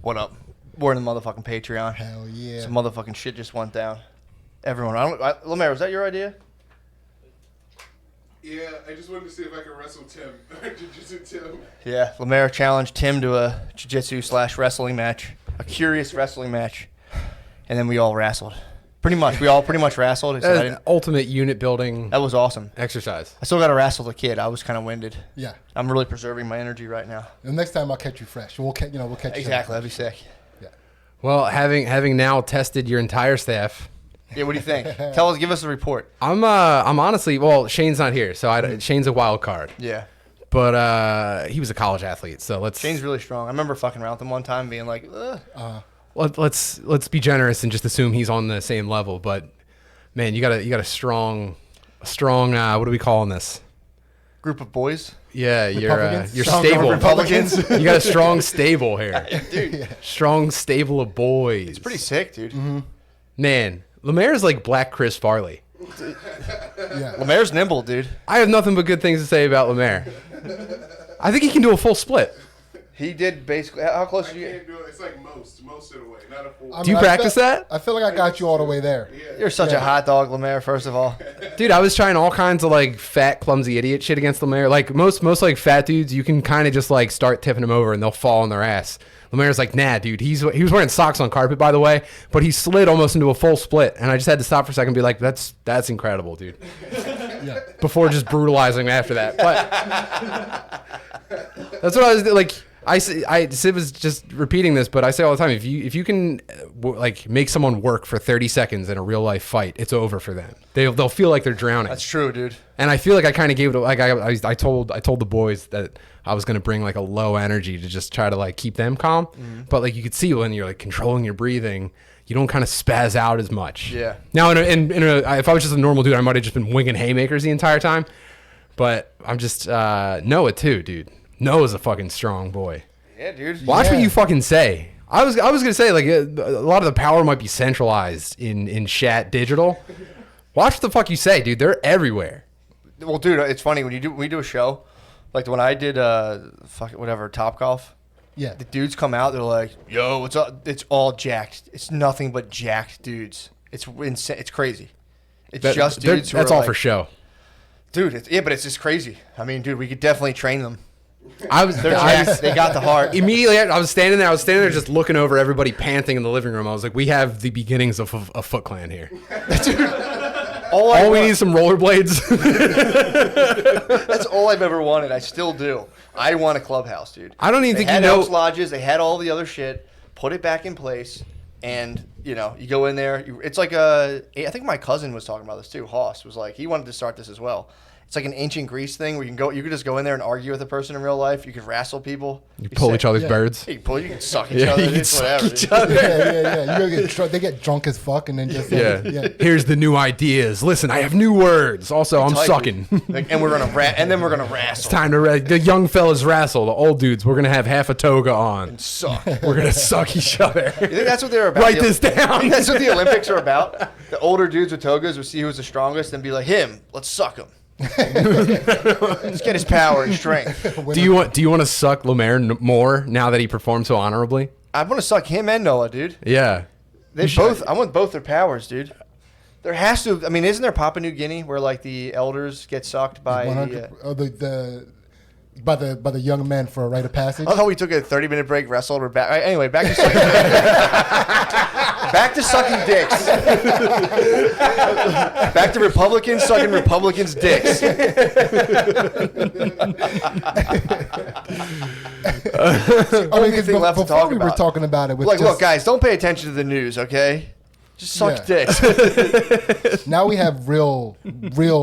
What up? We're in the motherfucking Patreon. Hell yeah. Some motherfucking shit just went down. Everyone. Lemaire, was that your idea? Yeah, I just wanted to see if I could wrestle Tim. Jiu-Jitsu Tim. Yeah, Lemaire challenged Tim to a jiu-jitsu/wrestling match. A curious wrestling match. And then we all wrestled. Pretty much. We all pretty much wrestled. Ultimate unit building That was awesome. exercise. I still got to wrestle the kid. I was kind of winded. Yeah. I'm really preserving my energy right now. The next time I'll catch you fresh. We'll catch you Exactly. That'd be sick. Yeah. Well, having now tested your entire staff, Yeah, what do you think? Give us a report. I'm honestly, well, Shane's not here, so Shane's a wild card. Yeah. But he was a college athlete, so Shane's really strong. I remember fucking around with him one time being like, ugh. Let's be generous and just assume he's on the same level. But man, you got a strong what are we calling this? Group of boys. Yeah, you're Strong stable. Republicans. You got a strong stable here. Dude. Yeah. Strong stable of boys. It's pretty sick, dude. Mm-hmm. Man, Lemaire's like Black Chris Farley. Yeah. Lemaire's nimble, dude. I have nothing but good things to say about Lemaire. I think he can do a full split. He did basically. How close I did you can't do it. It's like most of the way, not a full. Do you practice that? I feel like I got you all the way there. Yeah. You're such a hot dog, Lemaire, first of all. Dude, I was trying all kinds of like fat, clumsy idiot shit against Lemaire. Like most like fat dudes, you can kind of just like start tipping them over and they'll fall on their ass. Lemaire's like, nah, dude. He was wearing socks on carpet, by the way, but he slid almost into a full split, and I just had to stop for a second and be like, that's incredible, dude. Yeah. Before just brutalizing him after that, but that's what I was like. Sid was just repeating this, but I say all the time, if you can like make someone work for 30 seconds in a real life fight, it's over for them. They'll feel like they're drowning. That's true, dude. And I feel like I kind of gave it like I told the boys that I was gonna bring like a low energy to just try to like keep them calm. Mm-hmm. But like you could see when you're like controlling your breathing, you don't kind of spaz out as much. Yeah. Now if I was just a normal dude, I might have just been winging haymakers the entire time. But I'm just Noah too, dude. Noah's a fucking strong boy. Yeah, dude. Watch what you fucking say. I was gonna say like a lot of the power might be centralized in Shat Digital. Watch what the fuck you say, dude. They're everywhere. Well, dude, it's funny when we do a show, like when I did Top Golf. Yeah. The dudes come out, they're like, "Yo, what's up?" It's all jacked. It's nothing but jacked dudes. It's insane. It's crazy. It's just dudes. That's all for show, dude. But it's just crazy. I mean, dude, we could definitely train them. They're jacked. They got the heart. Immediately, I was standing there just looking over everybody panting in the living room. I was like, we have the beginnings of a Foot Clan here. Dude, all we need is some rollerblades. That's all I've ever wanted. I still do. I want a clubhouse, dude. I don't even think They had Elks Lodges. They had all the other shit. Put it back in place, and you go in there. It's like I think my cousin was talking about this too. Hoss was like, he wanted to start this as well. It's like an ancient Greece thing where you could just go in there and argue with a person in real life. You could wrestle people. You pull each other's birds. You can suck each other. You can suck each other. Yeah. They get drunk as fuck and then just Here's the new ideas. Listen, I have new words. Also, I'm sucking. And we're gonna we're gonna wrestle. It's time to the young fellas wrestle. The old dudes, we're gonna have half a toga on. And suck. We're gonna suck each other. You think that's what they're about? Write this down. That's what the Olympics are about. The older dudes with togas would see who's the strongest and be like, him. Let's suck him. Let's get his power and strength. Do you want to suck Lemaire more now that he performed so honorably? I want to suck him and Noah, dude. Yeah. I want both their powers, dude. There has to. I mean, isn't there Papua New Guinea where like the elders get sucked by by the young men for a rite of passage? I thought we took a 30-minute break, wrestled. We're back. Right, anyway, back to sucking. Back to sucking dicks. Back to Republicans sucking Republicans' dicks. Before we were talking about it with look, guys, don't pay attention to the news, okay? Just suck dicks. Now we have real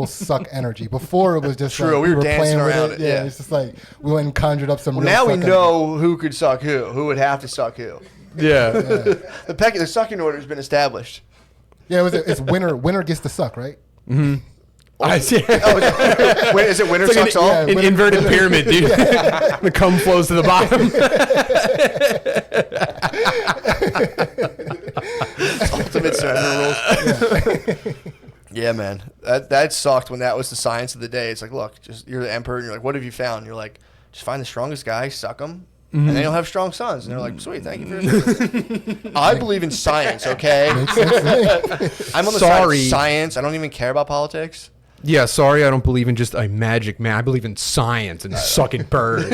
suck energy. Before it was just true. Like, we were dancing around it. Yeah, it's just like we went and conjured up some. Well, real now suck we know energy. who could suck who would have to suck who. Yeah. The sucking order has been established. Yeah, it's winner gets to suck, right? Mm-hmm. Is it winner sucks all? An inverted pyramid, dude. The cum flows to the bottom. Ultimate surrender rules. Yeah, man. That sucked when that was the science of the day. It's like, look, you're the emperor, and you're like, what have you found? You're like, just find the strongest guy, suck him, And then you'll have strong sons. And they're like, sweet, thank you for this. I believe in science, okay? Makes sense to me. I'm on the side of science. I don't even care about politics. Yeah, sorry, I don't believe in just a magic man. I believe in science and sucking bird.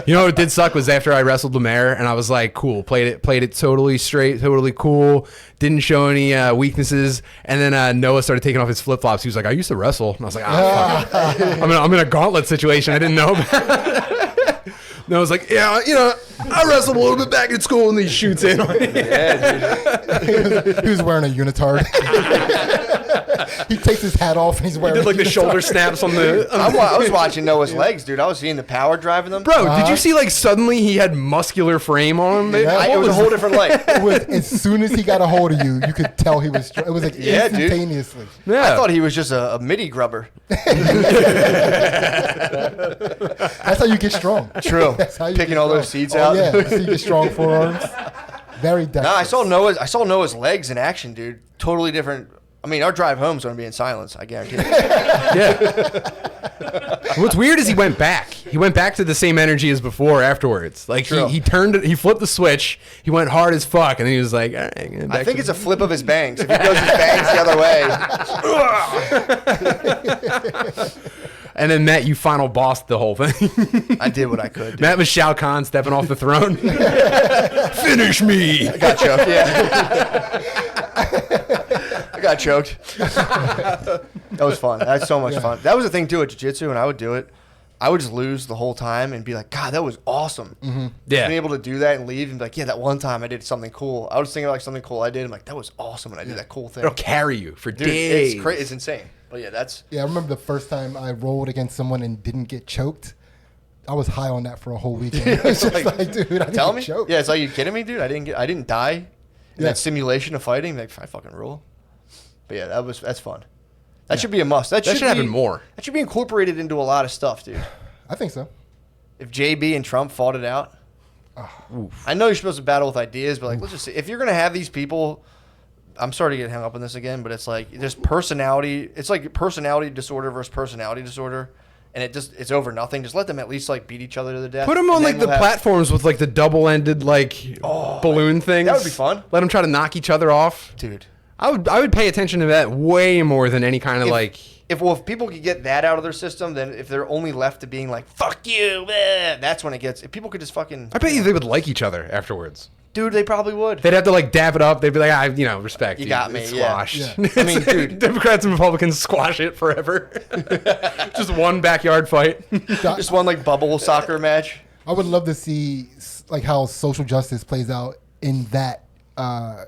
You know what did suck was after I wrestled Lemaire, and I was like, cool, played it totally straight, totally cool, didn't show any weaknesses, and then Noah started taking off his flip flops. He was like, I used to wrestle, and I was like, fuck it. I'm in a gauntlet situation. I didn't know about. And I was like, yeah, I wrestled a little bit back in school, and he shoots in on me. He was wearing a unitard. He takes his hat off and he's wearing. He did like the shoulder snaps on the. I was watching Noah's legs, dude. I was seeing the power driving them. Bro, did you see like suddenly he had muscular frame on him? Yeah. It was a whole different leg. As soon as he got a hold of you, you could tell he was. It was like instantaneously. Yeah. I thought he was just a MIDI grubber. That's how you get strong. True. That's how you Picking get all strong. those seeds out. Yeah, so you get strong forearms. Very dexterous. Nah, I saw Noah's legs in action, dude. Totally different. I mean, our drive home's going to be in silence. I guarantee it. Yeah. What's weird is he went back. He went back to the same energy as before afterwards. Like True. he turned it, he flipped the switch, he went hard as fuck, and then he was like, all right, I think it's a flip of his bangs. If he goes his bangs the other way. And then Matt, you final bossed the whole thing. I did what I could. Dude. Matt was Shao Kahn stepping off the throne. Finish me. I got choked. Yeah. I got choked. That was fun. That's so much fun. That was the thing too at jiu-jitsu, and I would do it. I would just lose the whole time and be like, God, that was awesome. Mm-hmm. Yeah. Being able to do that and leave and be like, yeah, that one time I did something cool. I was thinking like something cool I did. I'm like, that was awesome when I did that cool thing. It'll carry you for Dude, days. it's crazy. It's insane. But yeah, that's. Yeah, I remember the first time I rolled against someone and didn't get choked. I was high on that for a whole weekend. It's just like, dude, I didn't Tell get me. choked. Yeah, it's like, you kidding me, dude? I didn't die in Yeah. that simulation of fighting. Like, I fucking rule. But yeah, that's fun. That should be a must. That should happen be, more. That should be incorporated into a lot of stuff, dude. I think so. If JB and Trump fought it out, I know you're supposed to battle with ideas, but like, let's just say, if you're gonna have these people, I'm sorry to get hung up on this again, but it's like there's personality. It's like personality disorder versus personality disorder, and it's over nothing. Just let them at least like beat each other to the death. Put them on and like then the we'll have- platforms with like the double-ended like balloon things. that would be fun. Let them try to knock each other off. dude. I would pay attention to that way more than any kind of like. If people could get that out of their system, then if they're only left to being like "fuck you," that's when it gets. If people could just fucking, I bet you they would like each other afterwards. dude, they probably would. They'd have to like dab it up. They'd be like, respect. You dude. got me, It's yeah. squashed. Yeah. I mean, dude. Democrats and Republicans squash it forever. Just one backyard fight. Just one like bubble soccer match. I would love to see like how social justice plays out in that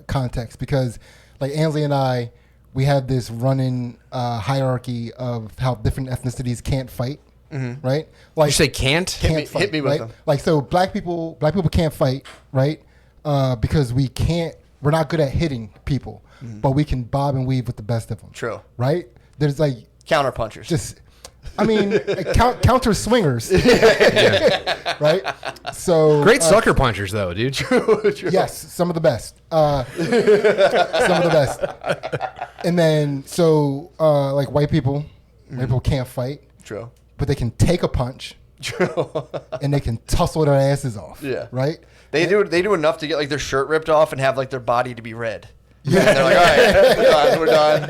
context, because like Ansley and I, we have this running hierarchy of how different ethnicities can't fight, right? Like You say can't? Hit me with right? them. Like, so black people can't fight, right? Because we're not good at hitting people, but we can bob and weave with the best of them. True. Right? There's like Counter punchers. just, I mean, counter swingers, right? So Great sucker punchers though, dude. yes, some of the best. Some of the best. And then like white people can't fight, True. but they can take a punch True. and they can tussle their asses off. Yeah. Right? They do enough to get like their shirt ripped off and have like their body to be red. Yeah. And they're like, all right, we're done.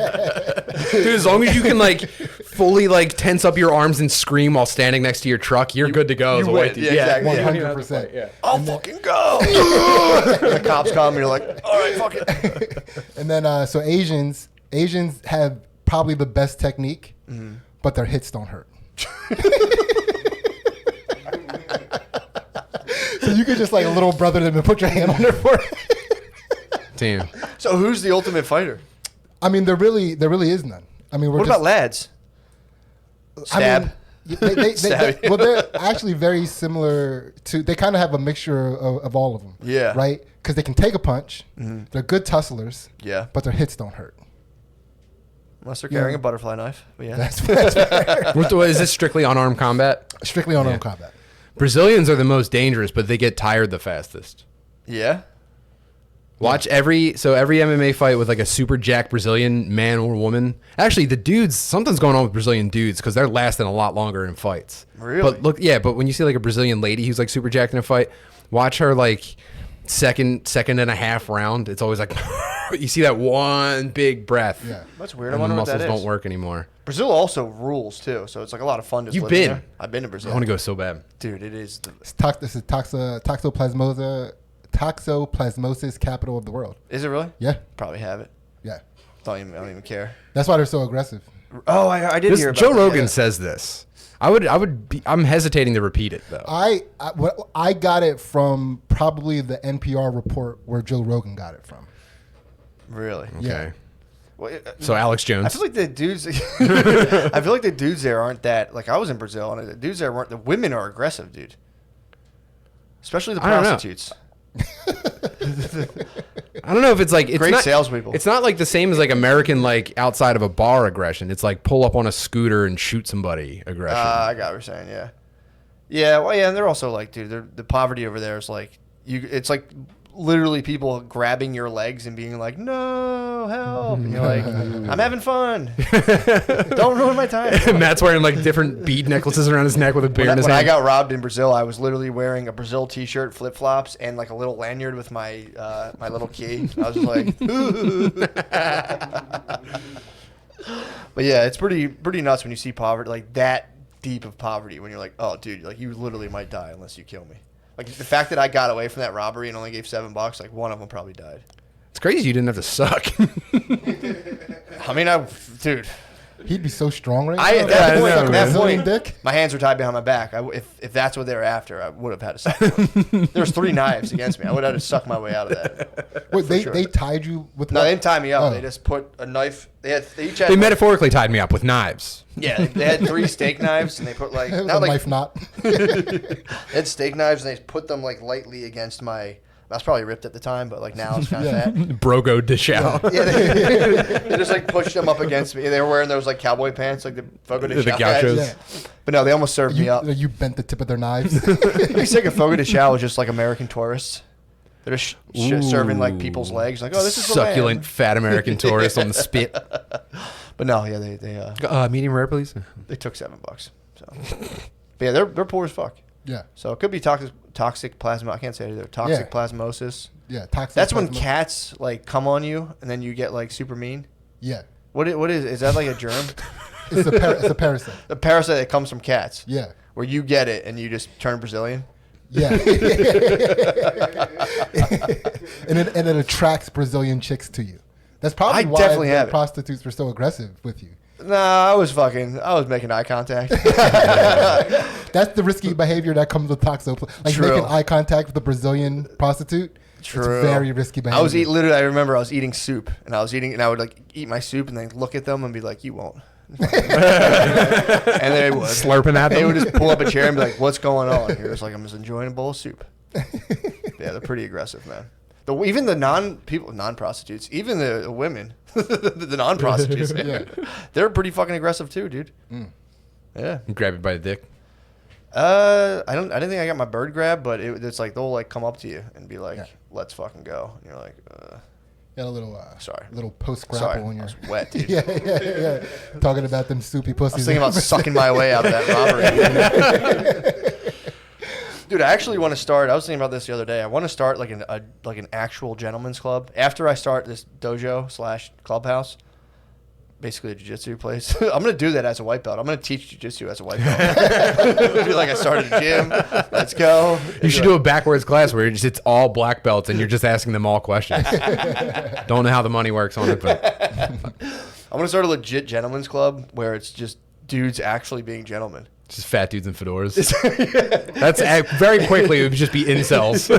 Dude, as long as you can like fully like tense up your arms and scream while standing next to your truck, you're good to go as a win. white dude. Yeah, exactly. you don't even have to 100%. fight, yeah. I'll fucking go. The cops come and you're like, all right, fuck it. And then so Asians have probably the best technique, but their hits don't hurt. So you could just like a little brother them and put your hand on their forehead. Damn. So who's the ultimate fighter? I mean, there really is none. I mean, What about lads? Stab. Well, they're actually very similar to. They kind of have a mixture of all of them. Yeah. Right? Because they can take a punch. They're good tusslers. Yeah. But their hits don't hurt. Unless they're carrying a butterfly knife. But yeah. That's fair. Is this strictly unarmed combat? Strictly unarmed combat. Brazilians are the most dangerous, but they get tired the fastest. Yeah. Watch every MMA fight with like a super jacked Brazilian man or woman. Actually, the dudes, something's going on with Brazilian dudes because they're lasting a lot longer in fights. Really? But when you see like a Brazilian lady who's like super jacked in a fight, watch her like second and a half round. It's always like you see that one big breath. Yeah. That's weird. And I wonder the what that muscles is. don't work anymore. Brazil also rules too, so it's like a lot of fun. Just You've living been? there. I've been to I Brazil. want to go so bad. Dude, it is. This is toxoplasmosis capital of the world. Is it really? Yeah. Probably have it. Yeah. I don't even care. That's why they're so aggressive. Oh, I did hear about Joe that, Rogan yeah. says this. I'm hesitating to repeat it though. I got it from probably the NPR report where Joe Rogan got it from. Really? Okay. Yeah. Well, So Alex Jones. I feel like the dudes. I feel like the dudes there aren't that. Like I was in Brazil, and the dudes there weren't. The women are aggressive, dude. Especially the I don't know. prostitutes. I don't know if it's like it's Great not, salespeople. It's not like the same as like American like outside of a bar aggression. It's like pull up on a scooter and shoot somebody aggression. I got what you're saying. Yeah. Yeah. Well, yeah, and they're also like, dude, the poverty over there is like It's like literally people grabbing your legs and being like, "No, help!" And you're like, "I'm having fun. Don't ruin my time." Matt's wearing like different bead necklaces around his neck with a beer in his When I hand. got robbed in Brazil, I was literally wearing a Brazil T-shirt, flip flops, and like a little lanyard with my my little key. I was just like, but yeah, it's pretty nuts when you see poverty like that deep of poverty. When you're like, oh, dude, like you literally might die unless you kill me. Like the fact that I got away from that robbery and only gave $7, like one of them probably died. It's crazy you didn't have to suck. I mean, dude. He'd be so strong right now. At that point, know, at that man. point, Dick. my hands were tied behind my back. If that's what they were after, I would have had to suck. There's 3 knives against me. I would have had to suck my way out of that. Wait, sure. they tied you with No, they didn't tie me up. Oh. They just put a knife. They each had. They metaphorically tied me up with knives. Yeah, they had 3 steak knives, and they put like It was not a like knife knot. they had steak knives, and they put them like lightly against my. I was probably ripped at the time, but like now it's kind of fat. Brogo dish out. Yeah, they just like pushed them up against me. They were wearing those like cowboy pants, like the Fogo de The Chão gauchos. guys. Yeah. But no, they almost served me up. You bent the tip of their knives. You think a Fogo de Chão was just like American tourists. They're just serving like people's legs. Like, oh, this is succulent the fat American tourist on the spit. land. But no, yeah, they Medium rare, please. they took $7. So, but yeah, they're poor as fuck. Yeah. So it could be toxic plasma. I can't say it either. Toxic plasmosis. Yeah. Toxic. That's when plasma- cats like come on you and then you get like super mean. Yeah. What is that like a germ? It's a parasite. A parasite that comes from cats. Yeah. Where you get it and you just turn Brazilian. Yeah. And it attracts Brazilian chicks to you. That's probably I why definitely the have it. prostitutes were so aggressive with you. Nah, I was making eye contact. That's the risky behavior that comes with toxoplasmosis. Like True. making eye contact with a Brazilian prostitute. True. It's very risky behavior. I remember I was eating soup and I would like eat my soup and then look at them and be like, "You won't." And they would Slurping at them. They would just pull up a chair and be like, "What's going on?" You're just like, "I'm just enjoying a bowl of soup." Yeah, they're pretty aggressive, man. Even the non-prostitutes, even the women, the non-prostitutes, they're pretty fucking aggressive too, dude. Yeah. Grab it by the dick. I didn't think I got my bird grab, but it's like they'll like come up to you and be like, "Let's fucking go," and you're like, Got a little sorry, little post sorry, grapple I when you're was wet, dude. yeah. Talking about them soupy pussies. I was thinking about sucking my way out of that robbery. Dude, I actually want to start. I was thinking about this the other day. I want to start like an actual gentleman's club after I start this dojo / clubhouse. Basically a jiu-jitsu place. I'm gonna do that as a white belt. I'm gonna teach jiu-jitsu as a white belt. Be like, I started a gym. Let's go. You should do a backwards class where it's all black belts and you're just asking them all questions. Don't know how the money works on it, but I'm gonna start a legit gentleman's club where it's just dudes actually being gentlemen. just fat dudes in fedoras. That's very quickly it would just be incels.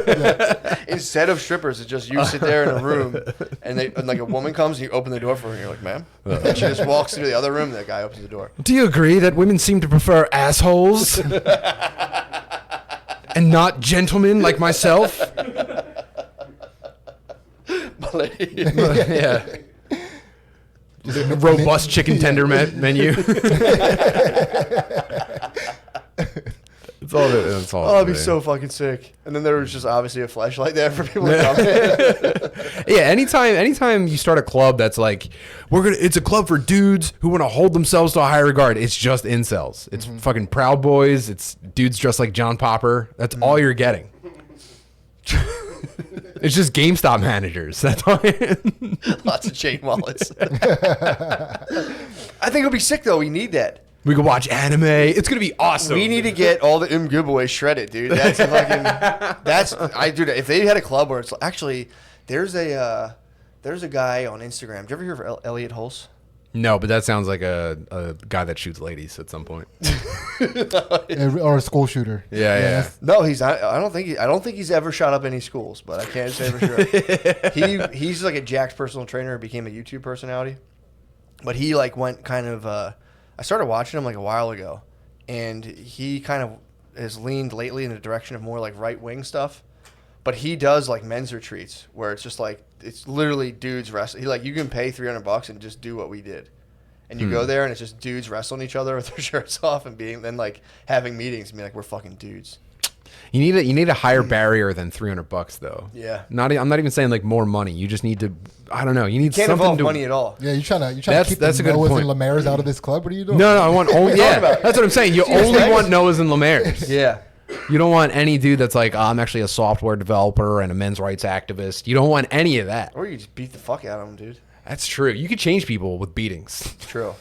Instead of strippers, it's just you sit there in a room and like a woman comes and you open the door for her and you're like, "Ma'am," and she just walks into the other room and that guy opens the door. Do you agree that women seem to prefer assholes and not gentlemen like myself? Yeah. A robust chicken tender menu. It's all. That's all. Oh, it'd be so fucking sick. And then there was just obviously a flashlight there for people to come in. Yeah, anytime you start a club that's like, it's a club for dudes who want to hold themselves to a high regard. It's just incels. It's fucking Proud Boys. It's dudes dressed like John Popper. That's all you're getting. It's just GameStop managers. That's all. Lots of chain wallets. I think it'll be sick though. We need that. We could watch anime. It's gonna be awesome. We need to get all the giveaways shredded, dude. That's fucking. Dude. If they had a club where it's actually there's a guy on Instagram. Did you ever hear of Elliot Hulse? No, but that sounds like a guy that shoots ladies at some point. Or a school shooter. Yeah. No, he's not. I don't think he's ever shot up any schools, but I can't say for sure. He's like a Jack's personal trainer. Became a YouTube personality, but he like went kind of. I started watching him like a while ago, and he kind of has leaned lately in the direction of more like right wing stuff. But he does like men's retreats where it's just like it's literally dudes wrestling. He like you can pay $300 and just do what we did, and you go there and it's just dudes wrestling each other with their shirts off and then like having meetings and be like we're fucking dudes. You need a higher barrier than $300 though. Yeah. I'm not even saying like more money. You just need to. I don't know. You need Can't something involve to money at all. Yeah, you're trying to keep that's the a good Noahs point. and Lemaires out of this club. What are you doing? No, I want only. Yeah, about? that's what I'm saying. You only Vegas? want Noahs and Lemaires. Yeah. You don't want any dude that's like, I'm actually a software developer and a men's rights activist. You don't want any of that. Or you just beat the fuck out of them, dude. That's true. You could change people with beatings. True.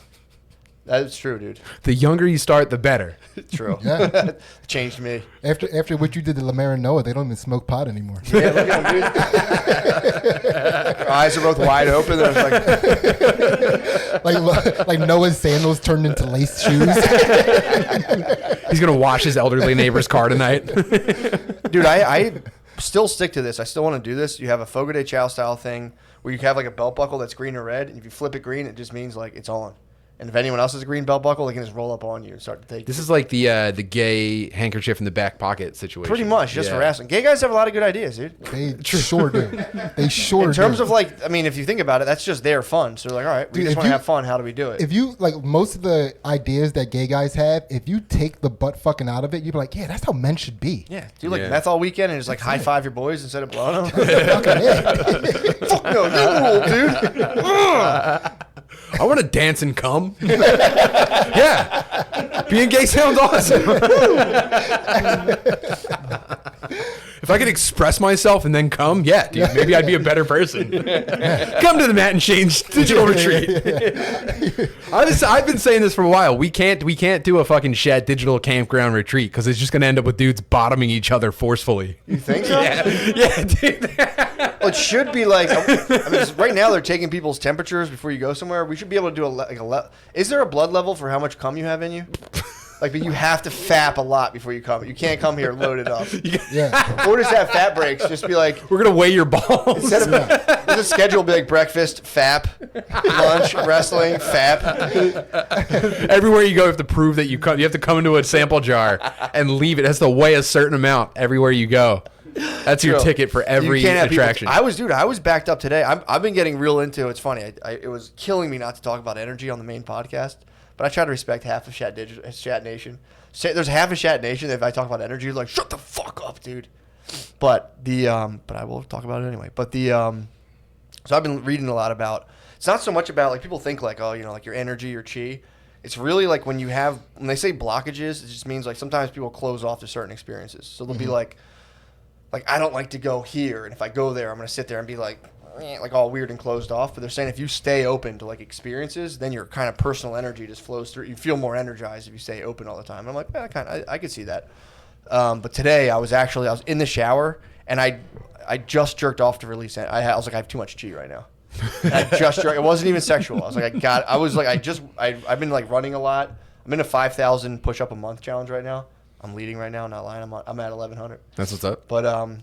That's true, dude. The younger you start, the better. True. Yeah. Changed me. After what you did to Lemaire and Noah, they don't even smoke pot anymore. Yeah, look at him, dude. Our eyes are both wide open. And it's like Noah's sandals turned into lace shoes. He's going to wash his elderly neighbor's car tonight. dude, I still stick to this. I still want to do this. You have a Fogo de Chao style thing where you have like a belt buckle that's green or red. And if you flip it green, it just means like it's on. And if anyone else has a green belt buckle, they can just roll up on you and start to take. This is like the gay handkerchief in the back pocket situation. Pretty much just harassment. Gay guys have a lot of good ideas, dude. They sure do. They sure do. In terms of like, I mean, if you think about it, that's just their fun. So they're like, all right, we Dude, just if want to you- have fun. How do we do it? If you like most of the ideas that gay guys have, if you take the butt fucking out of it, you'd be like, yeah, that's how men should be. Yeah, do like Yeah. meth all weekend and just like high five your boys instead of blowing them. Fucking yeah. Fuck no, you rule, dude. I want to dance and come. Yeah. Being gay sounds awesome. If I could express myself and then come, yeah, dude, maybe I'd be a better person. Come to the Matt and Shane's digital retreat. I've been saying this for a while. We can't do a fucking Shat digital campground retreat because it's just going to end up with dudes bottoming each other forcefully. You think so? Yeah, dude. Well, it should be like, I mean, right now they're taking people's temperatures before you go somewhere. We should be able to do is there a blood level for how much cum you have in you? Like, but you have to fap a lot before you come. You can't come here loaded up. Yeah. Or just have fat breaks. Just be like, We're going to weigh your balls. instead of the schedule be like breakfast, fap, lunch, wrestling, fap. Everywhere you go, you have to prove that you come. You have to come into a sample jar and leave it. It has to weigh a certain amount everywhere you go. That's your True. ticket for every You can't have people- attraction. I was backed up today. I've been getting real into. It's funny. It was killing me not to talk about energy on the main podcast, but I try to respect half of Shat Nation. There's half of Shat Nation that if I talk about energy, like shut the fuck up, dude. But I will talk about it anyway. But so I've been reading a lot about. It's not so much about like people think like, oh, you know, like your energy or chi. It's really like when they say blockages, it just means like sometimes people close off to certain experiences. So they'll be like I don't like to go here, and if I go there, I'm gonna sit there and be like all weird and closed off. But they're saying if you stay open to like experiences, then your kind of personal energy just flows through. You feel more energized if you stay open all the time. And I'm like, I could see that. But today I was in the shower and I just jerked off to release it. I was like, I have too much chi right now. And I just jerked. It wasn't even sexual. I was like, I've been like running a lot. I'm in a 5,000 push up a month challenge right now. I'm leading right now, not lying. I'm at 1,100. That's what's up. But I'm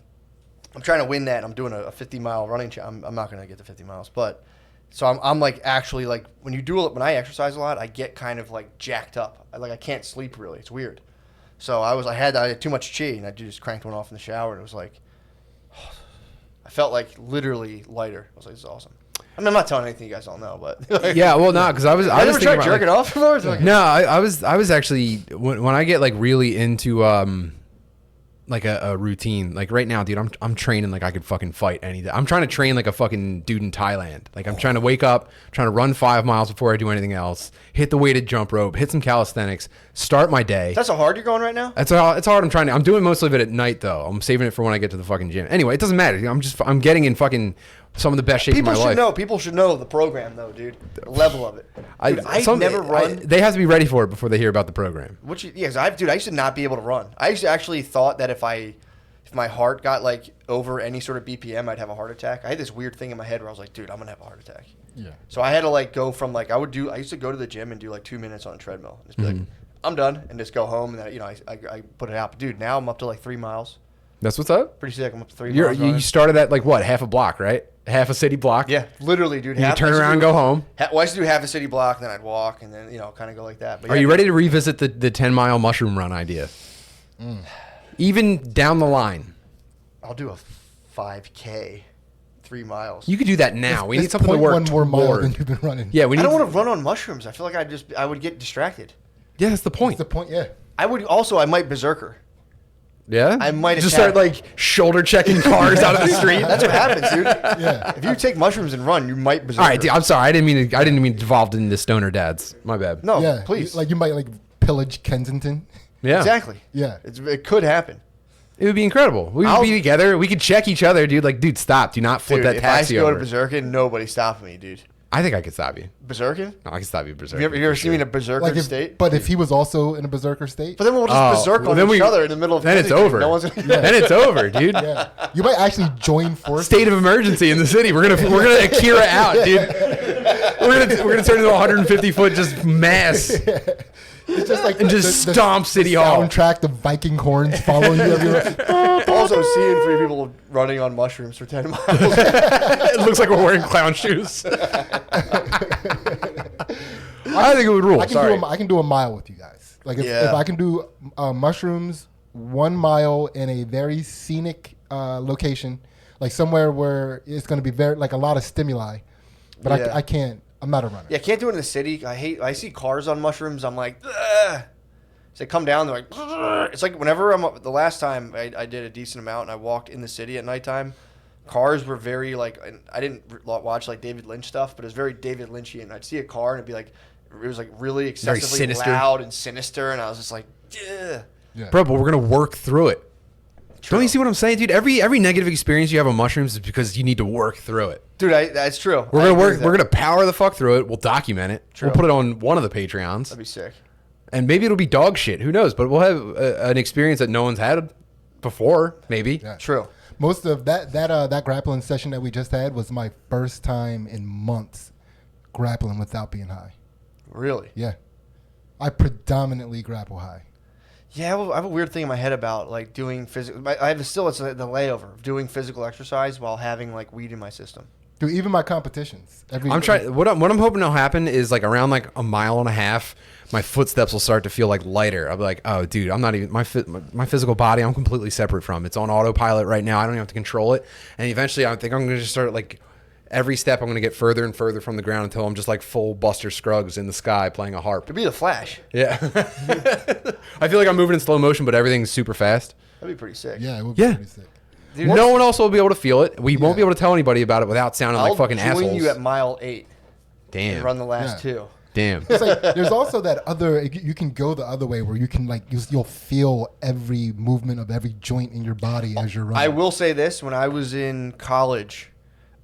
trying to win that. I'm doing a 50-mile running challenge. I'm not going to get to 50 miles. But so I'm like actually like when I exercise a lot, I get kind of like jacked up. I can't sleep really. It's weird. So I had too much chi and I just cranked one off in the shower and it was like, I felt like literally lighter. I was like, this is awesome. I mean, I'm not telling anything you guys don't know, but Yeah, well, no, because I was never thinking tried about, jerking off before. It's like- No, I was actually when I get like really into like a routine. Like right now, dude, I'm training like I could fucking fight any day. I'm trying to train like a fucking dude in Thailand. Like I'm trying to wake up, trying to run 5 miles before I do anything else, hit the weighted jump rope, hit some calisthenics, start my day. That's how hard you're going right now. It's hard. I'm doing most of it at night though. I'm saving it for when I get to the fucking gym. Anyway, it doesn't matter. I'm getting in fucking some of the best shape of my life. People should know the program though, dude. The level of it. Dude, I never run. They have to be ready for it before they hear about the program. I used to not be able to run. I used to actually thought that if my heart got like over any sort of BPM, I'd have a heart attack. I had this weird thing in my head where I was like, dude, I'm gonna have a heart attack. Yeah. So I had to like go from like I used to go to the gym and do like 2 minutes on a treadmill. And just be like, I'm done, and just go home, and then I put it out. But dude, now I'm up to like 3 miles. That's what's up. Pretty sick. I'm up to 3 miles. You started at like what, half a block, right? Half a city block. Yeah, literally, dude. You turn around and go home. Well, I used to do half a city block, then I'd walk, and then kind of go like that. But Are you ready to revisit the 10-mile mushroom run idea? Even down the line. I'll do a 5K, 3 miles. You could do that now. We need It's something to work 0.1 more mile toward. than you've been running. Yeah, we I need. don't want to run on mushrooms. I feel like I would get distracted. Yeah, that's the point. That's the point. Yeah. I might berserker. Yeah, I might just attack. start like shoulder checking cars out of the street. That's what happens, dude. Yeah. If you take mushrooms and run, you might berserker. All right, dude, I'm sorry. I didn't mean to devolve into stoner dads. My bad. No, Yeah. please. Like you might like pillage Kensington. Yeah, Exactly. Yeah. It could happen. It would be incredible. We would be together. We could check each other, dude. Like, dude, stop. Do not flip Dude, that if I taxi go over. to berserking, nobody's stopping me, dude. I think I could stop you. Berserking? No, I can stop you, berserker. Have you ever seen me in a berserker Like state? but if he was also in a berserker state, But then we'll just berserk on each other in the middle of Then it's Kensington. over. No one's gonna Then it's over, dude. yeah, you might actually join forces. State of emergency in the city. We're gonna Akira out, dude. We're gonna turn into a 150-foot just mass It's just like and just stomp City Hall. Soundtrack the Viking horns following you everywhere. Also, seeing 3 people running on mushrooms for 10 miles. It looks like we're wearing clown shoes. I think it would rule. I can do a mile with you guys. Like if I can do mushrooms 1 mile in a very scenic location, like somewhere where it's going to be very like a lot of stimuli, but Yeah. I can't. I'm not a runner. Yeah, can't do it in the city. I see cars on mushrooms. I'm like, ugh. So they come down. They're like, ugh. It's like whenever the last time I did a decent amount and I walked in the city at nighttime, cars were very like, I didn't watch like David Lynch stuff, but it was very David Lynchian. I'd see a car and it'd be like, it was like really excessively sinister. loud and sinister, and I was just like, ugh. Yeah. Bro, but we're gonna work through it. True. Don't you see what I'm saying, dude? Every negative experience you have on mushrooms is because you need to work through it. Dude, that's true. We're I gonna agree work. with that. We're gonna power the fuck through it. We'll document it. True. We'll put it on one of the Patreons, That'd be sick. and maybe it'll be dog shit. Who knows? But we'll have an experience that no one's had before. Maybe. Yeah. True. Most of that grappling session that we just had was my first time in months grappling without being high. Really? Yeah, I predominantly grapple high. Yeah, I have a weird thing in my head about like doing physical. I have it's the layover of doing physical exercise while having like weed in my system. Dude, even my competitions. I'm trying. What I'm hoping will happen is like around like a mile and a half, my footsteps will start to feel like lighter. I'll be like, oh, dude, I'm not even my physical body. I'm completely separate from. It's on autopilot right now. I don't even have to control it. And eventually, I think I'm gonna just start like every step. I'm gonna get further and further from the ground until I'm just like full Buster Scruggs in the sky playing a harp. It'd be the Flash. Yeah. I feel like I'm moving in slow motion, but everything's super fast. That'd be pretty sick. Yeah, it would be Yeah. pretty sick. Dude, No one else will be able to feel it. We won't be Yeah. able to tell anybody about it without sounding I'll like fucking join assholes. you at mile 8 and Damn. run the last Yeah. 2. Damn. It's like there's also that other. You can go the other way where you can like you'll feel every movement of every joint in your body as you're running. I will say this: when I was in college,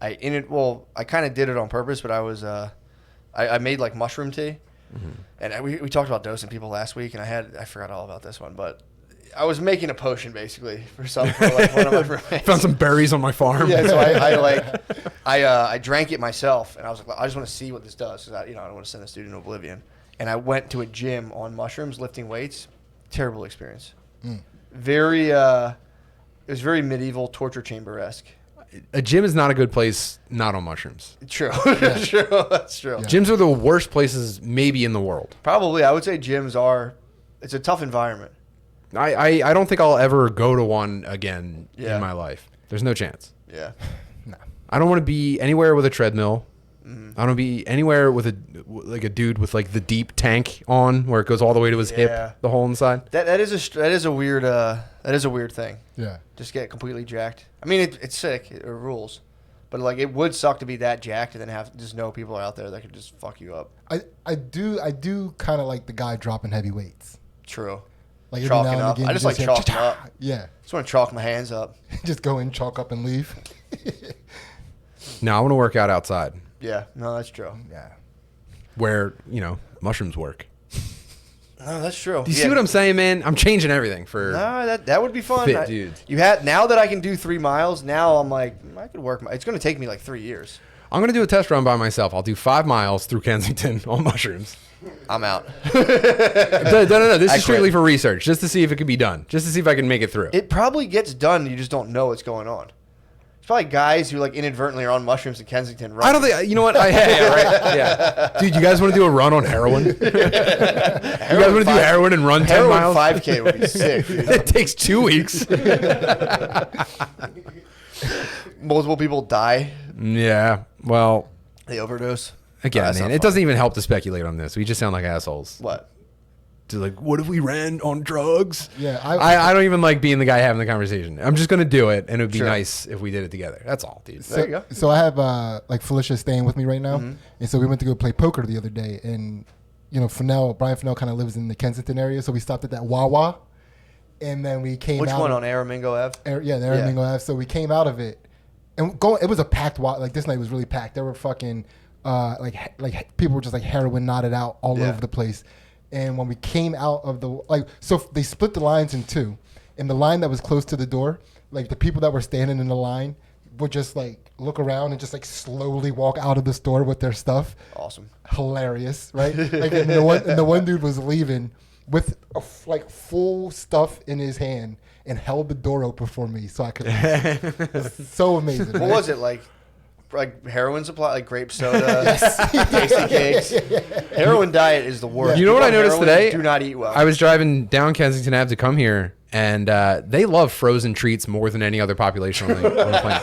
I kind of did it on purpose, but I made like mushroom tea, and we talked about dosing people last week, and I forgot all about this one, but I was making a potion basically for like one of my roommates. Found some berries on my farm. Yeah, so I drank it myself, and I was like, I just want to see what this does, because I don't want to send this dude into oblivion. And I went to a gym on mushrooms, lifting weights. Terrible experience. Very, it was very medieval torture chamber-esque. A gym is not a good place not on mushrooms. True, true, that's true. Yeah. Gyms are the worst places maybe in the world. Probably, I would say gyms are. It's a tough environment. I don't think I'll ever go to one again Yeah. in my life. There's no chance. Yeah. No. I don't want to be anywhere with a treadmill. I don't want to be anywhere with a dude with like the deep tank on where it goes all the way to his hip, the hole inside. That is a weird thing. Yeah. Just get completely jacked. I mean, it's sick. It rules. But like, it would suck to be that jacked and then have just know people are out there that could just fuck you up. I do kind of like the guy dropping heavy weights. True. Like every Chalking now and up. again, I you just like hear, chalking up. Yeah. Just want to chalk my hands up. Just go in, chalk up, and leave. No, I want to work out outside Yeah. No, that's true. Yeah. where mushrooms work. No, that's true. Do you see what I'm saying, man? I'm changing everything for. No, that would be fun. Fit dudes. Now that I can do 3 miles, now I'm like, I could work. It's going to take me like 3 years. I'm gonna do a test run by myself. I'll do 5 miles through Kensington on mushrooms. I'm out. No. This I is strictly quit. for research, just to see if it can be done, just to see if I can make it through. It probably gets done. You just don't know what's going on. There's probably guys who like inadvertently are on mushrooms in Kensington. I don't think. You know what? Yeah. Dude, you guys want to do a run on heroin? You guys want to do heroin and run 10 Heroin miles? 5K would be sick. Dude. It takes 2 weeks. Multiple people die. Yeah. Well, They overdose. again, That's man, not it fun. doesn't even help to speculate on this. We just sound like assholes. What? Just like, what if we ran on drugs? Yeah, I don't even like being the guy having the conversation. I'm just gonna do it, and it would be Sure. nice if we did it together. That's all, dude. There you go. So I have like Felicia staying with me right now, and so we went to go play poker the other day, and Brian Fennell kind of lives in the Kensington area, so we stopped at that Wawa, and then we came Which out. one on Aramingo Ave? The Aramingo Ave. So we came out of it, and it was a packed Wawa. Like this night was really packed. There were fucking like people were just like heroin knotted out all over the place. And when we came out of so they split the lines in two, and the line that was close to the door, like the people that were standing in the line would just like look around and just like slowly walk out of the store with their stuff. Awesome. Hilarious, right? Like, and the one dude was leaving with like full stuff in his hand and held the door open for me so I could. So amazing. What right? was it like heroin supply, like grape soda, tasty cakes? Heroin diet is the worst. You know what I noticed Heroin, today? Do not eat well. I was driving down Kensington Ave to come here, and they love frozen treats more than any other population on the planet.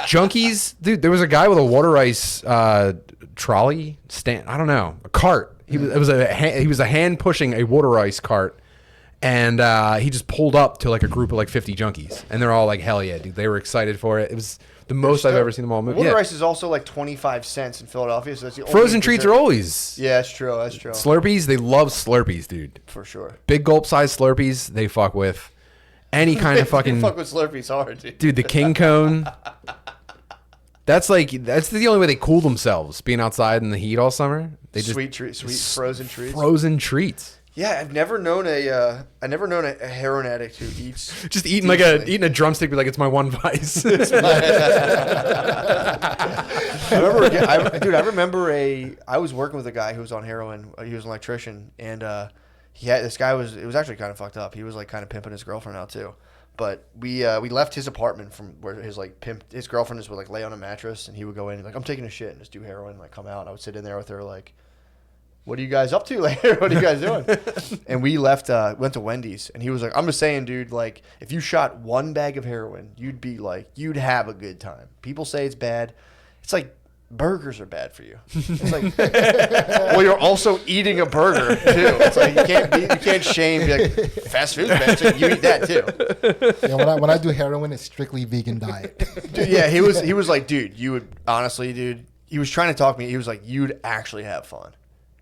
Junkies, dude. There was a guy with a water ice trolley stand. I don't know, a cart. He was a hand pushing a water ice cart, and he just pulled up to like a group of like 50 junkies, and they're all like, "Hell yeah, dude!" They were excited for it. It was the most I've ever seen them all move. Water Yeah. ice is also like 25 cents in Philadelphia, so that's the Frozen only treats dessert. are always Yeah, that's true. That's true. Slurpees. They love Slurpees, dude. For sure. Big gulp size Slurpees. They fuck with any kind of fucking. Fuck with Slurpees hard, dude. Dude, the king cone. That's the only way they cool themselves, being outside in the heat all summer. They just Sweet frozen treats. frozen treats. Yeah, I've never known a heroin addict who eats Just eating decently. eating a drumstick, be like, it's my one vice. I remember I was working with a guy who was on heroin. He was an electrician, and it was actually kind of fucked up. He was like kind of pimping his girlfriend out too. But we left his apartment from where his girlfriend just would like lay on a mattress, and he would go in and like, I'm taking a shit, and just do heroin, and like come out, and I would sit in there with her like, what are you guys up to later? What are you guys doing? And we left, went to Wendy's, and he was like, I'm just saying, dude, like, if you shot one bag of heroin, you'd have a good time. People say it's bad. It's like burgers are bad for you. It's like, well, you're also eating a burger too. It's like you can't shame, be like, fast food's bad. It's like, you eat that too. Yeah, when I do heroin, it's strictly vegan diet. Dude, yeah, he was like, dude, you would honestly, dude. He was trying to talk me. He was like, you'd actually have fun.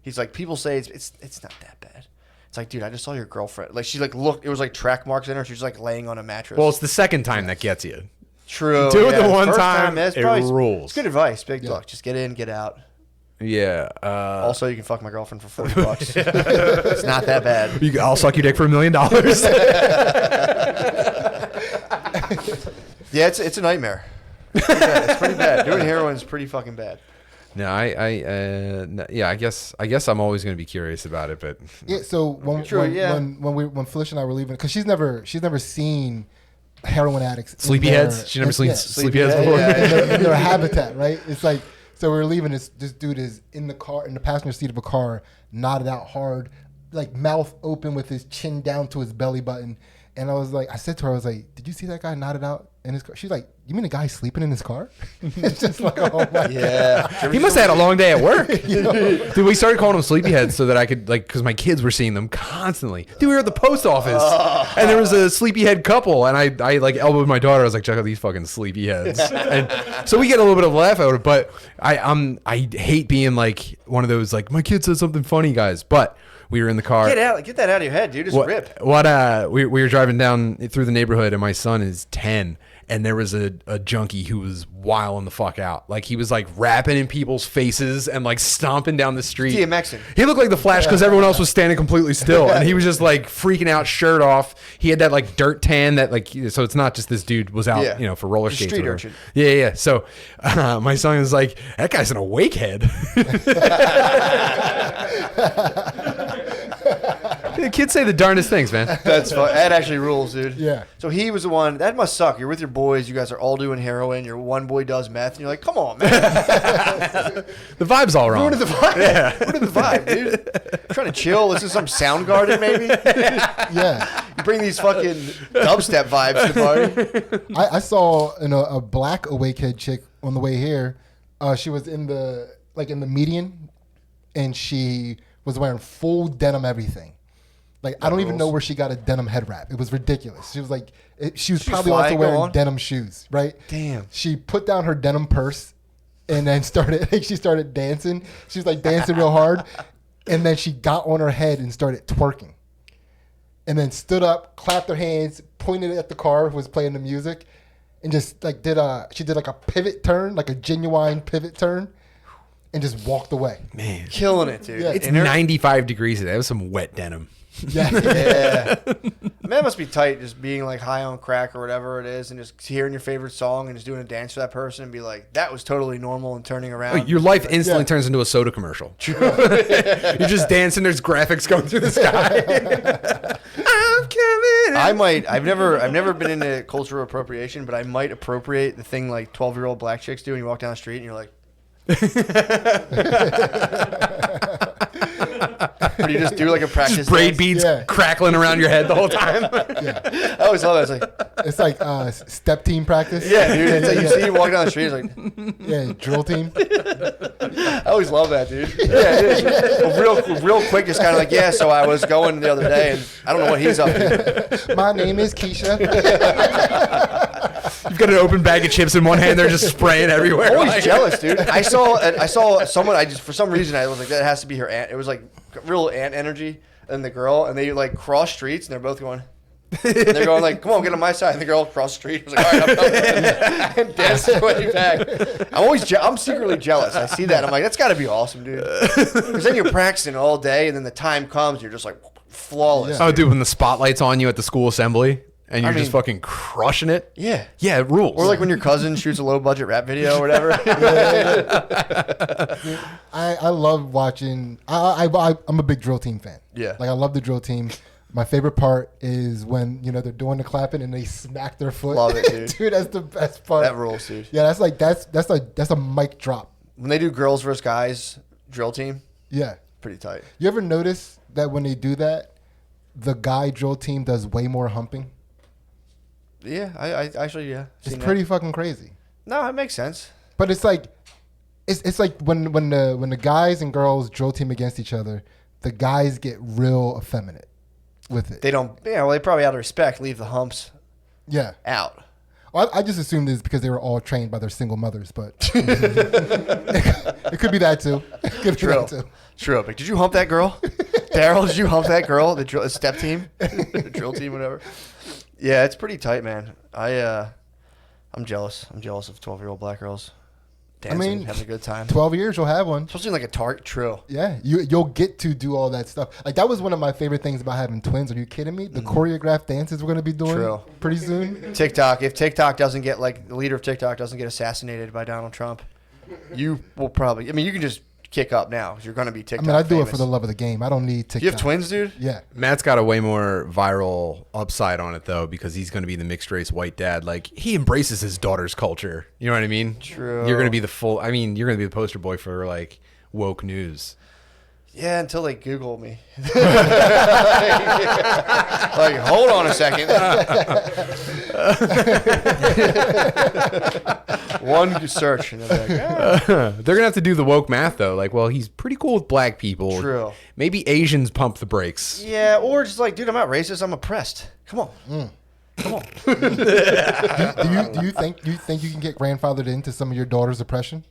He's like, people say it's not that bad. It's like, dude, I just saw your girlfriend. Like, she like looked. It was like track marks in her. She was like laying on a mattress. Well, it's the second time that gets you. True. Do it the one first time, it's it probably, rules. It's good advice. Big luck. Just get in, get out. Yeah. Also, you can fuck my girlfriend for $40. It's not that bad. I'll suck your dick for $1 million. Yeah, it's a nightmare. It's pretty bad. Doing heroin is pretty fucking bad. No, I guess I'm always going to be curious about it, but Yeah. So when Felicia and I were leaving, because she's never seen heroin addicts. sleepyheads. She never seen sleepyheads before. In their habitat, right? It's like, so we were leaving. This dude is in the car, in the passenger seat of a car, knotted out hard, like mouth open with his chin down to his belly button. And I said to her, I was like, did you see that guy knotted out in his car? She's like, you mean a guy sleeping in his car? It's just like, oh my Yeah. He must have had a long day at work. Dude, we started calling them sleepyheads so that I could, like, because my kids were seeing them constantly. Dude, we were at the post office, and there was a sleepyhead couple, and I like, elbowed my daughter. I was like, check out these fucking sleepyheads. And so we get a little bit of a laugh out of it, but I hate being, like, one of those, like, my kid said something funny, guys. But we were in the car. Get that out of your head, dude. Just rip. We were driving down through the neighborhood, and my son is 10, and there was a junkie who was wilding the fuck out. Like, he was like rapping in people's faces and like stomping down the street. DMXing. He looked like the Flash because everyone else was standing completely still, and he was just like freaking out, shirt off. He had that like dirt tan that like, so it's not just this dude was out, for roller Just skates. street or urchin. Yeah. So my son was like, that guy's an awake head. The kids say the darndest things, man. That's fun. That actually rules, dude. Yeah. So he was the one. That must suck. You're with your boys. You guys are all doing heroin. Your one boy does meth. And you're like, come on, man. The vibe's all wrong. Ruining the vibe. Yeah. Ruining the vibe, dude. Trying to chill. Listen to some Soundgarden, maybe. Yeah. You bring these fucking dubstep vibes to the party. I saw a black awake-head chick on the way here. She was in the median, and she was wearing full denim everything. Like, I don't even know where she got a denim head wrap. It was ridiculous. She was like, she was probably also wearing denim shoes, right? Damn. She put down her denim purse and then she started dancing. She was like dancing real hard. And then she got on her head and started twerking. And then stood up, clapped her hands, pointed at the car who was playing the music, and just like she did like a pivot turn, like a genuine pivot turn, and just walked away. Man, Killing it, dude. Yeah. it's 95 degrees today. That was some wet denim. Yeah. Yeah. Man, it must be tight just being like high on crack or whatever it is and just hearing your favorite song and just doing a dance for that person and be like, that was totally normal and turning around. Your life instantly turns into a soda commercial. You're just dancing. There's graphics going through the sky. I'm coming. I've never been into cultural appropriation, but I might appropriate the thing like 12-year-old black chicks do when you walk down the street and you're like, or do you just do like a practice Just braid dance? beads Yeah. crackling around your head the whole time. I always love that. It's like step team practice. Yeah, dude. It's like you see you walk down the street, it's like, Yeah, drill team. I always love that, dude. Yeah, it is. Real quick, just kind of like, yeah, so I was going the other day, and I don't know what he's up to. My name is Keisha. You've got an open bag of chips in one hand. They're just spraying everywhere. I'm always jealous, dude. I saw someone, for some reason, I was like, that has to be her aunt. It was like real aunt energy and the girl, and they like cross streets, and they're both going, and they're going like, come on, get on my side. And the girl across the street was like, all right, I'm coming. And danced her way back. I'm secretly jealous. I see that. I'm like, that's got to be awesome, dude. Because then you're practicing all day, and then the time comes, you're just like flawless. Yeah. Oh, dude, when the spotlight's on you at the school assembly and you're just fucking crushing it. Yeah. Yeah, it rules. Or like when your cousin shoots a low budget rap video or whatever. I love watching. I'm a big drill team fan. Yeah. Like I love the drill team. My favorite part is when they're doing the clapping and they smack their foot. Love it, dude. Dude, that's the best part. That rules, dude. Yeah, that's a mic drop. When they do girls versus guys drill team, Yeah. pretty tight. You ever notice that when they do that, the guy drill team does way more humping? Yeah, I actually, yeah. It's seen that. pretty fucking crazy. No, it makes sense. But it's like when the guys and girls drill team against each other, the guys get real effeminate with it. They don't, well, they probably out of respect leave the humps Yeah. out. Well, I just assumed it's because they were all trained by their single mothers, but it could be that too. It could be that too. True. But did you hump that girl? Daryl, did you hump that girl? The step team? Drill team, whatever. Yeah, it's pretty tight, man. I'm jealous. I'm jealous of 12-year-old black girls dancing, having a good time. 12 years, you'll have one. Especially like a target. True. Yeah, you'll get to do all that stuff. Like that was one of my favorite things about having twins. Are you kidding me? The choreographed dances we're gonna be doing True. pretty soon. TikTok. If TikTok doesn't get the leader of TikTok doesn't get assassinated by Donald Trump, you will probably. I mean, you can just kick up now because you're gonna be TikTok. I do famous. it for the love of the game. I don't need TikTok. You have twins, dude? Yeah. Matt's got a way more viral upside on it though, because he's going to be the mixed race white dad. Like he embraces his daughter's culture. You know what I mean? True. You're going to be the poster boy for like woke news. Yeah, until they Google me. Like, hold on a second. One search, and they're like, ah. They're gonna have to do the woke math though. Like, well, he's pretty cool with black people. True. Maybe Asians pump the brakes. Yeah, or just like, dude, I'm not racist. I'm oppressed. Come on. Come on. Do you think you can get grandfathered into some of your daughter's oppression?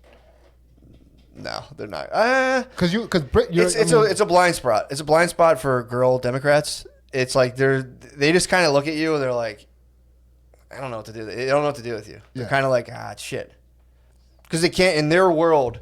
No, they're not. Because It's a blind spot. It's a blind spot for girl Democrats. It's like they just kind of look at you and they're like, I don't know what to do. They don't know what to do with you. They're kind of like, shit. Because they can't, in their world,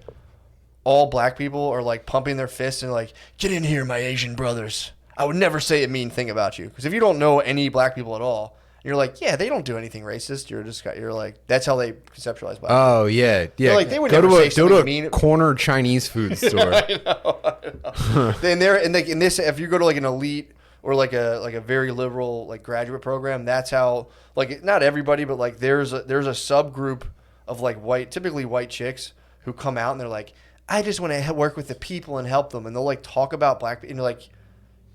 all black people are like pumping their fists and like, get in here, my Asian brothers. I would never say a mean thing about you. Because if you don't know any black people at all, you're like, yeah, they don't do anything racist. You're like, that's how they conceptualize black people. Oh yeah. Like, they would never say something mean. Go to a corner Chinese food store. I know. In this, if you go to like an elite or like a very liberal like graduate program, that's how, like, not everybody, but like there's a subgroup of like typically white chicks who come out and they're like, I just want to work with the people and help them, and they'll like talk about black people, and you're like,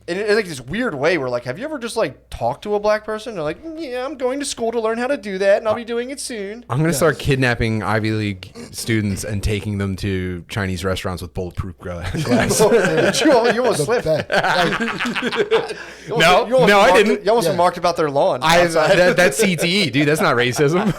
in like this weird way where like, have you ever just like talked to a black person? They're like, yeah, I'm going to school to learn how to do that, and I'll be doing it soon. I'm gonna start kidnapping Ivy League students and taking them to Chinese restaurants with bulletproof glass. you almost slipped. I didn't. You almost remarked about their lawn. That's CTE, dude. That's not racism.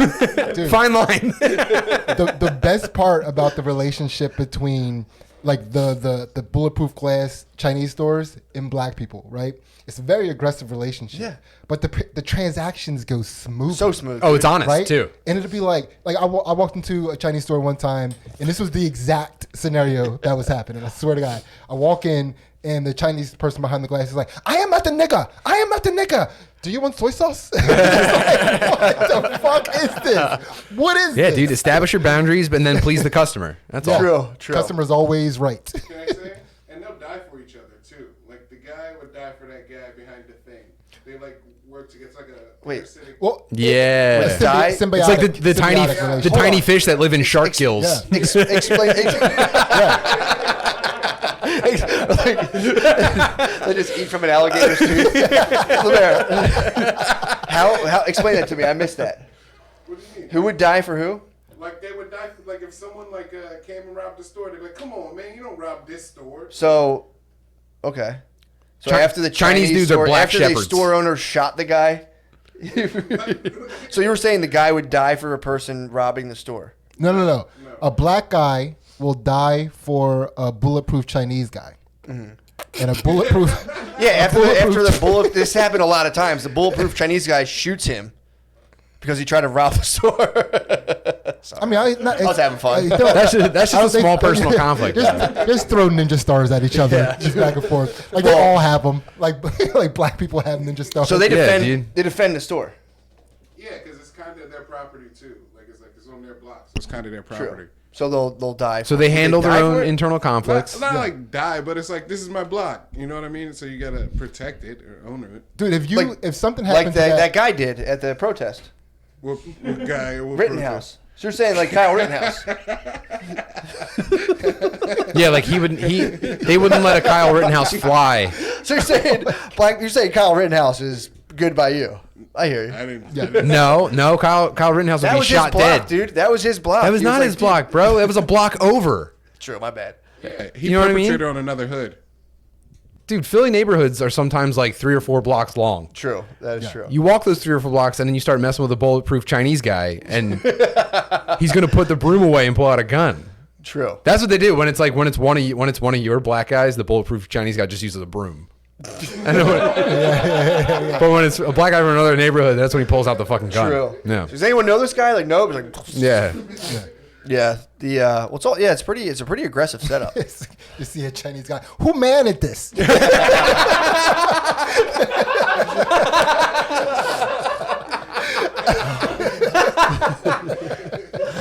Dude. Fine line. The best part about the relationship between like the bulletproof glass Chinese stores and black people, right? It's a very aggressive relationship. Yeah. But the transactions go smooth. So smooth. Oh, it's honest right? too. And it'll be like I walked into a Chinese store one time, and this was the exact scenario that was happening. I swear to God. I walk in, and the Chinese person behind the glass is like, I am not the nigga. I am not the nigga. Do you want soy sauce? Like, what the fuck is this? What is this? Yeah, dude. Establish your boundaries, but then please the customer. That's all. True. Customer's always right. Can I say? And they'll die for each other too. Like the guy would die for that guy behind the thing. They like work together. It's like a parasitic. Well, Yeah. Let's die. It's like the tiny fish that live in shark gills. Yeah. Explain. They just eat from an alligator's tooth. How? Explain that to me. I missed that. What do you mean? Who would die for who? Like they would die for, like if someone like came and robbed the store, they'd be like, "Come on, man, you don't rob this store." So, okay. So after the Chinese dudes are store, black after shepherds. the store owner shot the guy. So you were saying the guy would die for a person robbing the store? No. A black guy will die for a bulletproof Chinese guy. Mm-hmm. And a bulletproof. Yeah, after the bullet. This happened a lot of times. The bulletproof Chinese guy shoots him because he tried to rob the store. I mean, I was having fun. That's just a small personal conflict. Just throw ninja stars at each other, just back and forth. Like they all have them. Like black people have ninja stars. So they defend. dude. They defend the store. Yeah, because it's kind of their property too. Like it's on their block, so it's kind of their property. True. So they'll die. So they handle their die own for it? internal conflicts. Not like die, but it's like this is my block. You know what I mean? So you gotta protect it or own it. Dude, if something Like happened to that guy did at the protest. What guy? What Rittenhouse. So you're saying like Kyle Rittenhouse? Yeah, like they wouldn't let a Kyle Rittenhouse fly. So you're saying Kyle Rittenhouse is good by you? I hear you. I didn't. Yeah. No, Kyle Rittenhouse would That be was shot his block, dead. dude. That was his block. That was He not like, his block, bro. That was a block over. True, my bad. Yeah, he You know what I mean? perpetrated on another hood. Dude, Philly neighborhoods are sometimes like 3 or 4 blocks long. True, that is true. You walk those 3 or 4 blocks, and then you start messing with a bulletproof Chinese guy, and he's gonna put the broom away and pull out a gun. True. That's what they do when it's one of your black guys. The bulletproof Chinese guy just uses a broom. But when it's a black guy from another neighborhood, that's when he pulls out the fucking gun. True. Yeah. Does anyone know this guy? Like, no. Like, Yeah. yeah. It's a pretty aggressive setup. You see a Chinese guy. Who managed this?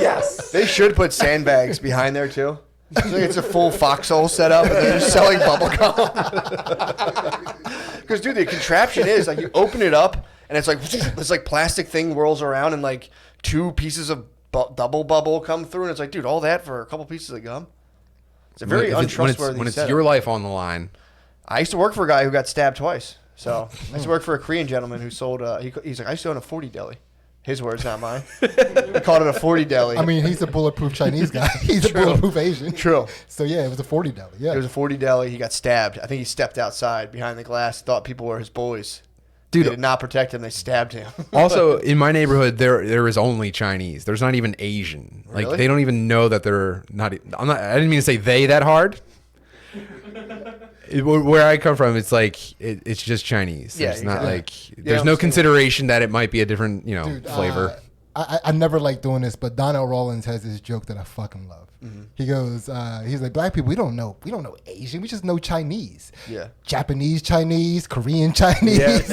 Yes. They should put sandbags behind there too. So it's a full foxhole setup, and they're just selling bubble gum. Because dude, the contraption is like you open it up, and it's like this like plastic thing whirls around, and like 2 pieces of double bubble come through, and it's like, dude, all that for a couple pieces of gum. It's a very untrustworthy when it's setup. your life on the line. I used to work for a guy who got stabbed twice. So I used to work for a Korean gentleman who sold. He's like, I used to own a 40 deli. His words, not mine. We called it a 40 deli. I mean, he's a bulletproof Chinese guy. He's a bulletproof Asian. True. So yeah, it was a 40 deli. Yeah. It was a 40 deli. He got stabbed. I think he stepped outside behind the glass, thought people were his boys. Dude, They did not protect him. They stabbed him. Also, in my neighborhood, there is only Chinese. There's not even Asian. Like Really? they don't even know that they're not. I didn't mean to say they that hard. Where I come from, it's like it's just Chinese. Yeah, There's not exactly. like Yeah, there's I'm no saying- consideration that it might be a different Dude, flavor. I never like doing this, but Donnell Rawlins has this joke that I fucking love. He goes, he's like, black people, we don't know Asian, we just know Chinese. Yeah. Japanese Chinese, Korean Chinese.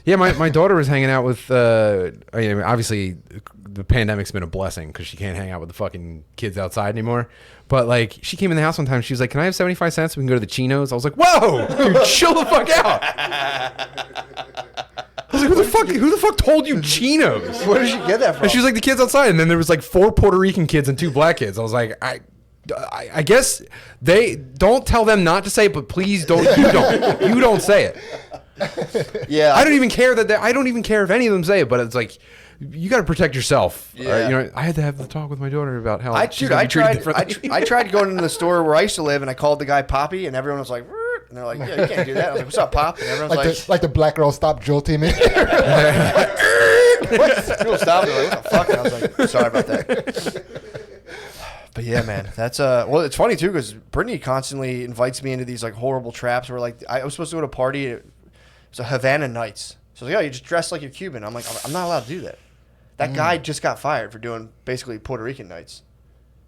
Yeah, my daughter was hanging out with. I mean, obviously, the pandemic's been a blessing because she can't hang out with the fucking kids outside anymore. But like, she came in the house one time. She was like, "Can I have 75 cents so we can go to the Chinos?" I was like, "Whoa, dude, chill the fuck out." I was like, "Who the fuck told you Chinos?" Where did you get that from? And she was like, "The kids outside." And then there was like 4 Puerto Rican kids and 2 black kids. I was like, I guess they don't tell them not to say it, but please don't. You don't say it. Yeah. I don't even care I don't even care if any of them say it, but it's like you got to protect yourself. Yeah. I had to have the talk with my daughter about how I treated differently. tried going into the store where I used to live, and I called the guy Poppy, and everyone was like, "Rrrt," and they're like, "Yeah, you can't do that." I was like, "What's up, Pop?" And everyone's like the black girl stop drill teaming. People stopped. They're like, "What the fuck?" And I was like, "Sorry about that." But yeah, man, that's well, it's funny too because Brittany constantly invites me into these like horrible traps where like I was supposed to go to a party. It was a Havana Nights. So I was like, "Oh, you just dress like you're Cuban." I'm like, "I'm not allowed to do that." That guy just got fired for doing basically Puerto Rican nights.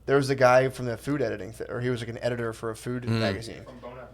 There was the guy from the food editing, or he was like an editor for a food magazine.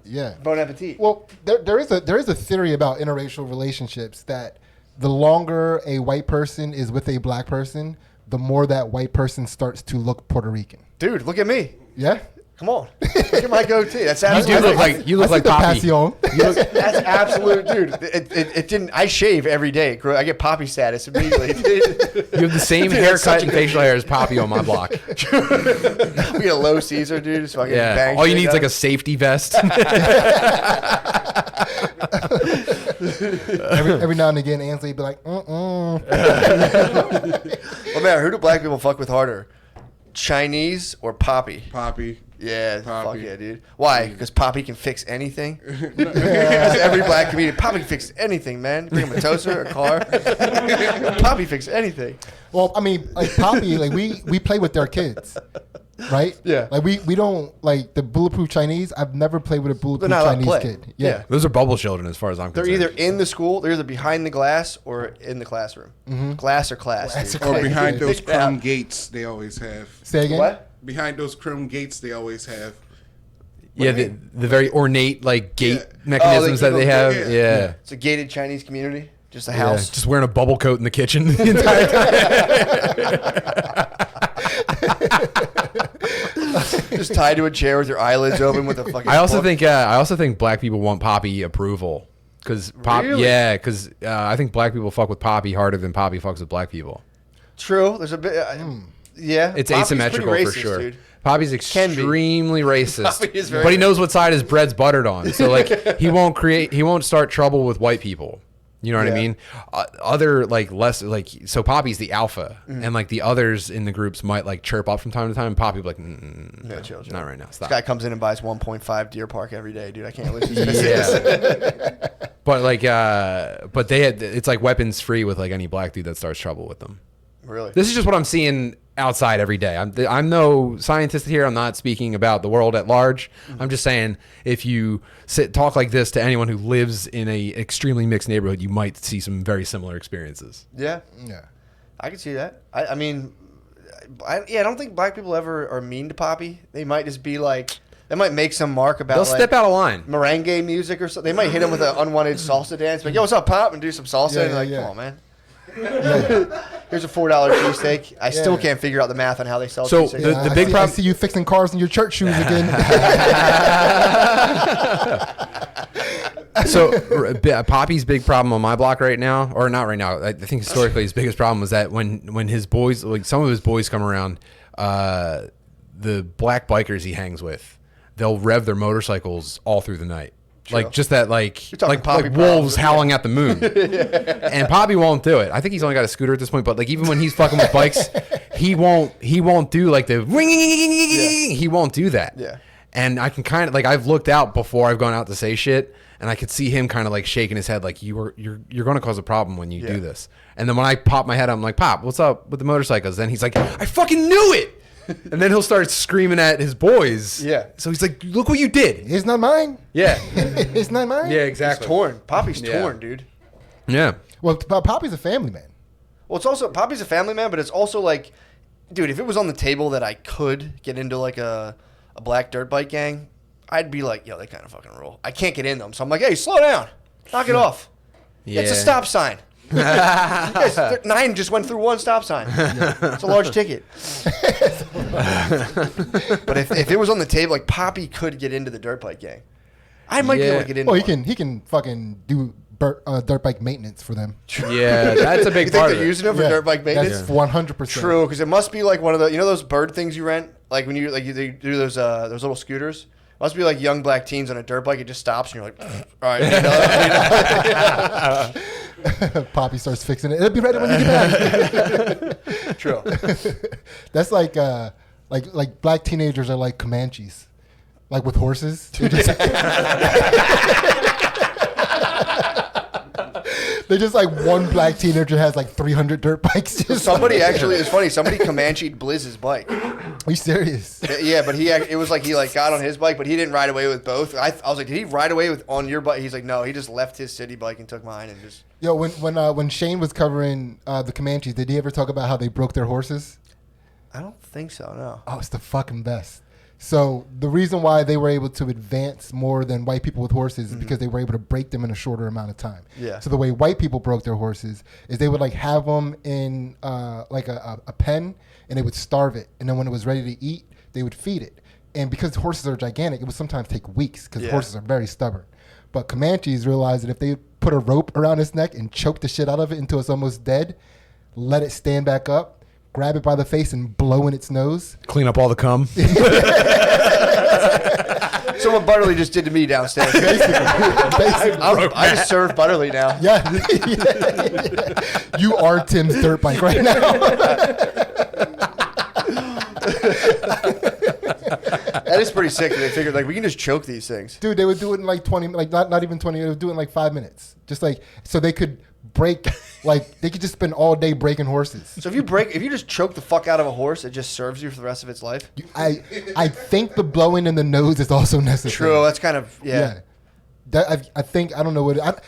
Yeah. Bon appetit. Well, there is a theory about interracial relationships that the longer a white person is with a black person, the more that white person starts to look Puerto Rican. Dude, look at me. Yeah. Come on. Look at my goatee. That's You absolute. do look like you look like Poppy. That's absolute, dude. It didn't. I shave every day. I get Poppy status immediately. You have the same Dude, that's haircut such and a- facial hair as Poppy on my block. We get a low Caesar, dude. Just fucking bang. All you shit need is down. like a safety vest. Every now and again, Ansley would be like, Well, man, who do black people fuck with harder? Chinese or Poppy? Poppy. Yeah, Poppy. fuck yeah, dude. Why? Because Poppy can fix anything. As every black comedian, Poppy can fix anything, man. Bring him a toaster, a car. Poppy fix anything. Well, I mean, like Poppy, like we play with their kids, right? Yeah. Like we don't like the bulletproof Chinese. I've never played with a bulletproof not allowed to Chinese play. kid. Yeah. Yeah. Those are bubble children, as far as I'm They're concerned. either in the school, they're either behind the glass or in the classroom. Glass or class. Glass dude. or Or behind those Yeah. chrome gates they always have. Say again. What? Behind those chrome gates they always have. Yeah, the very ornate like gate Yeah. mechanisms Oh, that they they have. keep Yeah. them- It's a gated Chinese community. Just a Yeah, house. just wearing a bubble coat in the kitchen the entire time. Just tied to a chair with your eyelids open with a fucking. I also book. think black people want Poppy approval because Really? I think black people fuck with Poppy harder than Poppy fucks with black people. True. There's a bit. Yeah. It's Poppy's asymmetrical pretty for racist, sure. dude. Poppy's Can be. extremely racist, Poppy is very but he knows what side his bread's buttered on. So like he won't start trouble with white people. You know what I Yeah. mean? Other like less like so Poppy's the alpha, and like the others in the groups might like chirp up from time to time. And Poppy will be like, No, chill. not right now. This Stop. guy comes in and buys 1.5 Deer Park every day, dude. I can't lose his business. Yeah. But like, but it's like weapons free with like any black dude that starts trouble with them. Really? This is just what I'm seeing outside every day. I'm no scientist here. I'm not speaking about the world at large. I'm just saying if you talk like this to anyone who lives in a extremely mixed neighborhood, you might see some very similar experiences. Yeah. Yeah. I can see that. I mean, I don't think black people ever are mean to Poppy. They might just be like, they might make some mark about They'll like step out of line. merengue music or something. They might hit him with an unwanted salsa dance. Like, yo, what's up, Pop? And do some salsa. Yeah, and like, yeah. come on, man. Here's a $4 cheesesteak. I still can't figure out the math on how they sell So cheesesteaks. the big I problem. see you fixing cars in your church shoes again. So Poppy's big problem on my block right now, or not right now, I think historically his biggest problem was that when his boys, like some of his boys come around, the black bikers he hangs with, they'll rev their motorcycles all through the night. True. Like just that, like Poppy wolves problems, howling at the moon. And Poppy won't do it. I think he's only got a scooter at this point. But like even when he's fucking with bikes, he won't do like the ring. He won't do that. Yeah. And I can kind of like I've looked out before I've gone out to say shit, and I could see him kind of like shaking his head like you're going to cause a problem when you do this. And then when I pop my head, I'm like, Pop, what's up with the motorcycles? Then he's like, I fucking knew it. And then he'll start screaming at his boys. Yeah. So he's like, look what you did. It's not mine. Yeah. It's not mine. Yeah, It's exactly. torn. Poppy's torn, dude. Yeah. Well, Poppy's a family man. Well, it's also Poppy's a family man, but it's also like, dude, if it was on the table that I could get into like a black dirt bike gang, I'd be like, yo, they kind of fucking rule. I can't get in them, so I'm like, hey, slow down, knock it off. Yeah. It's a stop sign. You guys, 9 just went through one stop sign. It's a large ticket. But if it was on the table, like Poppy could get into the dirt bike gang. I might be able to get into. Well, one. he can fucking do dirt bike maintenance for them. Yeah, that's a big You think part they're of it. using them for dirt bike maintenance? That's 100%. True, because it must be like one of the those bird things you rent, like when they do those little scooters. It must be like young black teens on a dirt bike. It just stops and you're like, all right. Poppy starts fixing it. It'll be ready when you get back. True. That's like black teenagers are like Comanches, like with horses. They're just like one black teenager has like 300 dirt bikes. Somebody actually, it's funny. Somebody Comanche'd Blizz's bike. Are you serious? Yeah, but it was like he like got on his bike, but he didn't ride away with both. I was like, did he ride away on your bike? He's like, no, he just left his city bike and took mine and just. Yo, when Shane was covering the Comanches, did he ever talk about how they broke their horses? I don't think so. No. Oh, it's the fucking best. So the reason why they were able to advance more than white people with horses is because they were able to break them in a shorter amount of time. Yeah. So the way white people broke their horses is they would like have them in like a pen, and they would starve it, and then when it was ready to eat, they would feed it. And because horses are gigantic, it would sometimes take weeks because horses are very stubborn. But Comanches realized that if they put a rope around its neck and choke the shit out of it until it's almost dead, let it stand back up, grab it by the face and blow in its nose. Clean up all the cum. So what Butterly just did to me downstairs. Basically. I just serve Butterly now. Yeah. You are Tim's dirt bike right now. That is pretty sick. They figured like we can just choke these things. Dude, they would do it in like 20, like not even 20, they would do it in like 5 minutes. Just like, so they could break, like they could just spend all day breaking horses. So if you just choke the fuck out of a horse, it just serves you for the rest of its life. I think the blowing in the nose is also necessary. True, that's kind of yeah. That I think I don't know what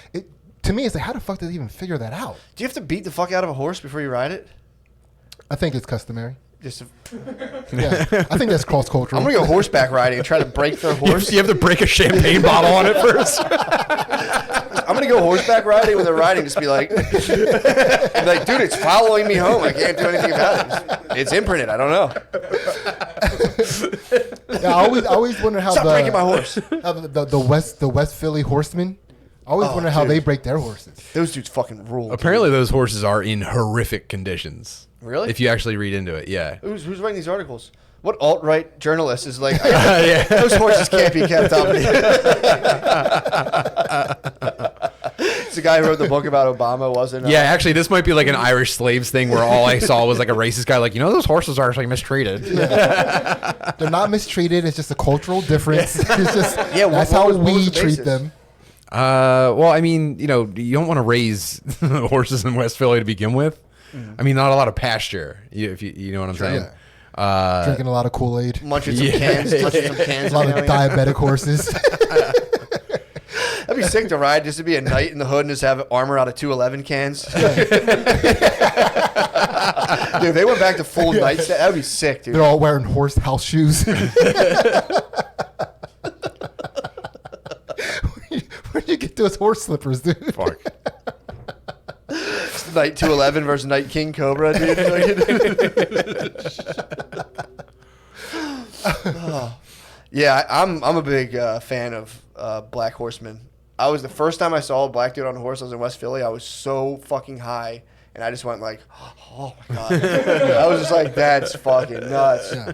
to me it's like how the fuck did they even figure that out? Do you have to beat the fuck out of a horse before you ride it? I think it's customary. Just Yeah, I think that's cross cultural. I'm gonna go horseback riding and try to break the horse. You have to break a champagne bottle on it first. I'm gonna go horseback riding when they're riding. Just be like, dude, it's following me home. I can't do anything about it. It's imprinted. I don't know. Yeah, I always wonder how Stop breaking my horse. How the West Philly horsemen. I always wonder how they break their horses. Those dudes fucking rule. Apparently, those horses are in horrific conditions. Really? If you actually read into it, yeah. Who's writing these articles? What alt-right journalist is like, those horses can't be kept up. It's the guy who wrote the book about Obama, wasn't? Yeah, actually, this might be like an Irish slaves thing where all I saw was like a racist guy like, those horses are actually mistreated. Yeah. They're not mistreated. It's just a cultural difference. It's just that's how what was we the treat basis? them. Well, I mean, you don't want to raise horses in West Philly to begin with. I mean, not a lot of pasture, if you know what I'm saying. Yeah. Drinking a lot of Kool-Aid. Munching some cans, touching some cans. A lot of diabetic horses. That'd be sick to ride, just to be a knight in the hood and just have armor out of 211 cans. Dude, if they went back to full knight set, that'd be sick, dude. They're all wearing horse house shoes. Where'd you get those horse slippers, dude? Fuck. Knight 211 versus Knight King Cobra, dude. Yeah, I'm a big fan of black horsemen. The first time I saw a black dude on a horse, I was in West Philly. I was so fucking high, And I just went like, oh my God. I was just like, that's fucking nuts. Yeah.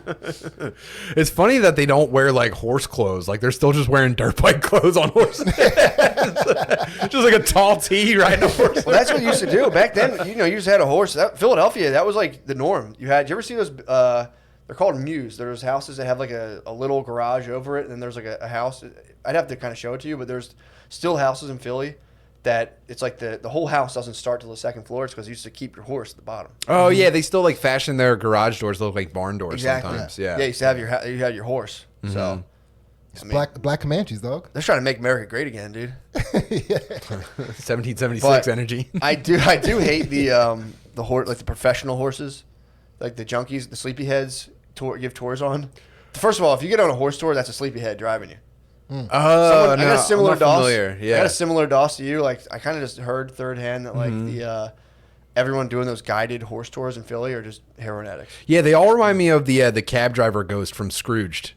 It's funny that they don't wear like horse clothes. Like they're still just wearing dirt bike clothes on horses. Just like a tall tee riding a horse. Well, that's what you used to do. Back then, you just had a horse. Philadelphia, that was like the norm. Did you ever see those, they're called mews. There's houses that have like a little garage over it, and then there's like a house. I'd have to kind of show it to you, but there's still houses in Philly that it's like the whole house doesn't start till the second floor. It's because you used to keep your horse at the bottom. Oh yeah, they still like fashion their garage doors to look like barn doors sometimes. Yeah. Yeah, you used to have you had your horse. So It's black Comanches, dog. they're trying to make America great again, dude. 1776 But energy. I do hate the horse, like the professional horses, like the junkies, the sleepyheads give tours on. First of all, if you get on a horse tour, that's a sleepyhead driving you. Oh, I got a similar DOS. familiar. Yeah. I got a similar DOS to you. Like I kind of just heard third hand that like the everyone doing those guided horse tours in Philly are just heroin addicts. Yeah, they all remind me of the cab driver ghost from Scrooged.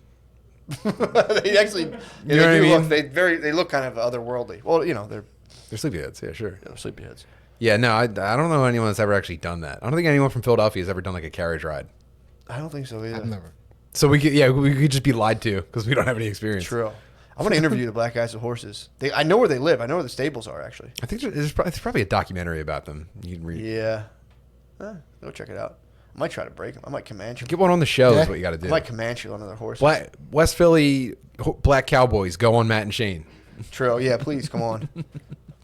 They actually, You know what I mean? they look kind of otherworldly. Well, they're They're sleepyheads. Yeah, sure. sleepyheads. Yeah, no, I don't know anyone that's ever actually done that. I don't think anyone from Philadelphia has ever done like a carriage ride. I don't think so either. I've never. So we could just be lied to because we don't have any experience. True. I want to interview the black guys with horses. I know where they live. I know where the stables are, actually. I think there's probably a documentary about them. You can read. Yeah. Go check it out. I might try to break them. I might Comanche. Get one on the show Yeah. is what you got to do. I might Comanche one of their horses. West Philly Black Cowboys go on Matt and Shane. True. Yeah, please come on.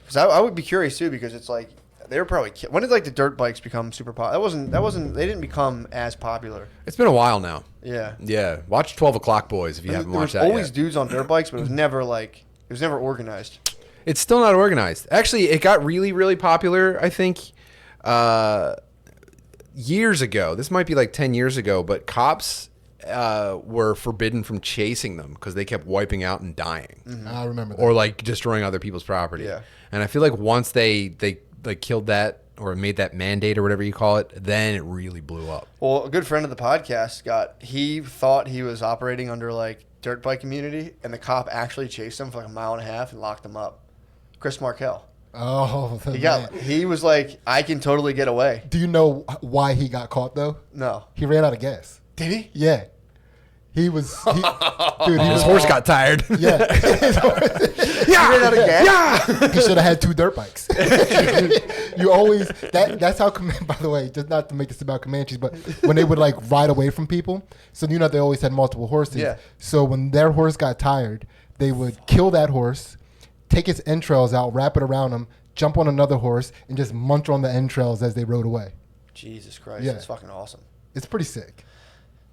Because I would be curious too. Because it's like they were probably when did like the dirt bikes become super popular? That wasn't. They didn't become as popular. It's been a while now. Yeah. Yeah, watch 12 O'clock Boys if you haven't There watched was that always yet. dudes on dirt bikes, but it was never organized. It's still not organized. Actually, it got really, really popular, I think, years ago. This might be like 10 years ago, but cops were forbidden from chasing them because they kept wiping out and dying. I remember that. Or like destroying other people's property. Yeah. And I feel like once they like killed that or made that mandate or whatever you call it, then it really blew up. Well, a good friend of the podcast he thought he was operating under like dirt bike community, and the cop actually chased him for like a mile and a half and locked him up. Chris Markell. Oh, He was like, I can totally get away. Do you know why he got caught though? No. He ran out of gas. Did he? Yeah. He was. Dude, His horse got tired. Yeah. He ran out of gas? Yeah. He should have had 2 dirt bikes. You always that's how. By the way, just not to make this about Comanches, but when they would like ride away from people, so they always had multiple horses. Yeah. So when their horse got tired, they would kill that horse, take its entrails out, wrap it around him, jump on another horse, and just munch on the entrails as they rode away. Jesus Christ. Yeah. That's fucking awesome. It's pretty sick.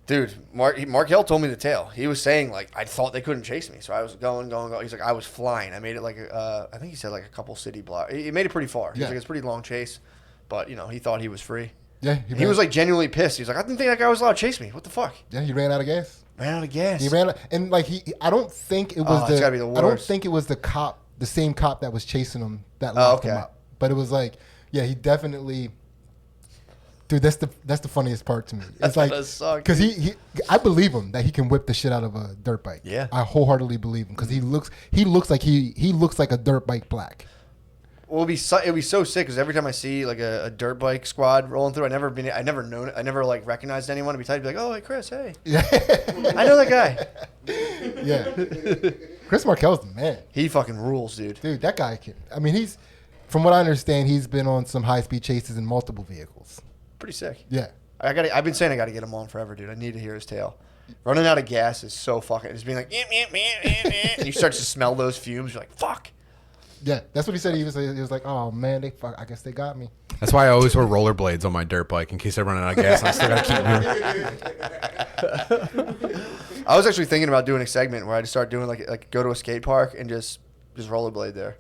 Dude, Markell told me the tale. He was saying, like, I thought they couldn't chase me. So I was going. He's like, I was flying. I made it like, I think he said like a couple city blocks. He made it pretty far. He's Yeah. like, it's a pretty long chase. But, he thought he was free. Yeah. He was like genuinely pissed. He's like, I didn't think that guy was allowed to chase me. What the fuck? Yeah, he ran out of gas. Ran out of gas. He ran, and like I don't think it was it's gotta be the I don't worst. think it was the cop, the same cop that was chasing him that locked him okay. up. But it was like, yeah, he definitely. Dude, that's the funniest part to me. It's like does suck, because I believe him that he can whip the shit out of a dirt bike. Yeah. I wholeheartedly believe him because he looks like a dirt bike black. Well, it'd be so sick because every time I see like a dirt bike squad rolling through, I never like recognized anyone. I'd be tired, be like, oh, hey Chris, hey, Yeah, I know that guy. yeah. Chris Markell's the man, He fucking rules, dude. dude. That guy can. I mean, from what I understand, he's been on some high speed chases in multiple vehicles. Pretty sick. Yeah. I've been saying I got to get him on forever, dude. I need to hear his tale. Running out of gas is so fucking. Just being like, and you start to smell those fumes. You're like, fuck. Yeah, that's what he said. He was like, "Oh man, I guess they got me." That's why I always wear rollerblades on my dirt bike in case I run out of gas. I still gotta keep moving. I was actually thinking about doing a segment where I just start doing like go to a skate park and just rollerblade there,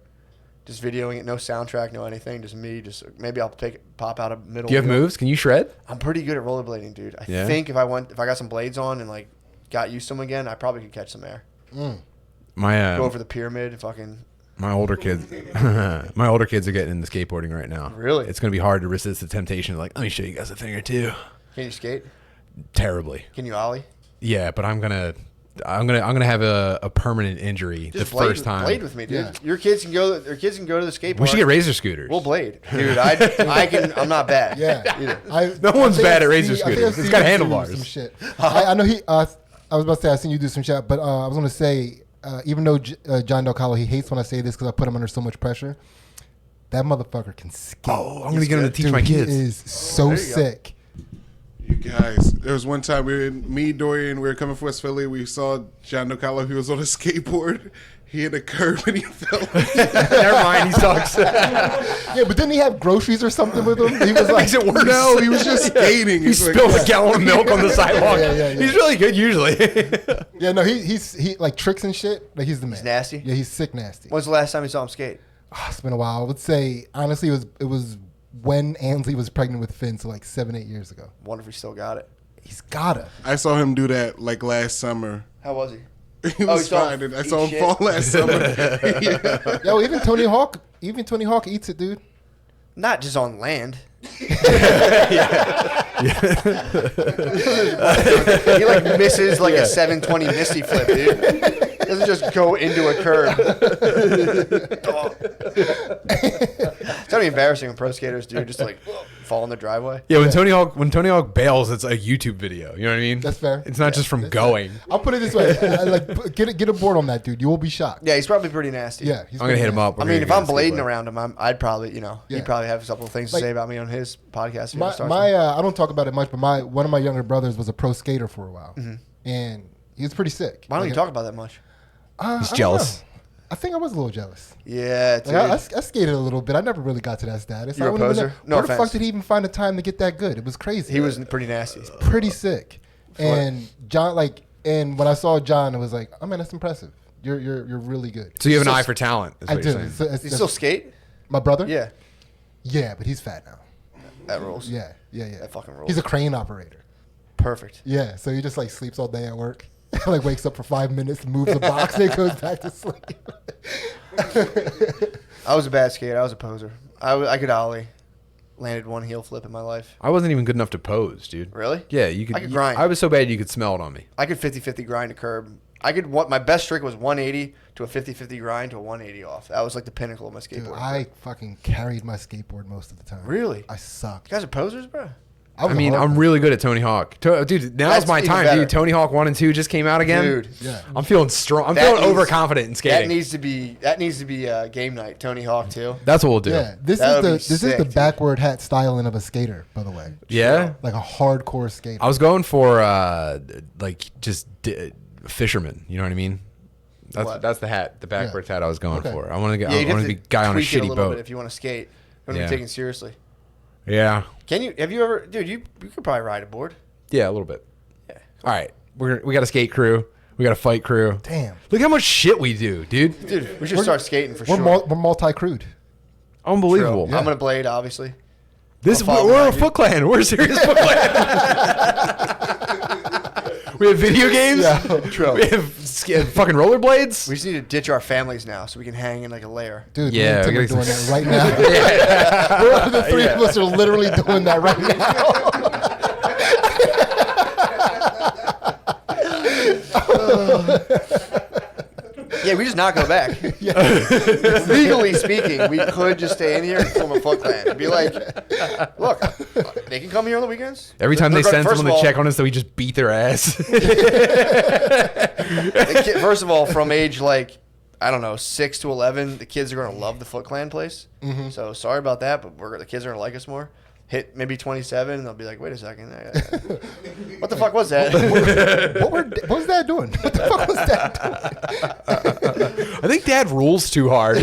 just videoing it, no soundtrack, no anything, just me. Just maybe I'll pop out a middle. Do you have wheel. moves? Can you shred? I'm pretty good at rollerblading, dude. I Yeah? think if I got some blades on and like got used to them again, I probably could catch some air. My Go over the pyramid, and fucking. my older kids, my older kids are getting into skateboarding right now. Really? It's gonna be hard to resist the temptation. Like, let me show you guys a thing or two. Can you skate? Terribly. Can you ollie? Yeah, but I'm gonna I'm gonna have a permanent injury Just the first time. blade with me, dude. Yeah. Your kids can go. Their kids can go to the skate park. We should get razor scooters. We'll blade, dude. I can. I'm not bad. Yeah. Either. No one's think bad I've at razor seen- I think scooters. I've It's seen got you do handlebars. Some shit. I know he. I was about to say I seen you do some shit, but I was gonna say even though John Del Calo, he hates when I say this because I put him under so much pressure. That motherfucker can skate. Oh, I'm gonna get him to teach Dude, my kids. He is so There you go. sick. You guys, there was one time me, Dorian, we were coming from West Philly. We saw John DeCallo. He was on a skateboard. He hit a curb and he fell. Never mind. He sucks. Yeah, but didn't he have groceries or something with him? He was That like, makes it worse. No, he was just skating. He He's like- spilled a gallon of milk on the sidewalk. Yeah. He's really good usually. yeah, no, he like tricks and shit. Like he's the man. He's nasty? Yeah, he's sick nasty. When's the last time you saw him skate? It's been a while. I would say honestly, it was when Ansley was pregnant with Finn, so like 7-8 years ago. Wonder if he still got it. He's gotta. I saw him do that like last summer. How was he? He was you saw fine. him I eat saw him shit? fall last summer. Yeah. Yo, even Tony Hawk eats it, dude. Not just on land. He like misses like a 720 Misty flip, dude. Doesn't just go into a curb. It's gotta be embarrassing when pro skaters do just like fall in the driveway. Yeah, when Tony Hawk bails, it's a YouTube video. You know what I mean? That's fair. It's not just from going. I'll put it this way: get a board on that dude. You will be shocked. Yeah, he's probably pretty nasty. Yeah, I'm gonna hit him up. I mean, if I'm blading around him, I'd probably, Yeah. he'd probably have a couple of things to Like- say about me on his podcast. if he ever My, starts my one. I don't talk about it much, but one of my younger brothers was a pro skater for a while, and he was pretty sick. Why don't you Like, talk about that much? He's I don't jealous. know. I think I was a little jealous. Yeah, dude. Like, I skated a little bit. I never really got to that status. You're I a wouldn't even poser? know- No where the offense. fuck did he even find the time to get that good? It was crazy. He was pretty nasty. pretty sick. And John, and when I saw John, it was like, oh man, that's impressive. You're really good. So you have an So- eye for talent. Is I what do. you're saying. It's You still skate? my brother? Yeah, Yeah, but he's fat now. that rules. Yeah. That fucking rules. He's a crane operator. Perfect. Yeah, so he just like sleeps all day at work. Like wakes up for 5 minutes, moves the box, and goes back to sleep. I was a bad skater. I was a poser. I could ollie. Landed one heel flip in my life. I wasn't even good enough to pose, dude. Really? Yeah, you could. I could grind. I was so bad you could smell it on me. I could 50-50 grind a curb. My best trick was 180 to a 50-50 grind to a 180 off. That was like the pinnacle of my Dude, skateboarding. I fucking carried my skateboard most of the time. Really? I sucked. You guys are posers, bro? was I a mean, hard I'm one. really good at Tony Hawk. Dude, now's That's my even time, better. dude. Tony Hawk 1 and 2 just came out again. Dude. Yeah. I'm feeling strong. I'm That feeling needs- overconfident in That skating. needs to be game night. Tony Hawk too. That's what we'll do. Yeah, this That would be is the sick, dude. backward hat styling of a skater, by the way. Yeah? Like a hardcore skater. I was going for fisherman. You know what I mean? What? That's the hat, the backwards hat I was going Okay. for. I want to get. Yeah, I you'd want have to to be guy on a tweak it shitty little boat. bit if you want to skate. You want to Yeah. be taken seriously. Yeah, Have you ever, dude? You could probably ride a board. yeah, a little bit. Yeah. All right, we got a skate crew. We got a fight crew. Damn. Look how much shit we do, dude. Dude, we should start skating for We're, sure. we're multi-crewed. Unbelievable. I'm gonna blade, obviously. This I'll follow we're a behind you. Foot Clan. We're a serious Foot Clan. We have video games. True. We have fucking rollerblades. We just need to ditch our families now so we can hang in like a layer. Dude, Yeah, me and Tim we are gotta doing get that right now. We're, the three of us are literally doing that right now. Yeah, we just not go back. Legally speaking, we could just stay in here and form a Foot Clan and be like, look, they can come here on the weekends. Every time they They're send first someone of to all- check on us, that we just beat their ass. First of all, from age like, I don't know, 6 to 11, the kids are going to love the Foot Clan place. So sorry about that, but the kids are going to like us more. Hit maybe 27, and they'll be like, wait a second. What the fuck was that? what was Dad doing? What the fuck was Dad doing? I think Dad rules too hard.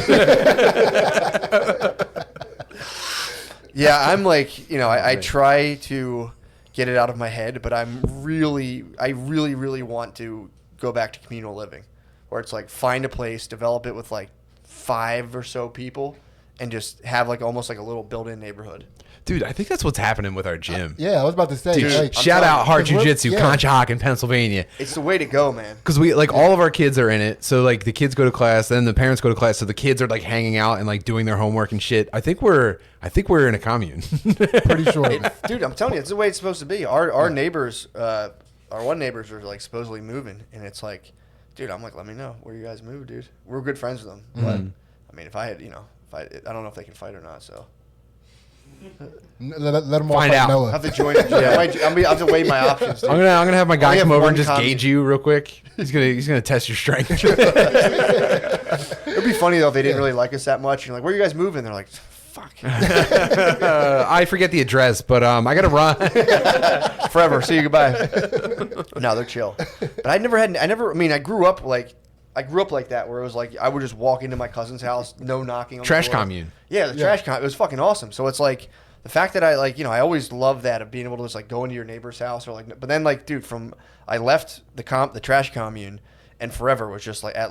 Yeah, I'm like, I try to get it out of my head, but I really, really want to go back to communal living, where it's like find a place, develop it with like 5 or so people, and just have like almost like a little built-in neighborhood. Dude, I think that's what's happening with our gym. Yeah, I was about to say. Dude, like, shout out Heart Because we're- Jiu-Jitsu, yeah. Conshohocken, Pennsylvania. It's the way to go, man. Because we all of our kids are in it. So like the kids go to class, then the parents go to class. So the kids are like hanging out and like doing their homework and shit. I think we're in a commune. Pretty sure. Dude, I'm telling you, it's the way it's supposed to be. Our neighbors, our one neighbors are like supposedly moving, and it's like, dude, I'm like, let me know where you guys move, dude. We're good friends with them, but I mean, if I had, I don't know if they can fight or not, so. Let them all Find fight out. I Noah. have to join. I have to weigh my options. Dude. I'm gonna have my guy only come have over one and just copy. gauge you real quick. He's gonna test your strength. It'd be funny though if they didn't really like us that much. You're like, where are you guys moving? They're like, fuck. I forget the address, but I gotta run. Forever. See you. Goodbye. No, they're chill. But I mean, I grew up like that where it was like I would just walk into my cousin's house, no knocking on the Trash door. commune. Yeah, the trash commune. It was fucking awesome. So it's like the fact that I I always loved that of being able to just like go into your neighbor's house or like, but then like, dude, I left the trash commune and forever was just like I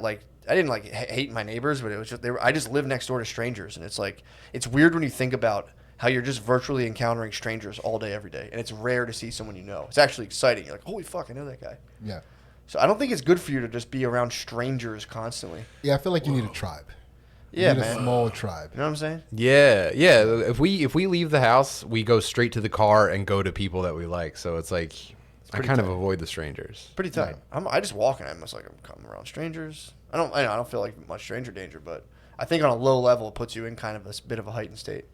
didn't like hate my neighbors, but it was just I just lived next door to strangers, and it's like it's weird when you think about how you're just virtually encountering strangers all day, every day, and it's rare to see someone you know. It's actually exciting. You're like, holy fuck, I know that guy. Yeah. So I don't think it's good for you to just be around strangers constantly. Yeah, I feel like you need a tribe. Yeah, you need man. a small tribe. You know what I'm saying? Yeah. If we leave the house, we go straight to the car and go to people that we like. So it's like I kind of avoid the strangers. Pretty tight. I just walk and I'm just like I'm coming around strangers. I don't feel like much stranger danger, but I think on a low level it puts you in kind of a bit of a heightened state.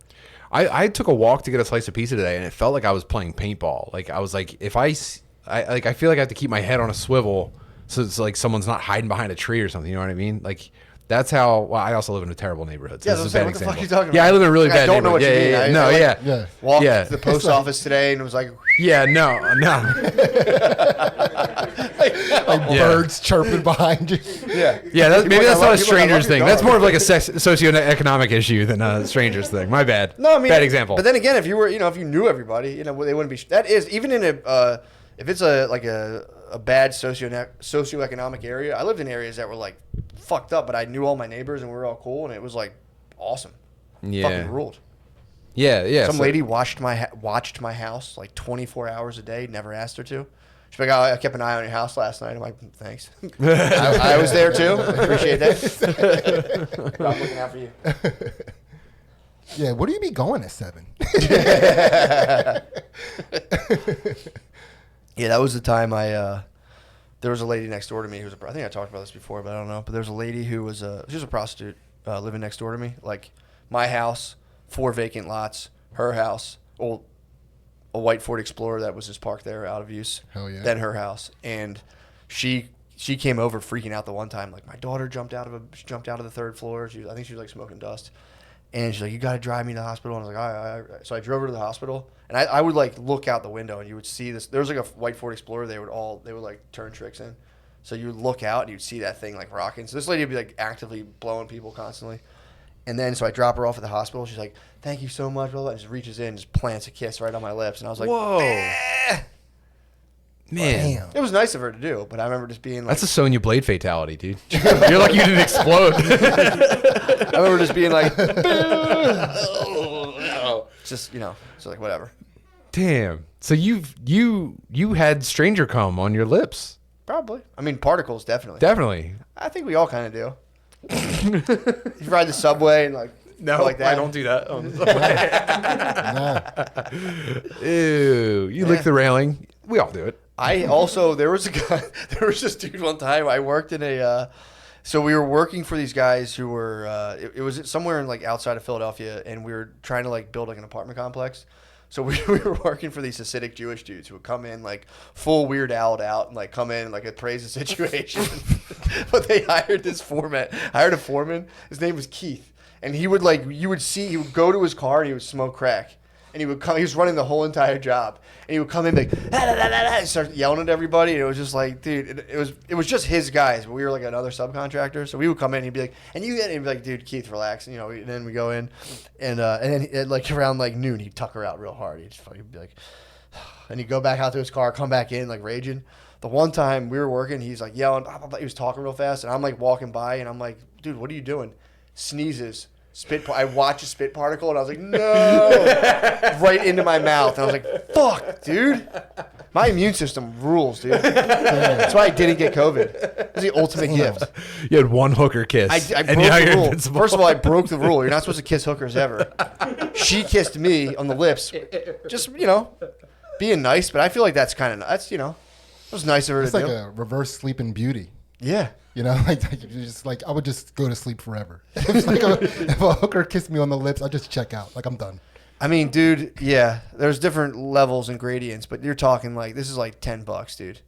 I took a walk to get a slice of pizza today, and it felt like I was playing paintball. Like I was like, if I feel like I have to keep my head on a swivel, so it's like someone's not hiding behind a tree or something. You know what I mean? Like that's how. Well, I also live in a terrible neighborhood. So Yeah, this is what a bad the example. fuck are you talking about? Yeah, I live in a really Like, I bad don't know neighborhood. what you mean. No, I yeah. Yeah. Walked Yeah. to the post office today and was like, Yeah, no. Like birds chirping behind you. yeah. Yeah, maybe that's not a stranger's your thing. That's dog. more of like a socioeconomic issue than a stranger's thing. My bad. No, I mean, bad example. But then again, if you were, if you knew everybody, they wouldn't be. That is even in if it's a bad socioeconomic area. I lived in areas that were like fucked up, but I knew all my neighbors and we were all cool, and it was like awesome. Yeah. Fucking ruled. Yeah. Some lady watched my house like 24 hours a day. Never asked her to. She's like, oh, I kept an eye on your house last night. I'm like, thanks. I was there too. Appreciate that. I'm looking out for you. Yeah, where do you be going at 7? Yeah, that was the time there was a lady next door to me who was I think I talked about this before, but I don't know. But there was a lady who was she was a prostitute living next door to me. Like my house, 4 vacant lots, her house, a white Ford Explorer that was just parked there out of use. Hell yeah. Then her house, and she came over freaking out the one time. Like my daughter jumped out of the 3rd floor. I think she was like smoking dust. And she's like, you got to drive me to the hospital. And I was like, all right. So I drove her to the hospital. And I would like look out the window and you would see this. There was like a white Ford Explorer they would like turn tricks in. So you would look out and you'd see that thing like rocking. So this lady would be like actively blowing people constantly. And then so I drop her off at the hospital. She's like, thank you so much. And just reaches in and just plants a kiss right on my lips. And I was like, Whoa. eh. Man. Damn. It was nice of her to do. But I remember just being like. That's a Sonya Blade fatality, dude. You're like you didn't explode. I remember just being like. Just, so like whatever. Damn. So you had stranger cum on your lips. Probably. I mean, particles, definitely. Definitely. I think we all kind of do. You ride the subway and like No, like that. I don't do that. Nah. Ew. You lick the railing. We all do it. I also there was this dude one time I worked in so we were working for these guys who were it was somewhere in like outside of Philadelphia, and we were trying to like build like an apartment complex. So we were working for these Hasidic Jewish dudes who would come in like full Weird Owl'd out and like come in and like appraise the situation. But they hired a foreman. His name was Keith, and he would he would go to his car and he would smoke crack. And he would come. He was running the whole entire job, and he would come in like and start yelling at everybody. And it was just like, dude, it was just his guys, but we were like another subcontractor. So we would come in, and he'd be like, and he'd be like, dude, Keith, relax. And, and then we go in, and then like around like noon, he'd tuck her out real hard. He'd just fucking be like, and he'd go back out to his car, come back in like raging. The one time we were working, he's like yelling, blah, blah, blah. He was talking real fast, and I'm like walking by, and I'm like, dude, what are you doing? Sneezes. I watched a spit particle and I was like, no, right into my mouth. And I was like, fuck, dude. My immune system rules, dude. That's why I didn't get COVID. It was the ultimate gift. You had one hooker kiss. I broke the rule. First of all, I broke the rule. You're not supposed to kiss hookers ever. She kissed me on the lips. Just, being nice. But I feel like that's kind of, was nice of her It's to like do. a reverse Sleeping Beauty. Yeah. You know, like you're just like I would just go to sleep forever. It's like if a hooker kissed me on the lips, I'd just check out. Like I'm done. I mean, dude, yeah, there's different levels and gradients, but you're talking like this is like $10, dude.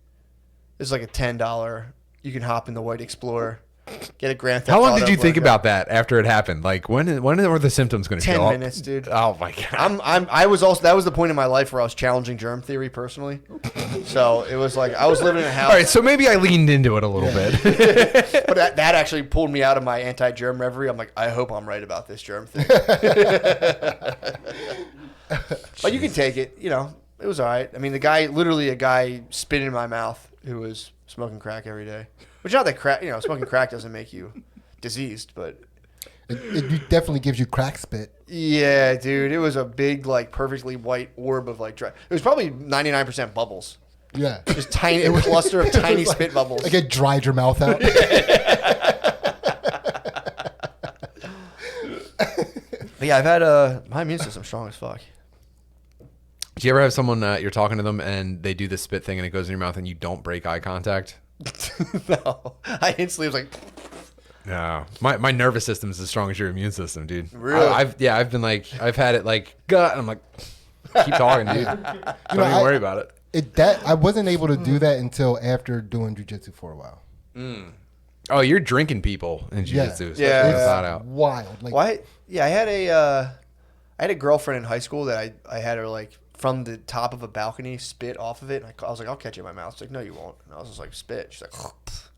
This is like a $10. You can hop in the White Explorer, get a Grand Theft How long Auto did you think workout. about that after it happened? Like when were the symptoms going to show 10 up? minutes, dude. Oh my god. I was also that was the point in my life where I was challenging germ theory personally. So it was like I was living in a house. All right, so maybe I leaned into it a little bit. But that actually pulled me out of my anti-germ reverie. I'm like, I hope I'm right about this germ thing. But you can take it. You know, it was all right. I mean, literally a guy spit in my mouth who was smoking crack every day. Which not that crack, smoking crack doesn't make you diseased, but It definitely gives you crack spit. yeah, dude, it was a big, like, perfectly white orb of like dry. It was probably 99% bubbles. Yeah. Just tiny, a cluster of tiny spit bubbles. Like it dried your mouth out. But yeah, I've had my immune system strong as fuck. Do you ever have someone you're talking to them and they do the spit thing and it goes in your mouth and you don't break eye contact? No, I instantly was like, No, my nervous system is as strong as your immune system, dude. Really? I've been like I've had it like gut. And I'm like, keep talking, dude. Don't even worry about it. I wasn't able to do that until after doing jujitsu for a while. Oh, you're drinking people in jiu-jitsu. So Yeah. figure It's that out. Wild. Like why? Yeah, I had a girlfriend in high school that I had her like from the top of a balcony spit off of it. And I was like, I'll catch it in my mouth. She's like, no, you won't. And I was just like, spit. She's like,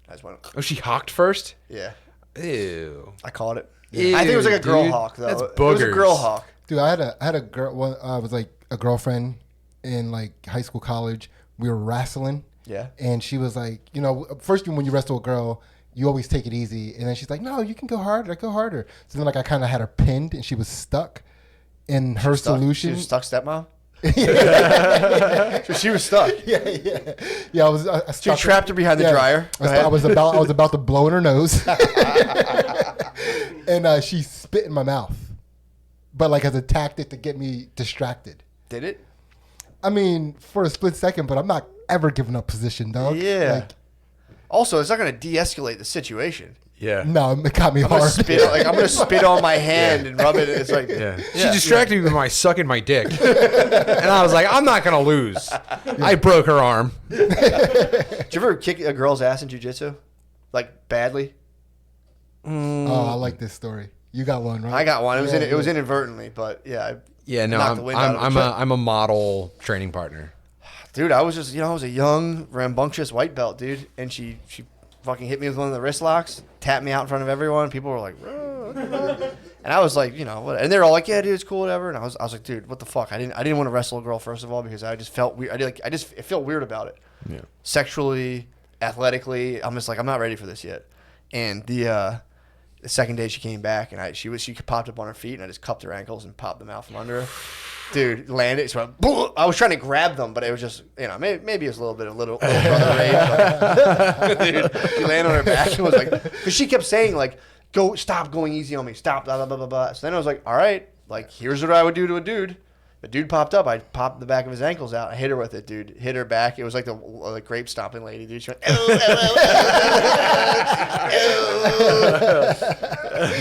I just went, Oh, she hawked first? yeah. Ew. I caught it. Ew, I think it was like a girl dude. hawk though. That's It was a boogers. girl hawk. Dude, I had a girl. I was like a girlfriend in like high school, college. We were wrestling. Yeah. And she was like, first when you wrestle a girl, you always take it easy. And then she's like, no, you can go harder. Go harder. So then like I kind of had her pinned, and she was stuck. And her Stuck? solution. She was stuck, stepmom. So she was stuck. Yeah. I She stuck her- trapped her behind the dryer. Go ahead. I was about to blow in her nose, and she spit in my mouth, but like as a tactic to get me distracted. Did it? I mean, for a split second, but I'm not ever giving up position, dog. Yeah. Like, Also, it's not going to de-escalate the situation. Yeah. no, it got me I'm gonna hard. I'm gonna spit on my hand and rub it. It's like, Yeah. She distracted me by sucking my dick. And I was like, I'm not going to lose. I broke her arm. Did you ever kick a girl's ass in jiu-jitsu? Like, badly? Oh, I like this story. You got one, right? I got one. It was Yeah. inadvertently, but yeah. Yeah, no, Knocked the wind out of the I'm a model training partner. Dude, I was just, I was a young, rambunctious white belt, dude. And she fucking hit me with one of the wrist locks, tapped me out in front of everyone. People were like, "Whoa." And I was like, what? And they're all like, yeah, dude, it's cool, whatever. And I was like, dude, what the fuck? I didn't want to wrestle a girl, first of all, because I just felt weird. It felt weird about it. Yeah. Sexually, athletically, I'm just like, I'm not ready for this yet. And the second day she came back, and she popped up on her feet, and I just cupped her ankles and popped them out from under her. Dude, landed. So I was trying to grab them, but it was just, maybe it was a little brother rage. But, dude, she landed on her back and was like, because she kept saying like, stop going easy on me, stop, blah blah blah blah blah. So then I was like, all right, like here's what I would do to a dude. The dude popped up. I popped the back of his ankles out. I hit her with it, dude. Hit her back. It was like the grape stomping lady, dude. She went,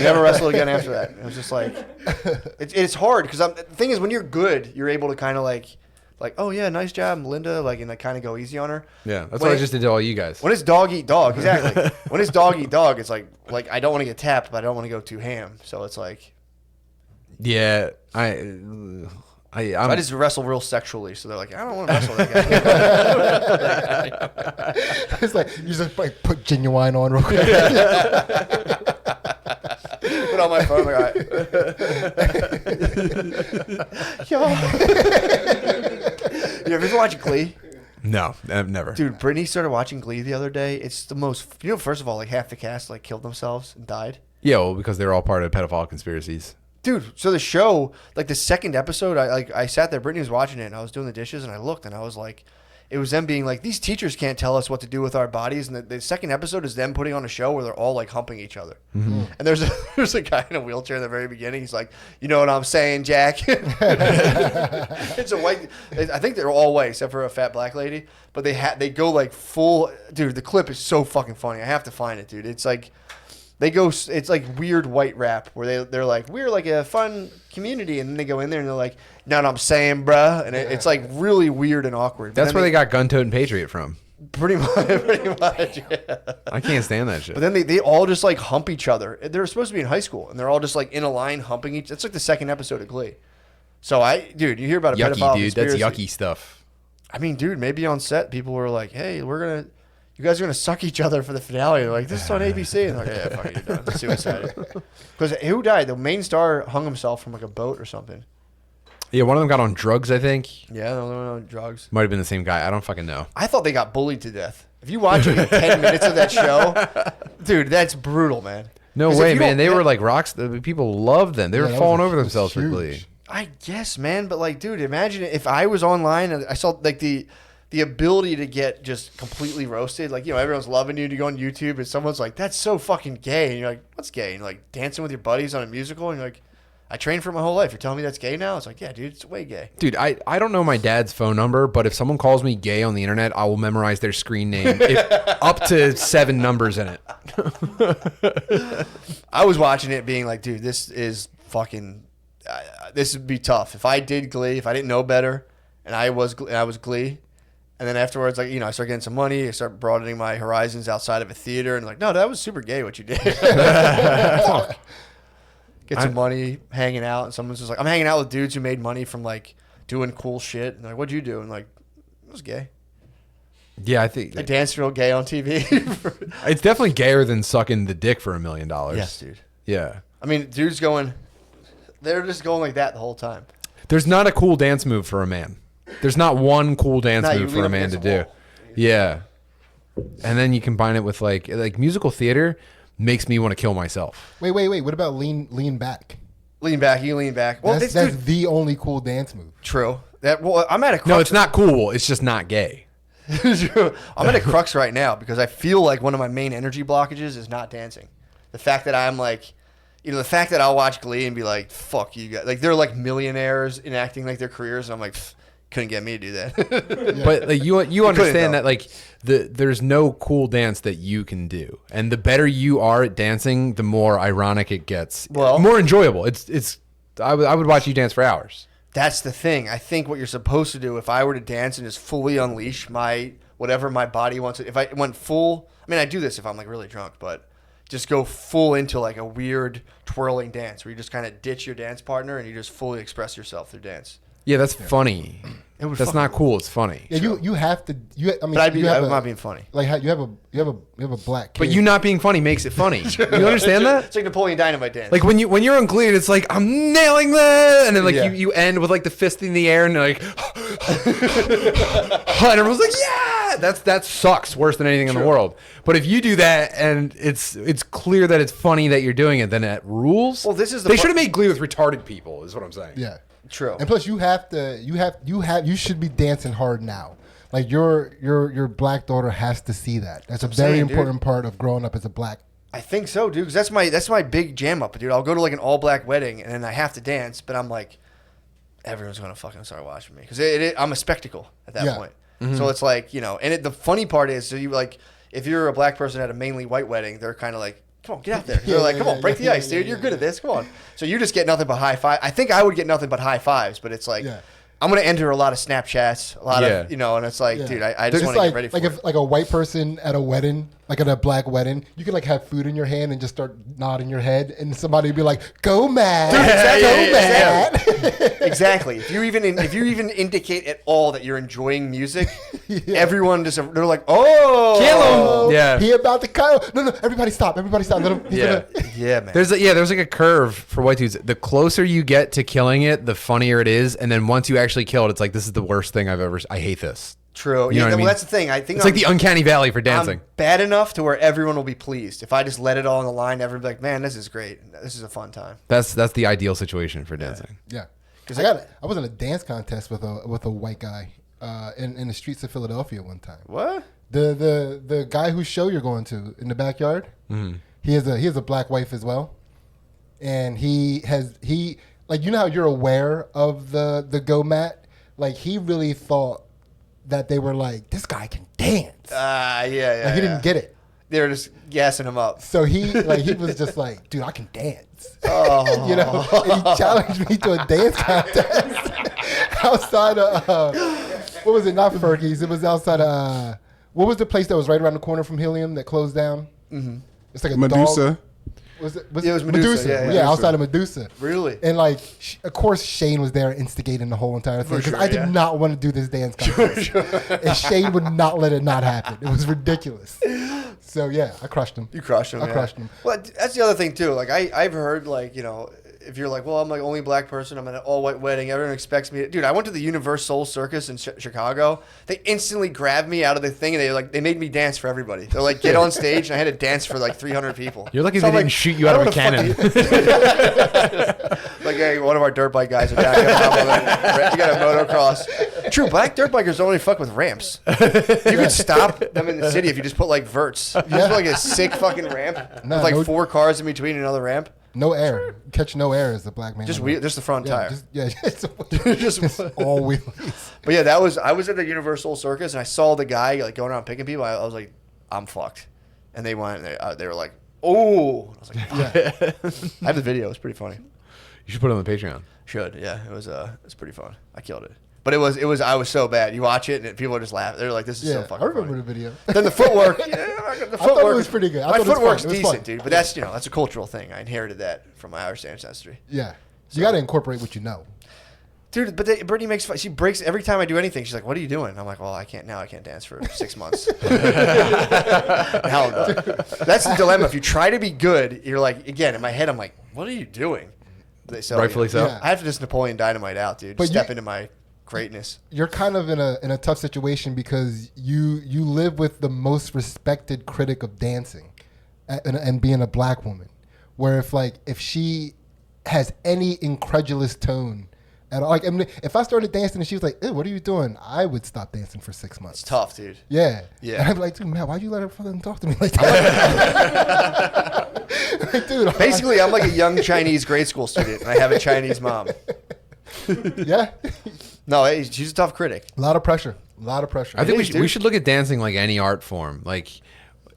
never wrestled again after that. It was just like, it's hard because the thing is when you're good, you're able to kind of like, oh yeah, nice job, Melinda, like, and I kind of go easy on her. Yeah, that's When what I it- just did to all you guys. When it's dog eat dog, exactly. When it's dog eat dog, it's like I don't want to get tapped, but I don't want to go too ham. So it's like Yeah, I just wrestle real sexually. So they're like, I don't want to wrestle that guy. It's like you just like put Genuine on real quick. Put on my phone, like, all right. Yo. You ever watch Glee? No, I've never. Dude, Brittany started watching Glee the other day. It's the most, first of all, like half the cast like killed themselves and died. Yeah, well, because they're all part of pedophile conspiracies. Dude, so the show, like the second episode, I sat there, Brittany was watching it, and I was doing the dishes, and I looked, and I was like, it was them being like, these teachers can't tell us what to do with our bodies. And the second episode is them putting on a show where they're all like humping each other. Mm-hmm. And there's a guy in a wheelchair in the very beginning. He's like, you know what I'm saying, Jack? It's a white. I think they're all white except for a fat black lady. But they go like full. Dude, the clip is so fucking funny. I have to find it, dude. It's like. It's like weird white rap where they're like, we're like a fun community. And then they go in there and they're like, know what I'm saying, bruh? And it's like really weird and awkward. That's where they got Gun-Toting Patriot from. Pretty much, yeah. I can't stand that shit. But then they all just like hump each other. They're supposed to be in high school and they're all just like in a line humping each. That's like the second episode of Glee. So dude, you hear about a pedophile dude. conspiracy. That's yucky stuff. I mean, dude, maybe on set people were like, hey, you guys are going to suck each other for the finale. They're like, this is on ABC. And they're like, yeah, fuck it, you're done. Suicide. Because who died? The main star hung himself from like a boat or something. Yeah, one of them got on drugs, I think. Yeah, the other one on drugs. Might have been the same guy. I don't fucking know. I thought they got bullied to death. If you watch like 10 minutes of that show, dude, that's brutal, man. No way, man. They were like rocks. People loved them. They were falling over themselves for Glee. I guess, man. But like, dude, imagine if I was online and I saw like the ability to get just completely roasted. Like, everyone's loving you to go on YouTube and someone's like, that's so fucking gay. And you're like, what's gay? And you're like dancing with your buddies on a musical. And you're like, I trained for it my whole life. You're telling me that's gay now? It's like, yeah, dude, it's way gay. Dude, I don't know my dad's phone number, but if someone calls me gay on the internet, I will memorize their screen name. Up to 7 numbers in it. I was watching it being like, dude, this is fucking, this would be tough. If I did Glee, if I didn't know better, and I was Glee, and then afterwards, like, I start getting some money. I start broadening my horizons outside of a theater. And like, no, that was super gay what you did. Get some money, hanging out. And someone's just like, I'm hanging out with dudes who made money from like doing cool shit. And like, what'd you do? And like, it was gay. Yeah, I think. I danced real gay on TV. It's definitely gayer than sucking the dick for $1 million. Yes, dude. Yeah. I mean, they're just going like that the whole time. There's not a cool dance move for a man. There's not one cool dance No, move you for lean a up man to against the do. wall. Yeah. And then you combine it with like musical theater makes me want to kill myself. Wait. What about lean back? Lean back, you lean back. Well, That's dude, the only cool dance move. true. I'm at a crux. No, it's not cool. It's just not gay. I'm at a crux right now because I feel like one of my main energy blockages is not dancing. The fact that I'm like, the fact that I'll watch Glee and be like, fuck you guys. Like, they're like millionaires enacting like their careers. And I'm like, couldn't get me to do that. But like, you understand though. that like there's no cool dance that you can do. And the better you are at dancing, the more ironic it gets. Well- more enjoyable. I would watch you dance for hours. That's the thing. I think what you're supposed to do, if I were to dance and just fully unleash whatever my body wants, if I went full, I mean, I do this if I'm like really drunk, but just go full into like a weird twirling dance where you just kind of ditch your dance partner and you just fully express yourself through dance. Yeah, that's funny. That's not cool. It's funny. Yeah, you have to. I mean, But I'm a, not being funny. like you have a black kid. But you not being funny makes it funny. You understand that? It's like Napoleon Dynamite dance. Like when you're on Glee, and it's like I'm nailing that, and then like Yeah. you end with like the fist in the air, and you're like, and everyone's like, yeah, that sucks worse than anything in the world. But if you do that, and it's clear that it's funny that you're doing it, then it rules. Well, this is they should have made Glee with retarded people, is what I'm saying. Yeah. True. And plus, you should be dancing hard now. Like your black daughter has to see that. That's a very important part of growing up as a black. I think so, dude. Because that's my big jam up, dude. I'll go to like an all black wedding and then I have to dance, but I'm like, everyone's gonna fucking start watching me because I'm a spectacle at that point. Mm-hmm. So it's like and the funny part is, so you like if you're a black person at a mainly white wedding, they're kind of like, come on, get out there. They're like, come on, break the ice, dude. You're good at this. Come on. So you just get nothing but high five. I think I would get nothing but high fives, but it's like, I'm going to enter a lot of Snapchats, a lot of, and it's like, dude, I just want to get ready for it. If like a white person at a wedding, like at a black wedding, you could like have food in your hand and just start nodding your head and somebody would be like, go mad. Go mad. Exactly. If you even indicate at all that you're enjoying music, everyone they're like, oh, kill him. Yeah. He about to kill. No, everybody stop. Let him. Yeah, man. There's like a curve for white dudes. The closer you get to killing it, the funnier it is, and then once you actually kill it, it's like, this is the worst thing I've ever. I hate this. True. You know what I mean? Well, that's the thing. I think it's like the uncanny valley for dancing. I'm bad enough to where everyone will be pleased. If I just let it all on the line, everyone will be like, man, this is great. This is a fun time. That's the ideal situation for dancing. Yeah. Because I was in a dance contest with a white guy in the streets of Philadelphia one time. What? The guy whose show you're going to in the backyard, he has a black wife as well, and he like, you know how you're aware of the go mat, like he really thought that they were like, this guy can dance. Yeah. Like, he didn't get it. They were just gassing him up. So he was just like, dude, I can dance. Oh. You know, and he challenged me to a dance contest outside of what was it? Not Fergie's. It was outside of what was the place that was right around the corner from Helium that closed down? Mm-hmm. It's like a Medusa. Dog. Was it? Yeah, it was Medusa. Yeah, outside of Medusa. Really? And like, of course, Shane was there instigating the whole entire thing because sure, I did not want to do this dance contest, and Shane would not let it not happen. It was ridiculous. So yeah, I crushed him. You crushed him. I crushed him. Well, that's the other thing too. Like I've heard, like, you know, if you're like, well, I'm like only black person, I'm at an all white wedding, everyone expects me. Dude, I went to the Universal Circus in Chicago. They instantly grabbed me out of the thing and they made me dance for everybody. They're like, get on stage, and I had to dance for like 300 people. You're lucky So they I'm didn't like, shoot you I out of don't a cannon. Like, hey, one of our dirt bike guys are back. You got a motocross. True, black dirt bikers don't really fuck with ramps. You could stop them in the city if you just put like verts. You just put like a sick fucking ramp No, with like no- 4 cars in between another ramp. No air. Catch no air as a black man. Just the front tire. Just Just- all wheelies. But yeah, I was at the Universal Circus and I saw the guy like going around picking people. I was like, I'm fucked. And they went. And they were like, oh. I was like, Yeah. I have the video. It's pretty funny. You should put it on the Patreon. Should, yeah. It's pretty fun. I killed it. But it was I was so bad. You watch it and people are just laughing. They're like, this is so Yeah, fucking I remember funny. the video. Then the footwork. The thought footwork it was pretty good. I My thought it was footwork's fun. It was decent, fun. dude. But that's that's a cultural thing. I inherited that from my Irish ancestry. Yeah. You got to incorporate what you know. Dude, but Brittany makes fun. She breaks every time I do anything. She's like, "What are you doing?" I'm like, "Well, I can't dance for 6 months." Hell no. That's the dilemma. If you try to be good, you're like, again, in my head, I'm like, "What are you doing?" So, Rightfully so. Yeah. I have to just Napoleon Dynamite out, dude. But Step you- into my greatness. You're kind of in a tough situation because you live with the most respected critic of dancing, and being a black woman, where if she has any incredulous tone at all, like, I mean, if I started dancing and she was like, "Ew, what are you doing?" I would stop dancing for 6 months. It's tough, dude. Yeah. Yeah. And I'd be like, dude, man, why'd you let her fucking talk to me like that? Like, dude, Basically, I'm like a young Chinese grade school student, and I have a Chinese mom. yeah. No, hey, she's a tough critic. A lot of pressure. A lot of pressure. I think is, we dude. should look at dancing like any art form. Like,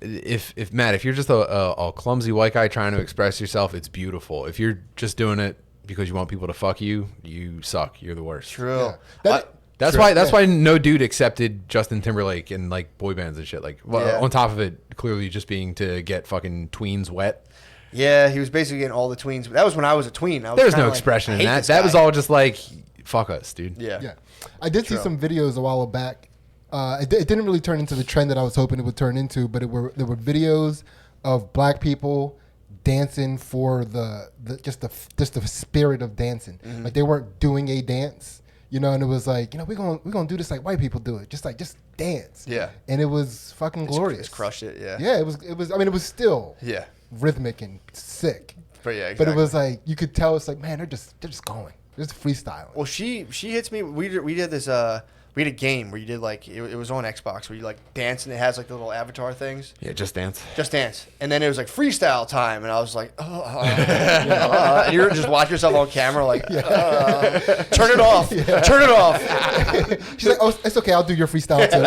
if Matt, if you're just a clumsy white guy trying to express yourself, it's beautiful. If you're just doing it because you want people to fuck you, you suck. You're the worst. True. Yeah. That's True. why. That's Yeah. why no dude accepted Justin Timberlake and like boy bands and shit. Like, well, Yeah. on top of it, clearly just being to get fucking tweens wet. Yeah, he was basically getting all the tweens. That was when I was a tween. I was There's kinda no like, expression I in hate that. this That guy. was all just like, fuck us, dude. Yeah. Yeah, I did see True. some videos a while back. It didn't really turn into the trend that I was hoping it would turn into, but there were videos of black people dancing for just the spirit of dancing. Mm-hmm. Like, they weren't doing a dance, and it was like, we're gonna do this like white people do it, just dance. Yeah. And it was fucking glorious. It's crushed it, yeah. Yeah, it was. I mean, it was still Yeah. rhythmic and sick. But yeah, exactly. But it was like, you could tell it's like, man, they're just going. They're just freestyling. Well, she hits me. We did this. We had a game where you did like it was on Xbox where you like dance and it has like the little avatar things. Yeah, just dance. Just dance, and then it was like freestyle time, and I was like, and you just watch yourself on camera like, turn it off, turn it off. She's like, oh, it's okay. I'll do your freestyle too.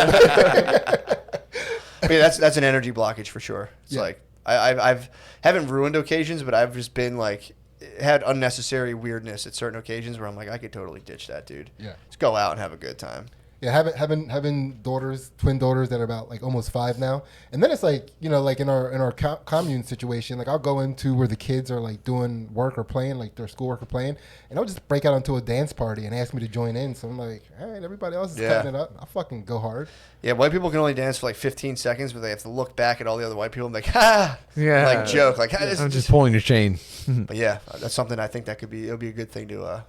But yeah, that's an energy blockage for sure. It's Yeah. like I've haven't ruined occasions, but I've just been like had unnecessary weirdness at certain occasions where I'm like, I could totally ditch that dude. Yeah. Just go out and have a good time. Yeah, having twin daughters that are about like almost 5 now, and then it's like, like in our commune situation, like I'll go into where the kids are like doing work or playing, like their schoolwork or playing, and I'll just break out into a dance party and ask me to join in. So I'm like, all right, everybody else is cutting it up. I'll fucking go hard. Yeah, white people can only dance for like 15 seconds, but they have to look back at all the other white people and be like, ha! Yeah. Like joke. Like, this I'm is just pulling your chain. But yeah, that's something I think it'll be a good thing to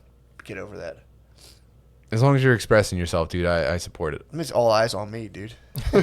get over that. As long as you're expressing yourself, dude, I support it. I mean, it's all eyes on me, dude. Do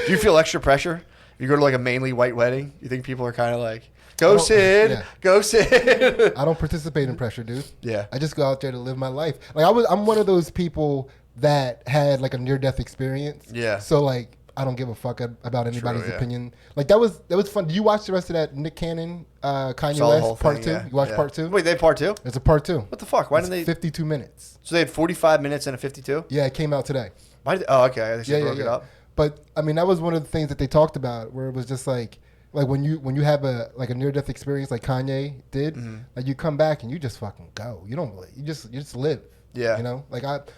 you feel extra pressure You go to like a mainly white wedding, you think people are kind of like, go Sid, go Sid. I don't participate in pressure, dude. Yeah. I just go out there to live my life. Like I'm one of those people that had like a near-death experience. Yeah. So like I don't give a fuck about anybody's yeah. opinion. Like that was fun. Did you watch the rest of that Nick Cannon, Kanye Saw the whole West part thing, 2? yeah, You watched yeah. part 2? Wait, they had part 2? There's a part 2. What the fuck? Why It's didn't they? 52 minutes. So they had 45 minutes and a 52? Yeah, it came out today. Why did, oh, okay. I guess they broke it up. But I mean, that was one of the things that they talked about, where it was just like when you have a near-death experience like Kanye did, like you come back and you just fucking go. You don't really, you just live. Yeah. You know,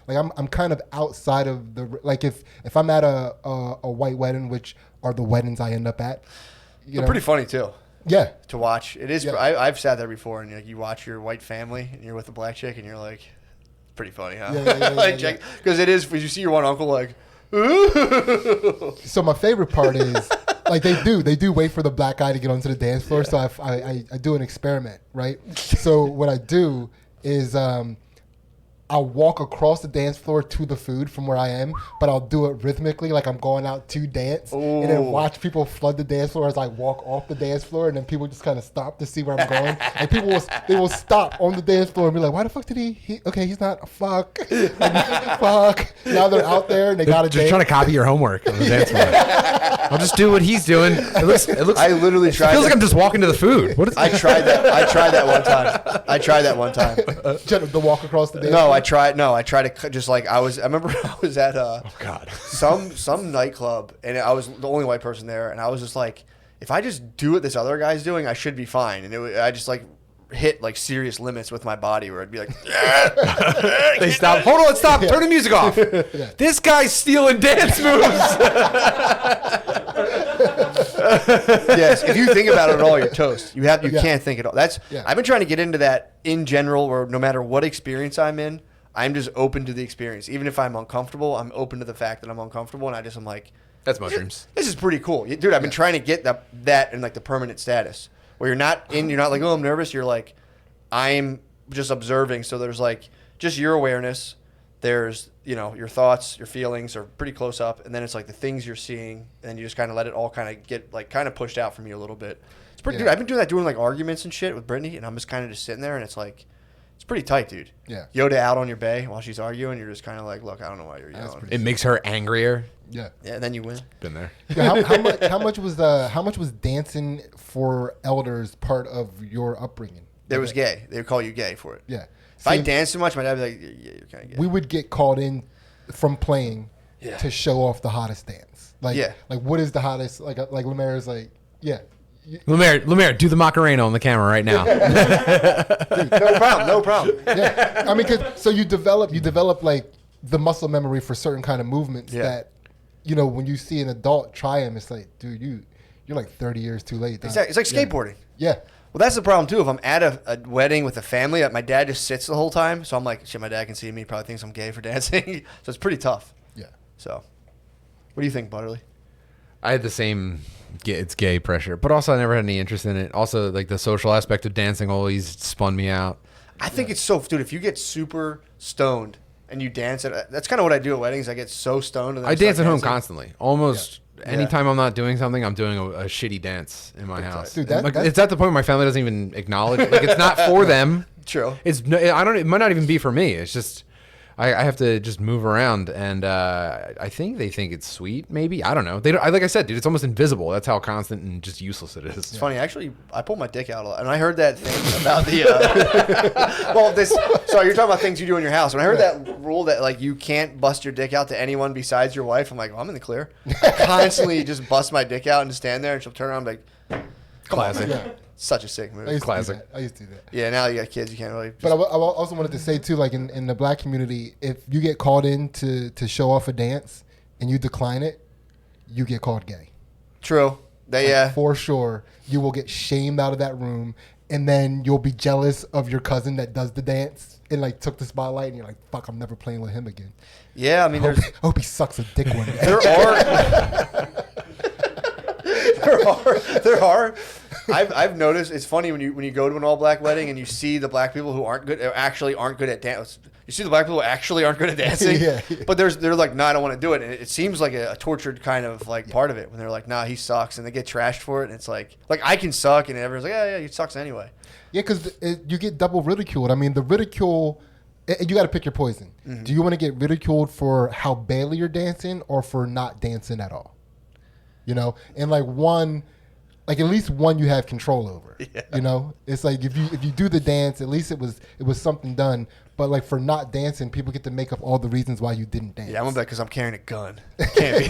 I'm kind of outside of the, like if I'm at a white wedding, which are the weddings I end up at. They're pretty funny too. Yeah. To watch. It is. Yeah. I've sat there before, and you watch your white family, and you're with a black chick, and you're like, pretty funny, huh? Yeah. Because it is. When you see your one uncle like, So my favorite part is like they do wait for the black guy to get onto the dance floor. So I do an experiment, right? So what I do is I'll walk across the dance floor to the food from where I am, but I'll do it rhythmically, like I'm going out to dance, and then watch people flood the dance floor as I walk off the dance floor, and then people just kind of stop to see where I'm going. And people will stop on the dance floor and be like, "Why the fuck did he okay, he's not fuck, like, fuck." Now they're out there and they got to Just trying to copy your homework on the dance floor. I'll just do what he's doing. It looks. I literally tried. It feels that. like I'm just walking to the food. What is I tried that. I tried that one time. the walk across the dance No, floor. I tried to just like I remember I was at God. some nightclub, and I was the only white person there, and I was just like, if I just do what this other guy's doing, I should be fine. And I just like hit like serious limits with my body where I'd be like, They stop. Hold on, stop. Turn the music off. This guy's stealing dance moves. yes. If you think about it at all, you're toast. You can't think at all. Yeah. I've been trying to get into that in general, where no matter what experience I'm in, I'm just open to the experience. Even if I'm uncomfortable, I'm open to the fact that I'm uncomfortable, and I'm like, That's mushrooms. this is pretty cool, dude. I've been trying to get that in like the permanent status where you're not like, oh, I'm nervous. You're like, I'm just observing. So there's like just your awareness. There's your thoughts, your feelings are pretty close up, and then it's like the things you're seeing, and you just kind of let it all kind of get like kind of pushed out from you a little bit. It's pretty. Dude, I've been doing like arguments and shit with Brittany, and I'm just kind of just sitting there, and it's like. It's pretty tight, dude. Yeah. Yoda out on your bay while she's arguing. You're just kind of like, look, I don't know why you're yelling. It makes her angrier. Yeah. Yeah, and then you win. Been there. Yeah, how much was dancing for elders part of your upbringing? It was gay. They would call you gay for it. Yeah. If I danced too much, my dad would be like, yeah, you're kind of gay. We would get called in from playing Yeah. to show off the hottest dance. Like, Yeah. like what is the hottest? Like Lemaire's like, yeah. Lemaire, do the Macarena on the camera right now. Dude, no problem. Yeah. I mean, so you develop like the muscle memory for certain kind of movements that, when you see an adult try them, it's like, dude, you're like 30 years too late. Exactly. It's like skateboarding. Yeah. Well, that's the problem, too. If I'm at a wedding with a family, my dad just sits the whole time. So I'm like, shit, my dad can see me. He probably thinks I'm gay for dancing. So it's pretty tough. Yeah. So what do you think, Butterly? I had the same it's gay pressure, but also I never had any interest in it. Also, like the social aspect of dancing always spun me out. I think it's so, dude, if you get super stoned and you dance, that's kind of what I do at weddings. I get so stoned. And then I dance at home dancing. constantly. Almost anytime I'm not doing something, I'm doing a shitty dance in my house. Dude, it's at the point where my family doesn't even acknowledge it. Like, it's not for them. True. It might not even be for me. It's just I have to just move around, and I think they think it's sweet. Maybe, I don't know. They don't. Like I said, dude, it's almost invisible. That's how constant and just useless it is. It's funny, actually. I pull my dick out a lot, and I heard that thing about the. So you're talking about things you do in your house. When I heard that rule that like you can't bust your dick out to anyone besides your wife, I'm like, well, I'm in the clear. I constantly just bust my dick out and just stand there, and she'll turn around and be like, Classic. Yeah. such a sick move. I used Classic. To do that. I used to do that. Yeah, now you got kids, you can't really. But I also wanted to say too, like in the black community, if you get called in to show off a dance and you decline it, you get called gay. True. For sure, you will get shamed out of that room, and then you'll be jealous of your cousin that does the dance and like took the spotlight, and you're like, "Fuck, I'm never playing with him again." Yeah, I mean, I hope he sucks a dick one day. there are I've noticed it's funny when you go to an all black wedding and you see the black people who aren't good at dance. You see the black people who actually aren't good at dancing, but they're like, no, I don't want to do it. And it seems like a tortured kind of like part of it when they're like, nah, he sucks, and they get trashed for it. And it's like I can suck, and everyone's like, yeah, he sucks anyway. Yeah, because you get double ridiculed. I mean, the ridicule, you got to pick your poison. Mm-hmm. Do you want to get ridiculed for how badly you're dancing or for not dancing at all? You know, and like at least one you have control over. Yeah. You know, it's like if you do the dance, at least it was something done. But like for not dancing, people get to make up all the reasons why you didn't dance. Yeah, I'm gonna bet because I'm carrying a gun. Can't be.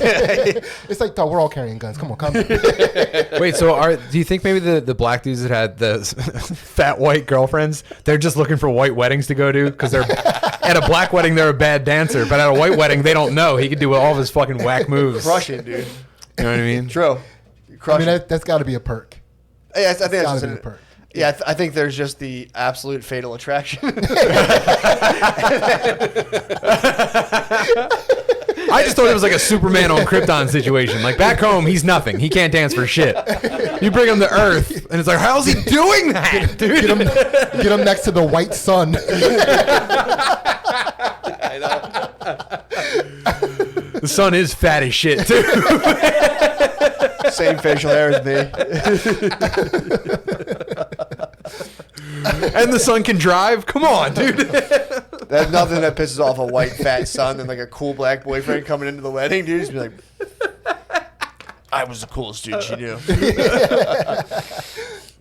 It's like, we're all carrying guns. Come on, come on. Wait, so do you think maybe the black dudes that had the fat white girlfriends, they're just looking for white weddings to go to? Because they're at a black wedding, they're a bad dancer, but at a white wedding, they don't know. He can do all of his fucking whack moves. Crushing, dude. You know what I mean? True. I mean, that's got to be a perk. Yeah, I think that's a perk. Yeah, I think there's just the absolute fatal attraction. I just thought it was like a Superman on Krypton situation. Like back home, he's nothing. He can't dance for shit. You bring him to Earth, and it's like, how's he doing that, dude? Get him next to the white sun. I know. The sun is fat as shit, too. Same facial hair as me. And the son can drive? Come on, dude. There's nothing that pisses off a white fat son than like a cool black boyfriend coming into the wedding, dude. Just be like, I was the coolest dude she knew.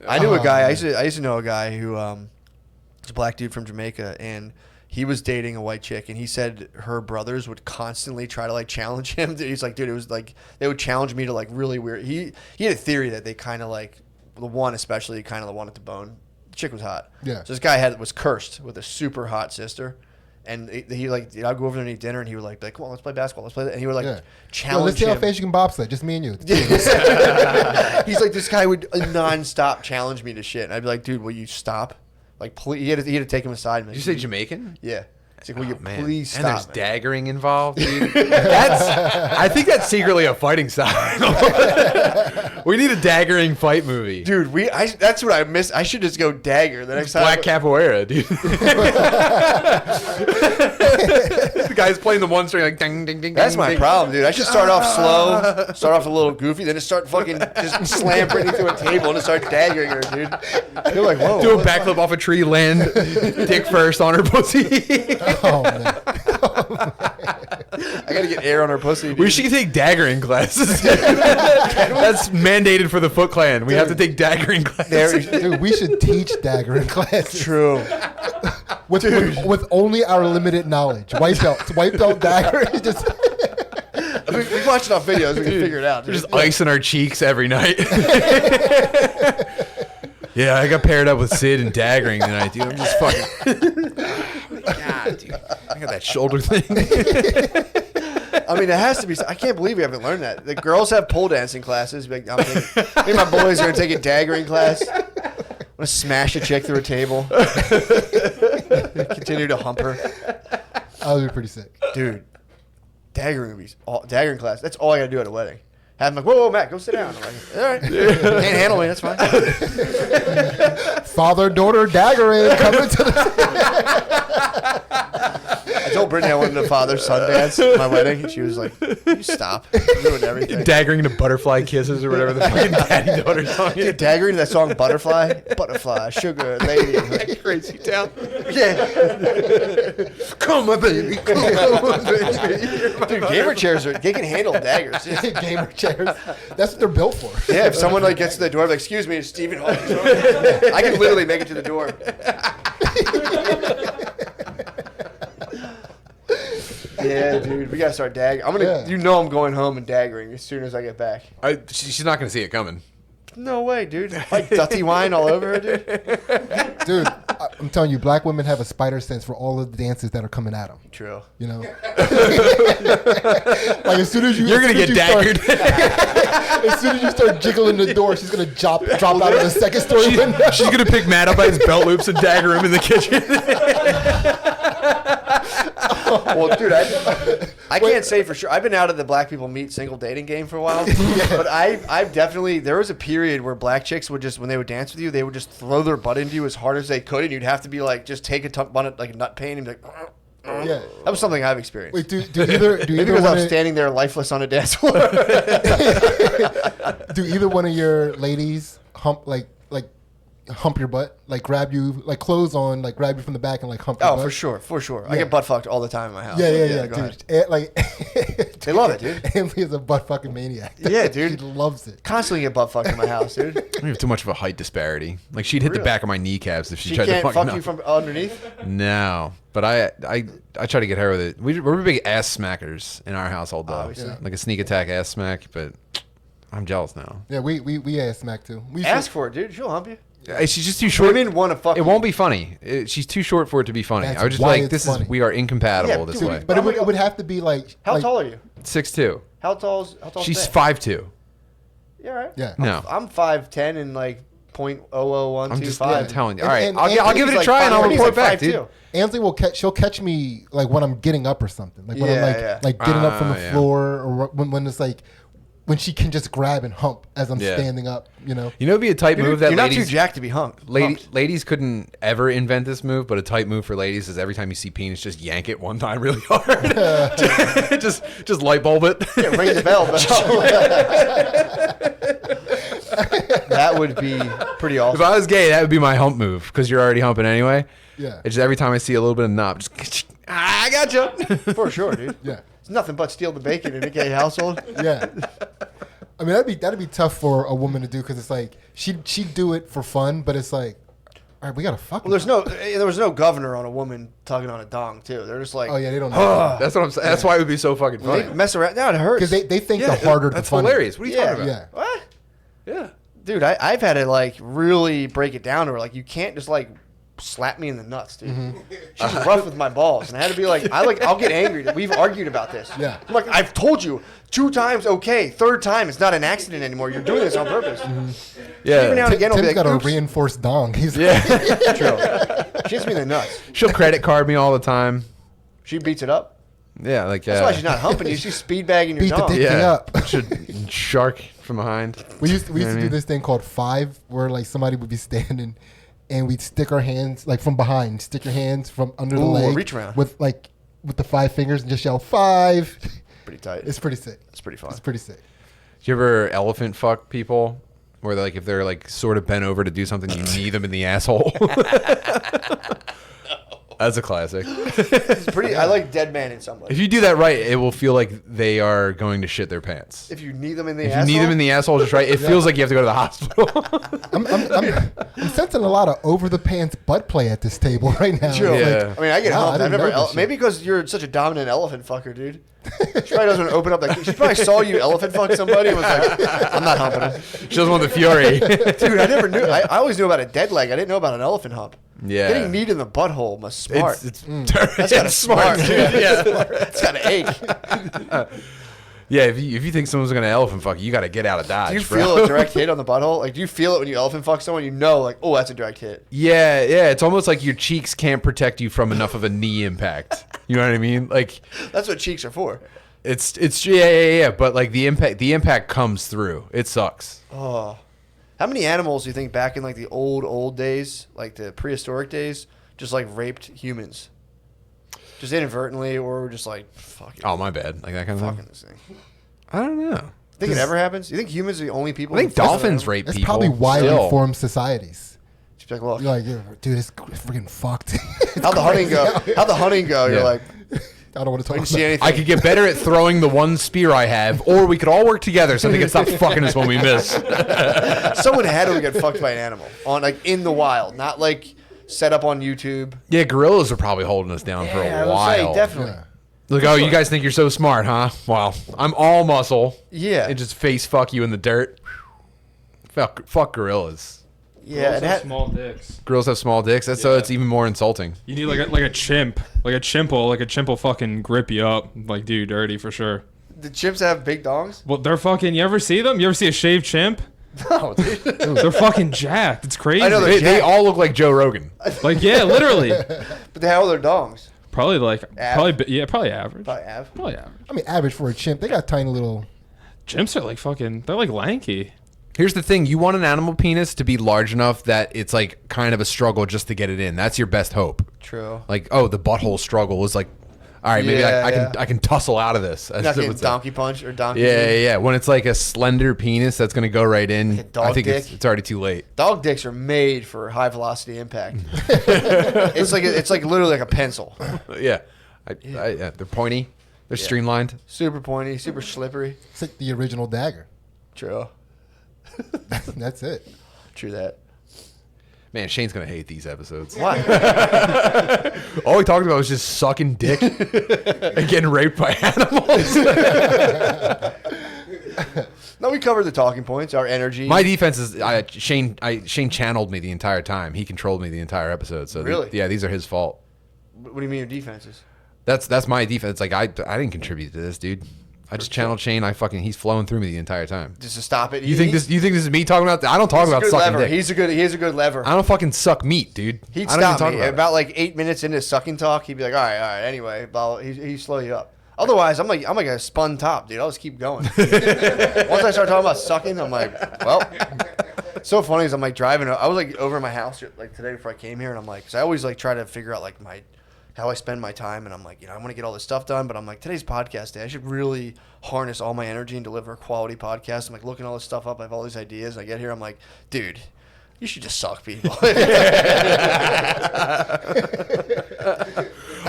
I knew a guy. I used to know a guy who was a black dude from Jamaica, and he was dating a white chick, and he said her brothers would constantly try to like challenge him. He's like, dude, it was like they would challenge me to like really weird. He had a theory that they kind of like the one especially kind of wanted to bone. The chick was hot. Yeah. So this guy was cursed with a super hot sister, and he like I'd go over there and eat dinner, and he would like be like, come on, let's play basketball, let's play that, and he would like challenge let's see how him. fast you can bobsled. Just me and you. He's like, this guy would nonstop challenge me to shit, and I'd be like, dude, will you stop? Like, please, he had to take him aside. Did you say Jamaican? Yeah. He's like, will you please and stop? And there's daggering involved, dude. I think that's secretly a fighting style. We need a daggering fight movie. Dude, that's what I miss. I should just go dagger the next time. Black capoeira, dude. The guy's playing the one string like ding, ding, ding. That's ding, my ding. problem, dude. I should start off slow, start off a little goofy, then just start fucking just slam Brittany through a table and just start daggering her, dude. You're like, whoa. Do a backflip off a tree, land dick first on her pussy. Oh, man. I gotta get air on her pussy, dude. We should take daggering classes. That's mandated for the Foot Clan. We have to take daggering classes. Dude, we should teach daggering classes. True. With only our limited knowledge. White belt dagger. Just we watch enough videos, we can figure it out. Dude. Just ice in our cheeks every night. Yeah, I got paired up with Sid and daggering tonight, dude. I'm just fucking. God, dude. I got that shoulder thing. I mean, it has to be. I can't believe we haven't learned that. The girls have pole dancing classes. Like, me and my boys are going to take a daggering class. I'm going to smash a chick through a table. Continue to hump her. that would be pretty sick. Dude, daggering class. That's all I got to do at a wedding. Have him like, whoa, Matt, go sit down. I'm like, all right. Can't handle me. That's fine. Father, daughter, daggering. Coming to the... I told Brittany I wanted a father-son dance at my wedding, and she was like, you stop. You ruined everything. Daggering to Butterfly Kisses or whatever the fucking daddy-daughter song is. Dude, daggering that song Butterfly, sugar, lady. Like, Crazy Town. Yeah. Come on, baby. Come on, baby. Dude, gamer chairs they can handle daggers. Gamer chairs. That's what they're built for. Yeah, if someone like gets to the door, like, excuse me, it's Stephen Hawking. I can literally make it to the door. Yeah, dude, we gotta start daggering. I'm going home and daggering as soon as I get back. She's not gonna see it coming. No way, dude. Like dirty wine all over her, dude. Dude, I'm telling you, black women have a spider sense for all of the dances that are coming at them. True. You know, like as soon as you're gonna get daggered. As soon as you start jiggling the door, she's gonna drop out of the second story window. She's gonna pick Matt up by his belt loops and dagger him in the kitchen. Well, dude, I can't say for sure. I've been out of the black people meet single dating game for a while, but I've definitely. There was a period where black chicks would just, when they would dance with you, they would just throw their butt into you as hard as they could, and you'd have to be like, just take a like a nut pain and be like. Yeah. That was something I've experienced. Wait, do either Maybe because I'm standing there lifeless on a dance floor. do either one of your ladies hump hump your butt, like grab you, like clothes on, like grab you from the back and like hump your butt? For sure. I Yeah. get butt fucked all the time in my house. Yeah, Go dude. ahead. They love it, dude. Emily is a butt fucking maniac. Yeah, dude. She loves it. Constantly get butt fucked in my house, dude. We have too much of a height disparity. Like she'd hit the Really? back of my kneecaps if she She tried to can't fuck fuck me. you from underneath. No, but I try to get her with it. We're big ass smackers in our household though. Obviously. Like a sneak attack ass smack, but I'm jealous now. Yeah, we ass smack too. We Ask for it, dude. She'll hump you. She's just too short. Women want to fuck. It won't be funny. She's too short for it to be funny. That's I would just be why like, it's this funny. is we are incompatible Yeah, this dude, way. But it would have to be like How like, tall are you? 6'2". How tall's She's Faye? 5'2". Yeah, right. Yeah. No, I'm 5'10" and like .00125. I'm just telling you. All And- right, and I'll give it a Like try and I'll five- report he's like back, dude. 5'2". Ansley will she'll catch me like when I'm getting up or something. Like when I'm Yeah. like getting up from the Yeah. floor or when it's like when she can just grab and hump as I'm Yeah. standing up, you know. You know, it'd be a type move that You're not too ladies. jacked to be humped. Ladies couldn't ever invent this move, but a type move for ladies is every time you see penis, just yank it one time really hard. just light bulb it. Yeah, ring the bell. That would be pretty If awesome. I was gay, that would be my hump move because you're already humping anyway. Yeah. It's just every time I see a little bit of knob, just I gotcha. For sure, dude. Yeah. It's nothing but steal the bacon in a gay household. Yeah. I mean that'd be tough for a woman to do because it's like she'd do it for fun, but it's like, all right, we gotta fuck. Well, there was no governor on a woman tugging on a dong too. They're just like, Oh yeah, they don't know That's what I'm saying. That's why it would be so fucking funny. they mess around. Now it hurts. because they think the harder the That's funnier. hilarious. What are you Yeah. talking about? Yeah. What? Yeah. Dude, I've had to like really break it down to her. Like, you can't just like slap me in the nuts, dude. She's rough with my balls, and I had to be like, I'll get angry. We've argued about this. Yeah. I'm like, I've told you 2 times, okay. 3rd time, it's not an accident anymore. You're doing this on purpose. Yeah. Every now and again, I'll Tim's be like, got a oops. reinforced dong. He's True. She hits me in the nuts. She'll credit card me all the time. She beats it up. Yeah, like That's why she's not humping you. She's speed bagging your Beat the dong. dick. yeah. up. Should shark from behind. We used to what I do mean? this thing called 5, where like somebody would be standing, and we'd stick our hands like from behind, stick your hands from under the Ooh, a leg, reach around. with the 5 fingers, and just yell 5. Pretty tight. It's pretty sick. It's pretty fun. It's pretty sick. Do you ever elephant fuck people? Where they're like, if they're like sort of bent over to do something, you knee them in the asshole. That's a classic. It's pretty. I like dead man in somebody. If you do that right, it will feel like they are going to shit their pants. If you knee them in the If asshole. you knee them in the asshole just right, it feels like you have to go to the hospital. I'm sensing a lot of over the pants butt play at this table right now. True. Yeah. I mean, I get Wow, I humped. I've didn't never. know this Maybe because you're such a dominant elephant fucker, dude. She probably doesn't open up. Like, she probably saw you elephant fuck somebody and was like, "I'm not humping him." She doesn't want the fury. Dude, I never knew. I always knew about a dead leg. I didn't know about an elephant hump. Yeah. Getting kneed in the butthole must smart. It's That's gotta smart, smart. dude. Yeah. It's gotta ache. Yeah, if you think someone's gonna elephant fuck you, you got to get out of Dodge. Do you bro. feel a direct hit on the butthole? Like, do you feel it when you elephant fuck someone? You know, like, oh, that's a direct hit. Yeah, it's almost like your cheeks can't protect you from enough of a knee impact. You know what I mean? Like That's what cheeks are for. it's yeah. But like the impact comes through. It sucks. Oh, how many animals do you think back in like the old days, like the prehistoric days, just like raped humans, just inadvertently, or just like fucking Oh my bad, like that kind of fucking thing. this thing? I don't know. Think it ever happens? You think humans are the only people? I think who fuck dolphins around? rape That's people. probably why still. we form societies. Just be like, look, You're like, dude, it's freaking fucked. how'd the hunting go? How'd the hunting go? Yeah. You're like, I don't want to talk didn't about see it. anything. I could get better at throwing the one spear I have, or we could all work together so they can stop fucking us when we miss. Someone had to get fucked by an animal on like in the wild, not like set up on YouTube. Yeah, gorillas are probably holding us down for Yeah, I a would say while. definitely. Yeah. Like, oh, you guys think you're so smart, huh? Well, I'm all muscle. Yeah. And just face fuck you in the dirt. Fuck gorillas. Yeah, it had, small dicks. Gorillas have small dicks. That's so Yeah. it's even more insulting. You need like a chimp, like a chimp will fucking grip you up, like do you dirty for sure. the chimps have big dongs. Well, they're fucking. You ever see them? You ever see a shaved chimp? No, dude. They're fucking jacked. It's crazy. I know they're They jacked. all look like Joe Rogan. Like yeah, literally. But they have all their dongs. Probably like Av? probably average. Probably Av. Probably average. I mean, average for a chimp. They got tiny little. Chimps are like fucking. They're like lanky. Here's the thing: you want an animal penis to be large enough that it's like kind of a struggle just to get it in. That's your best hope. True. Like, oh, the butthole struggle is like, all right, maybe I can tussle out of this. Not getting donkey punch or donkey. Yeah. When it's like a slender penis that's gonna go right in, Like a dog I think dick? it's already too late. Dog dicks are made for high velocity impact. it's like literally like a pencil. Yeah, they're pointy. They're streamlined. Super pointy, super slippery. It's like the original dagger. True. That's it. True that. Man, Shane's gonna hate these episodes. Why? All we talked about was just sucking dick and getting raped by animals. No, we covered the talking points, our energy. My defense is Shane channeled me the entire time. He controlled me the entire episode. So Really? these are his fault. What do you mean your defenses? That's my defense. Like I didn't contribute to this, dude. I just channeled Shane. He's flowing through me the entire time. Just to stop it. You think this is me talking about? I don't talk about sucking lever. dick. He has a good lever. I don't fucking suck meat, dude. He'd I don't even stop talk me about it. about like 8 minutes into sucking talk. He'd be like, all right. Anyway, he'd slow you up. Otherwise, I'm like a spun top, dude. I'll just keep going. Once I start talking about sucking, I'm like, well. It's so funny is I'm like driving. I was like over at my house like today before I came here, and I'm like, because I always like try to figure out like how I spend my time, and I'm like, I want to get all this stuff done, but I'm like, today's podcast day. I should really harness all my energy and deliver a quality podcast. I'm like looking all this stuff up. I have all these ideas. And I get here, I'm like, dude, you should just suck people.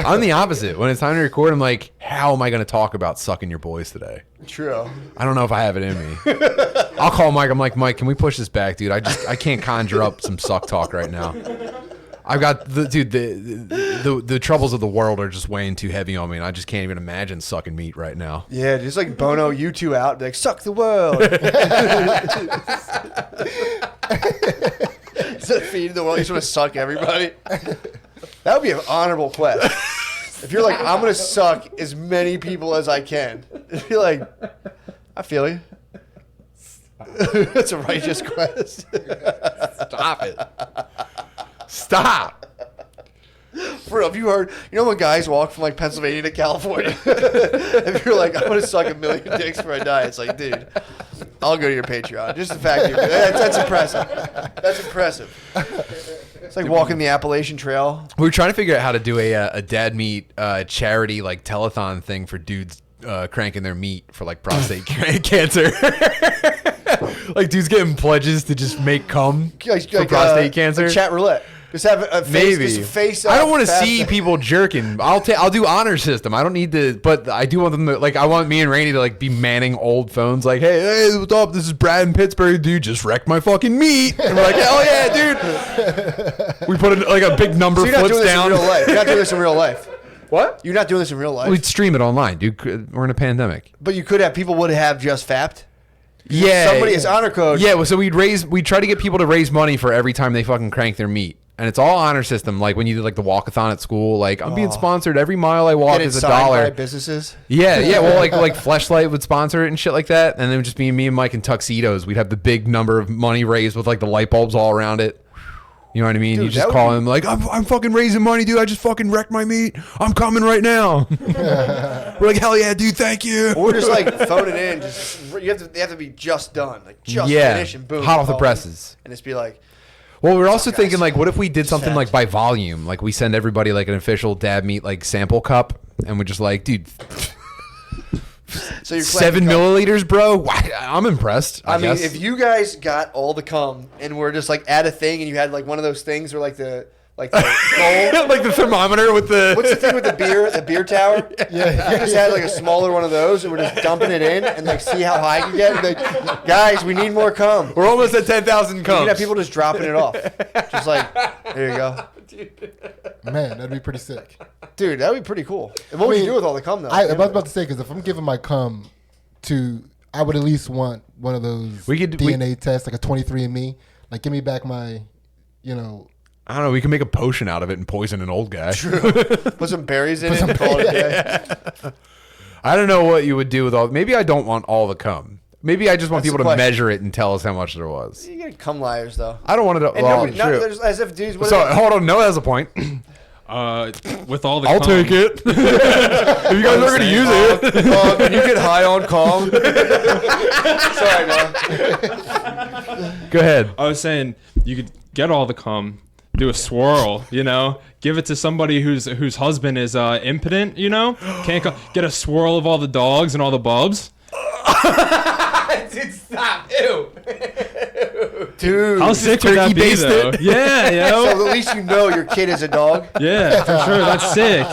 I'm the opposite. When it's time to record, I'm like, how am I going to talk about sucking your boys today? True. I don't know if I have it in me. I'll call Mike. I'm like, Mike, can we push this back, dude? I can't conjure up some suck talk right now. I've got the troubles of the world are just weighing too heavy on me, and I just can't even imagine sucking meat right now. Yeah, just like Bono, you two out, be like, suck the world. Instead of feeding the world, you just want to suck everybody. That would be an honorable quest. If you're like, I'm going to suck as many people as I can. You're like, I feel you. That's a righteous quest. Stop it. Stop. For real, have you heard, when guys walk from like Pennsylvania to California, if you're like, I'm going to suck a million dicks before I die, it's like, dude, I'll go to your Patreon. Just the fact that's impressive. That's impressive. It's like walking the Appalachian Trail. We were trying to figure out how to do a dad meat charity like telethon thing for dudes cranking their meat for like prostate cancer. Like dudes getting pledges to just make cum for prostate cancer. Like chat roulette. Just have a face. Maybe. Just face I don't want to fast. see people jerking. I'll do honor system. I don't need to, but I do want them to, like, I want me and Rainey to like be manning old phones. Like, hey, what's up? This is Brad in Pittsburgh. Dude, just wrecked my fucking meat. And we're like, hell yeah, dude. We put like a big number So you're not flips doing this down. in real life. You're not doing this in real life. What? You're not doing this in real life. We'd stream it online, dude. We're in a pandemic. But you could have people would have just fapped. Yeah. Somebody is honor code. Yeah, well, so we'd try to get people to raise money for every time they fucking crank their meat. And it's all honor system, like when you did like the walkathon at school. Like I'm being sponsored. Every mile I walk Get it is signed by $1. businesses. Yeah. Well, like Fleshlight would sponsor it and shit like that. And then it would just be me and Mike in tuxedos. We'd have the big number of money raised with like the light bulbs all around it. You know what I mean? Dude, you just that call would him like, I'm fucking raising money, dude. I just fucking wrecked my meat. I'm coming right now. We're like, hell yeah, dude. Thank you. Or just like phone it in. They have to be just done. Like just finish and boom. hot off the call presses. And just be like, Well, we're also guys? thinking like, what if we did something Sad. like by volume? Like we send everybody like an official dad meat like sample cup, and we're just like, dude, so you're 7 milliliters, bro. Why- I'm impressed. I mean, guess. if you guys got all the cum and we're just like at a thing and you had like one of those things where like the gold. like the thermometer with the What's the thing with the beer tower? Yeah. You just had like a smaller one of those and we're just dumping it in and like see how high you get. Like, guys, we need more cum. we're almost at 10,000 You comes. have people just dropping it off. Just like, there you go. Man, that'd be pretty sick. Dude, that would be pretty cool. And what would you do with all the cum though? I was about to say, because if I'm giving my cum to, I would at least want one of those DNA tests, like a 23andMe. Like, give me back my, I don't know. We can make a potion out of it and poison an old guy. Put some berries in it and call it a day. I don't know what you would do with all. Maybe I don't want all the cum. Maybe I just want That's people the to question. measure it and tell us how much there was. You get cum liars though. I don't want it to. And Well, nobody, not, true. there's, as if dudes. What So if- hold on. Noah has a point. With all the I'll cum. take it. If you guys are gonna use it. Can you get high on calm? Sorry, no. Go ahead. I was saying you could get all the cum, do a swirl, give it to somebody whose husband is impotent, can't get a swirl of all the dogs and all the bubs. Dude, stop. Ew. Dude. How sick would that be, though? Yeah, So at least you know your kid is a dog. Yeah, for sure. That's sick.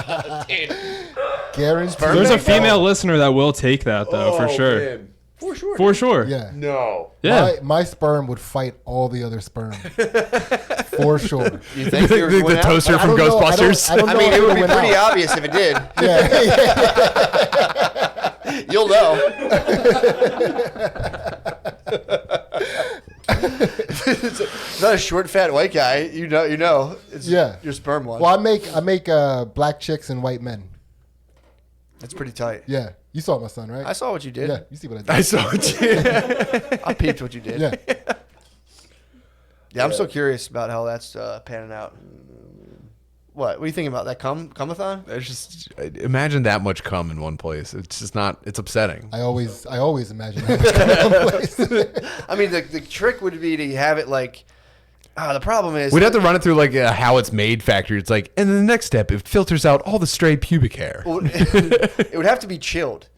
Guaranteed. There's a female listener that will take that, though, for sure. Man. For sure. For sure. Yeah. No. Yeah. My sperm would fight all the other sperm. For sure. You think you're The going out? toaster I from don't know- I don't- Ghostbusters. I don't I know mean, if it would be went pretty out. obvious if it did. Yeah. You'll know. It's not a short, fat white guy. You know. It's Yeah. your sperm one. Well, I make black chicks and white men. That's pretty tight. Yeah. You saw my son, right? I saw what you did. Yeah. You see what I did? I saw it. I peeped what you did. Yeah. Yeah, I'm so curious about how that's panning out. What are you thinking about that cumathon? It's just imagine that much cum in one place. It's just not. It's upsetting. I always imagine that. I mean, the trick would be to have it like. The problem is We'd have to run it through like a how it's made factory. It's like, and then the next step, it filters out all the stray pubic hair. Well, it would have to be chilled.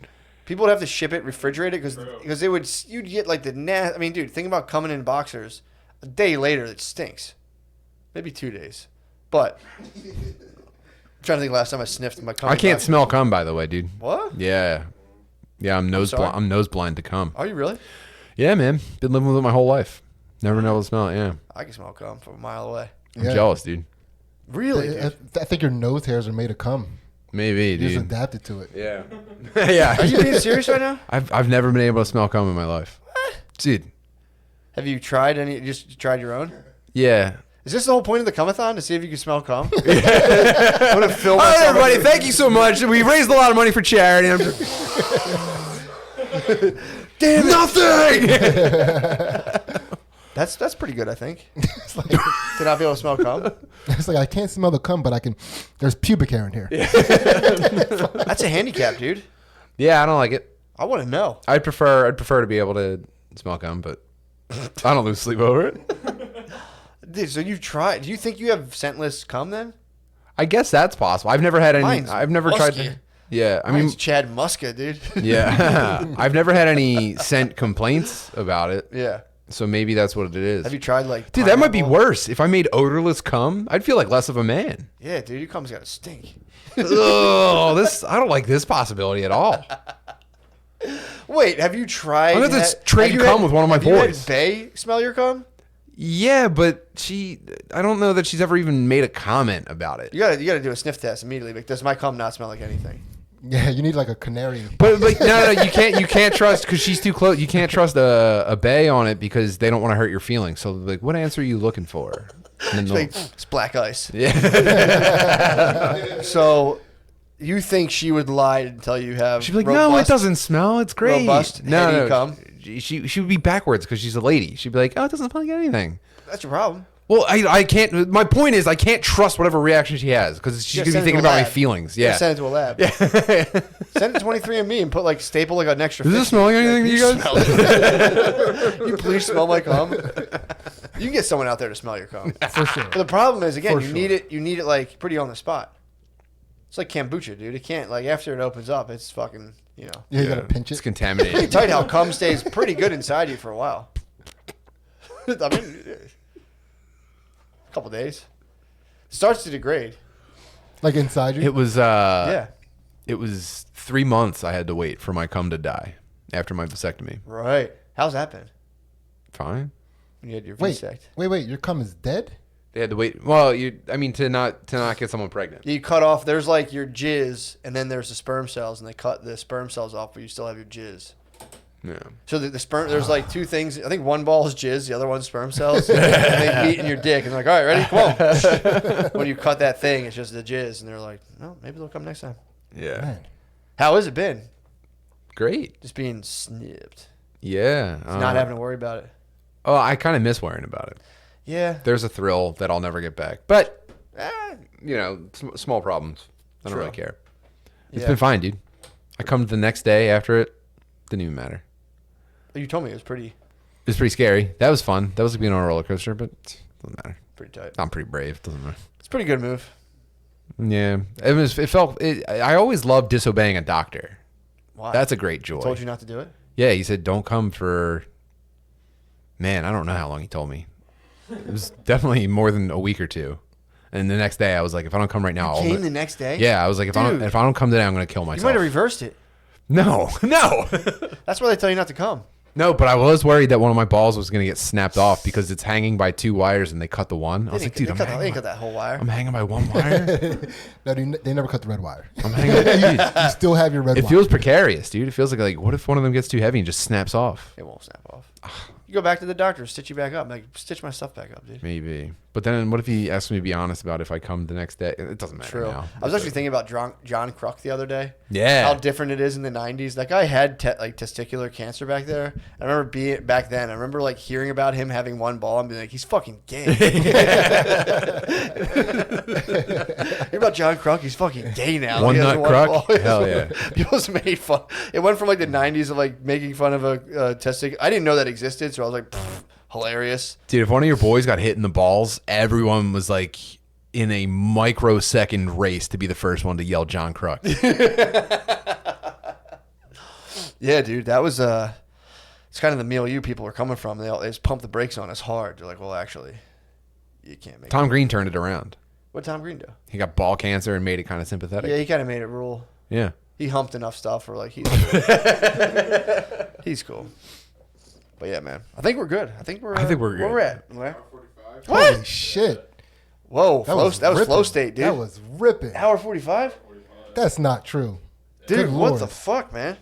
People would have to ship it, refrigerate it, because you'd get like the I mean, dude, think about coming in boxers. A day later, it stinks. Maybe 2 days, but I'm trying to think last time I sniffed my cum. I in can't boxers. smell cum, by the way, dude. What? Yeah, I'm nose sorry? blind. I'm nose blind to cum. Are you really? Yeah, man. Been living with it my whole life. Never been able to smell it. Yeah, I can smell cum from a mile away. I'm Yeah. jealous, dude. Really, dude? I think your nose hairs are made of cum. Maybe, You're just dude. adapted to it. Yeah, yeah. Are you being serious right now? I've never been able to smell cum in my life, dude. Have you tried any? Just tried your own? Yeah. Is this the whole point of the cumathon, to see if you can smell cum? I'm gonna film. All right, myself. everybody. Thank you so much. We raised a lot of money for charity. I'm just... Damn nothing. That's pretty good, I think. To not be able to smell cum. It's like I can't smell the cum, but I can. There's pubic hair in here. That's a handicap, dude. Yeah, I don't like it. I want to know. I'd prefer to be able to smell cum, but I don't lose sleep over it. Dude, so you've tried. Do you think you have scentless cum then? I guess that's possible. I've never had any. Mine's I've never tried. musky. Yeah, I mean, Mine's Chad Muska, dude. yeah. I've never had any scent complaints about it. Yeah. So maybe that's what it is. Have you tried like? Dude, that might be pineapple? worse. If I made odorless cum, I'd feel like less of a man. Yeah, dude, your cum's gotta stink. Oh, I don't like this possibility at all. Wait, have you tried? I'm gonna have to trade cum with one of my have you had boys. Bae smell your cum? Yeah, but I don't know that she's ever even made a comment about it. You gotta do a sniff test immediately. Like, does my cum not smell like anything? Yeah, you need like a canary. But no, you can't trust because she's too close. You can't trust a bae on it because they don't want to hurt your feelings. So like, what answer are you looking for? And then Like, they'll- it's black ice. yeah. So, you think she would lie and tell you have? She'd be like, no, it doesn't smell. It's great. robust, heady cum? She would be backwards because she's a lady. She'd be like, oh, it doesn't smell like anything. That's your problem. Well, I can't. My point is, I can't trust whatever reaction she has because she's Yeah, gonna send be it to thinking a about my lab. feelings. Yeah. Yeah. Send it to a lab. Send it to 23andMe and put like staple like an extra. Does this smell like anything to you guys? Smell it. You please smell my cum. You can get someone out there to smell your cum. For sure. But the problem is, again, For you sure. need it. You need it like pretty on the spot. It's like kombucha, dude. It can't like after it opens up, it's fucking Yeah, you gotta pinch It's it. Pretty contaminated. tight how cum stays pretty good inside you for a while. I mean, a couple days. Starts to degrade. Like inside you. It was Yeah. It was 3 months I had to wait for my cum to die after my vasectomy. Right. How's that been? Fine. When you had your Wait, vasect. wait. Your cum is dead. They had to wait. Well, to not get someone pregnant. You cut off. There's like your jizz, and then there's the sperm cells, and they cut the sperm cells off, but you still have your jizz. Yeah. So the sperm, there's like two things. I think one ball is jizz, the other one's sperm cells. And they meet in your dick, and they're like, all right, ready? Come on. When you cut that thing, it's just the jizz, and they're like, no, maybe they'll come next time. Yeah. Man. How has it been? Great. Just being snipped, Yeah. not having to worry about it. Oh, I kind of miss worrying about it. Yeah. There's a thrill that I'll never get back. But small problems. I don't True. really care. It's Yeah. been fine, dude. I come the next day after it. Didn't even matter. You told me it was pretty It was pretty scary. That was fun. That was like being on a roller coaster, but it doesn't matter. tight. I'm pretty brave. Doesn't matter. It's a pretty good move. Yeah, I always loved disobeying a doctor. Why? That's a great joy. Told you not to do it. Yeah, he said don't come for. Man, I don't know how long he told me. It was definitely more than a week or two. And the next day, I was like, if I don't come right now, Came the next day. yeah, I was like, if Dude. I don't come today, I'm gonna kill You myself. might have reversed it. No. That's why they tell you not to come. No, but I was worried that one of my balls was gonna get snapped off because it's hanging by 2 wires and they cut the one. I was like, dude, they ain't cut that whole wire. I'm hanging by 1 wire. No, they never cut the red wire. I'm hanging. Dude, You still have your red it wire. feels precarious, dude. It feels like what if one of them gets too heavy and just snaps off? It won't snap off. You go back to the doctor, stitch you back up. Like, stitch my stuff back up, dude. Maybe. But then what if he asks me to be honest about if I come the next day? It doesn't matter True. now. I was actually thinking about John Kruk the other day. Yeah. How different it is in the 90s. That guy had testicular cancer back there. I remember back then. I remember like hearing about him having one ball and being like, he's fucking gay. Hear about John Kruk? He's fucking gay now. One He has nut Kruk? ball. Hell yeah. People's made fun. It went from like the 90s of like making fun of a testicular. I didn't know that existed, so I was like, hilarious. Dude, if one of your boys got hit in the balls, everyone was like in a microsecond race to be the first one to yell John Kruk. Yeah, dude, that was it's kind of the milieu people are coming from. They just pump the brakes on us hard. They're like, well, actually, you can't make Tom it. Green turned it around. What Tom Green do? He got ball cancer and made it kind of sympathetic. Yeah, he kind of made it rule. Yeah. He humped enough stuff for like he's cool. He's cool. But yeah, man, I think we're good. I think we're good. Where we're at. Where? Holy What? shit. Whoa, that was flow ripping. state, dude. That was ripping. Hour 45? That's not true. Dude, Good what Lord. the fuck, man?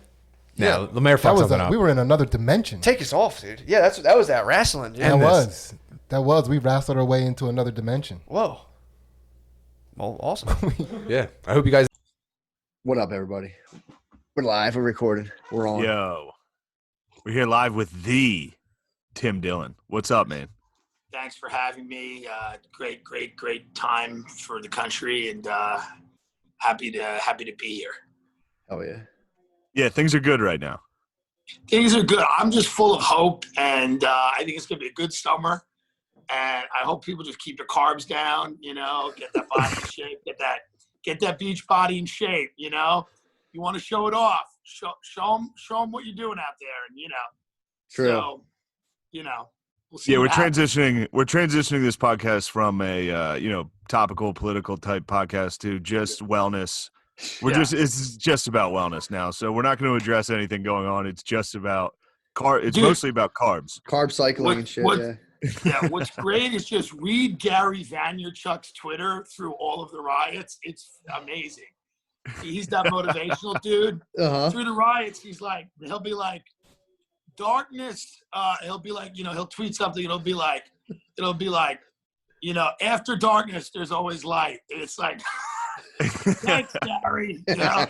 Now, Lemaire That fucked was something up. we were in another dimension. Take us off, dude. Yeah, that was that wrestling, dude. That this. was. We wrestled our way into another dimension. Whoa. Well, awesome. Yeah. I hope you guys. What up, everybody? We're live. We're recorded. We're on. Yo, we're here live with the Tim Dillon. What's up, man? Thanks for having me. Great time for the country, and happy to be here. Oh yeah. Yeah, things are good right now. Things are good. I'm just full of hope, and I think it's gonna be a good summer. And I hope people just keep their carbs down. You know, get that body in shape. Get that beach body in shape. You know, you want to show it off. Show them what you're doing out there, and you know. True. So, you know. We'll see Yeah, what happens. we're transitioning this podcast from a topical political type podcast to just wellness. It's just about wellness now. So we're not going to address anything going on. It's just about it's Dude. mostly about carbs. Carb cycling What- and shit. what- Yeah. Yeah, what's great is just read Gary Vaynerchuk's Twitter through all of the riots. It's amazing. He's that motivational dude. Uh-huh. Through the riots, he'll be like, darkness. He'll be like, he'll tweet something. It'll be like, after darkness, there's always light. And it's like, thanks, Gary. You know?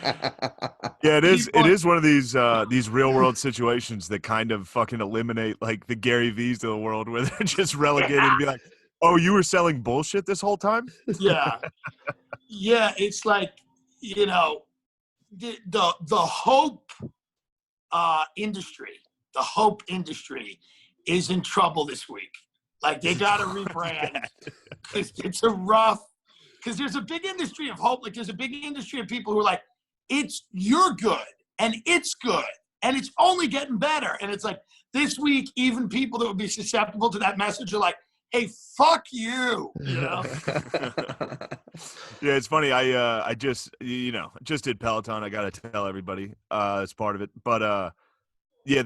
Yeah, it is. People- It is one of these real world situations that kind of fucking eliminate like the Gary V's of the world, where they're just relegated to be like, "Oh, you were selling bullshit this whole time." Yeah. It's like, the hope industry, the hope industry is in trouble this week. Like they got to rebrand because because there's a big industry of hope. Like there's a big industry of people who are like, you're good and it's good and it's only getting better. And it's like this week, even people that would be susceptible to that message are like, hey, fuck you. You know? Yeah, it's funny. I just did Peloton. I gotta tell everybody as part of it. But yeah,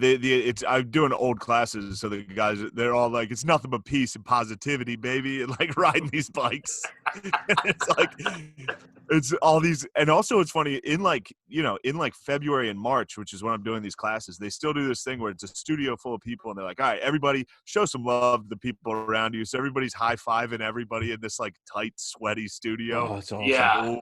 I'm doing old classes, so the guys they're all like, it's nothing but peace and positivity, baby, and like riding these bikes. And it's like it's all these, and also it's funny in February and March, which is when I'm doing these classes. They still do this thing where it's a studio full of people, and they're like, all right, everybody, show some love to the people around you. So everybody's high fiving everybody in this like tight, sweaty studio. Oh, it's awesome. Yeah. Oh,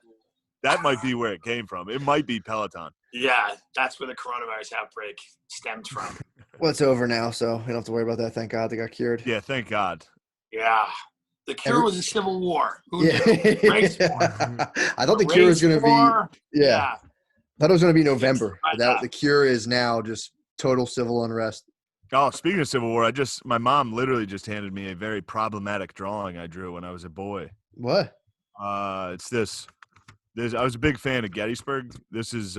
that might be where it came from. It might be Peloton. Yeah. That's where the coronavirus outbreak stems from. Well, it's over now, so we don't have to worry about that. Thank God they got cured. Yeah, thank God. Yeah. The cure was a civil war. Who Yeah. knew? Race war. I thought the cure was going to War. be. Yeah. I thought it was going to be November. Right That now. the cure is now just total civil unrest. Oh, speaking of Civil War, my mom literally just handed me a very problematic drawing I drew when I was a boy. What? It's this. I was a big fan of Gettysburg. This is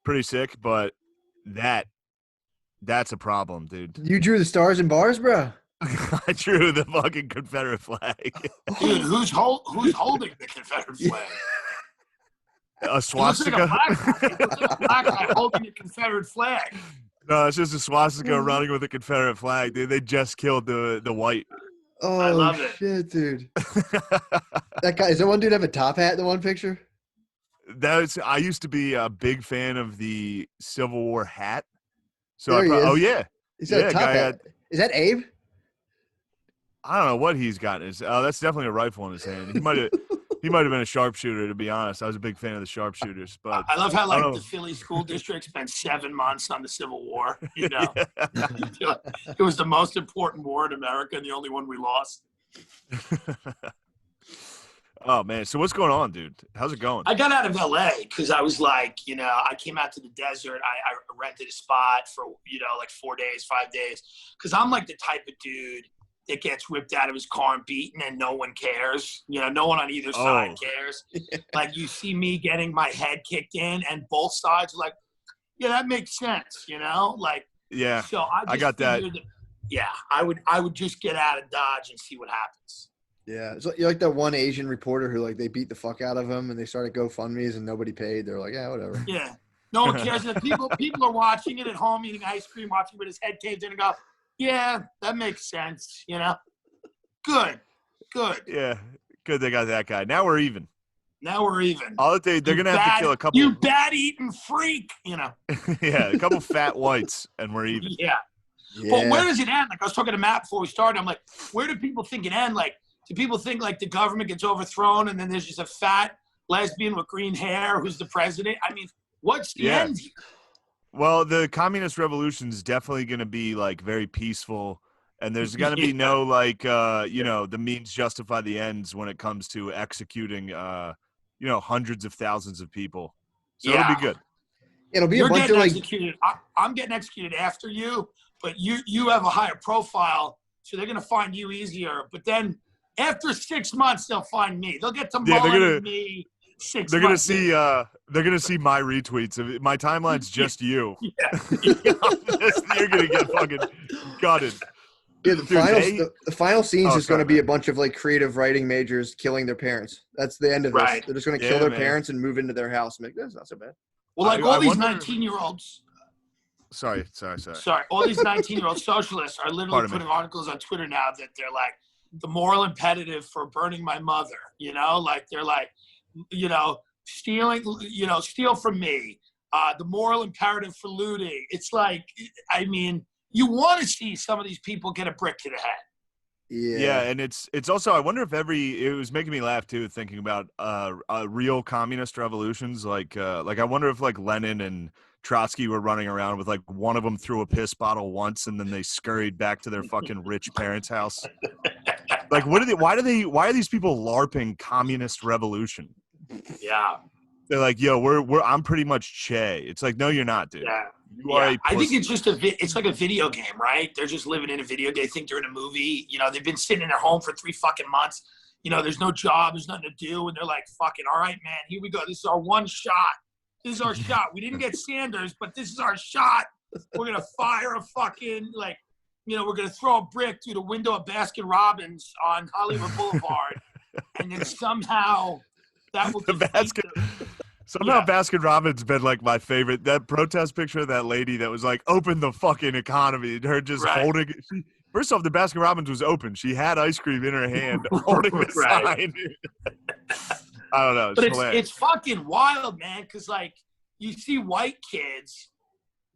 pretty sick, but that's a problem, dude. You drew the stars and bars, bro. I drew the fucking Confederate flag. Dude, who's holding the Confederate flag? A swastika. It looks like a black guy holding a Confederate flag. No, it's just a swastika running with a Confederate flag. Dude, they just killed the white. Oh, I love it. shit, dude. That guy, is that one dude have a top hat in the one picture? I used to be a big fan of the Civil War hat. So There he is. oh yeah, He's got a top guy hat. Is that Abe? I don't know what he's got in his. Oh, that's definitely a rifle in his hand. He might have been a sharpshooter. To be honest, I was a big fan of the sharpshooters. But I love how the Philly school district spent 7 months on the Civil War. You know, it was the most important war in America and the only one we lost. Oh man, so what's going on, dude? How's it going? I got out of LA because I was like, I came out to the desert. I rented a spot for, like 4 days, 5 days. Because I'm like the type of dude that gets ripped out of his car and beaten and no one cares. No one on either side cares. Like you see me getting my head kicked in and both sides are like, yeah, that makes sense, Like, yeah, so I got that. I would just get out of Dodge and see what happens. Yeah, so you're like that one Asian reporter who like they beat the fuck out of him and they started GoFundMe's and nobody paid. They're like, yeah, whatever. Yeah, no one cares. And people are watching it at home, eating ice cream, watching with his head caved in, and go, yeah, that makes sense. Good. Yeah, good. They got that guy. Now we're even. They're gonna have to kill a couple. You bat-eating freak. Yeah, a couple fat whites, and we're even. Yeah. But where does it end? Like I was talking to Matt before we started. I'm like, where do people think it end? Like, do people think like the government gets overthrown and then there's just a fat lesbian with green hair who's the president? I mean, what's the end here? Well, the communist revolution is definitely going to be like very peaceful, and there's going to be no like the means justify the ends when it comes to executing hundreds of thousands of people. So it'll be good. It'll be You're a bunch getting of like executed. I'm getting executed after you, but you have a higher profile, so they're gonna find you easier. But then after 6 months, they'll find me. They'll get to me 6 months. They're gonna see my retweets. My timeline's just you. Yeah. You're gonna get fucking gutted. Yeah, the final scene is just going to be a bunch of like creative writing majors killing their parents. That's the end of this. Right. They're just going to kill their parents and move into their house. And make that's not so bad. Well, like all these 19-year-olds. Sorry. All these 19-year-old socialists are literally putting articles on Twitter now that they're like the moral imperative for burning my mother. Like they're like, stealing. Steal from me. The moral imperative for looting. It's like, I mean, you want to see some of these people get a brick to the head. Yeah, and it's also, I wonder if it was making me laugh too, thinking about real communist revolutions. Like I wonder if like Lenin and Trotsky were running around with like one of them threw a piss bottle once and then they scurried back to their fucking rich parents' house. Like, why are these people LARPing communist revolution? Yeah. They're like, yo, I'm pretty much Che. It's like, no, you're not, dude. Yeah. You are a I think it's just it's like a video game, right? They're just living in a video game. They think they're in a movie. They've been sitting in their home for 3 fucking months. There's no job. There's nothing to do. And they're like, fucking, all right, man, here we go. This is our one shot. This is our shot. We didn't get Sanders, but this is our shot. We're going to fire a fucking, we're going to throw a brick through the window of Baskin Robbins on Hollywood Boulevard. And then somehow that will Somehow Baskin Robbins been like my favorite. That protest picture of that lady that was like, open the fucking economy. And her just holding it. First off, the Baskin Robbins was open. She had ice cream in her hand holding the sign. I don't know. It's fucking wild, man. Because like you see white kids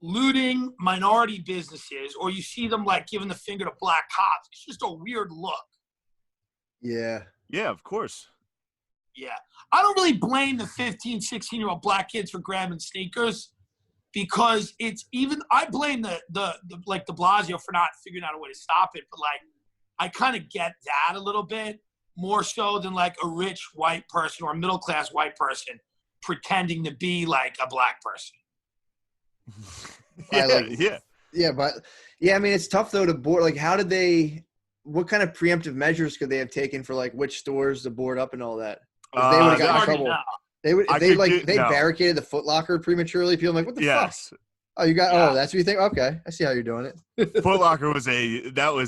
looting minority businesses or you see them like giving the finger to black cops. It's just a weird look. Yeah. Yeah, of course. Yeah. I don't really blame the 15, 16-year-old black kids for grabbing sneakers because I blame the de Blasio for not figuring out a way to stop it. But like I kind of get that a little bit more so than like a rich white person or a middle class white person pretending to be like a black person. Yeah, I mean, it's tough though to board. Like, what kind of preemptive measures could they have taken for like which stores to board up and all that? They would have gotten in trouble. They barricaded the Foot Locker prematurely. People are like, what the fuck? Oh, that's what you think? Okay, I see how you're doing it. Foot Locker was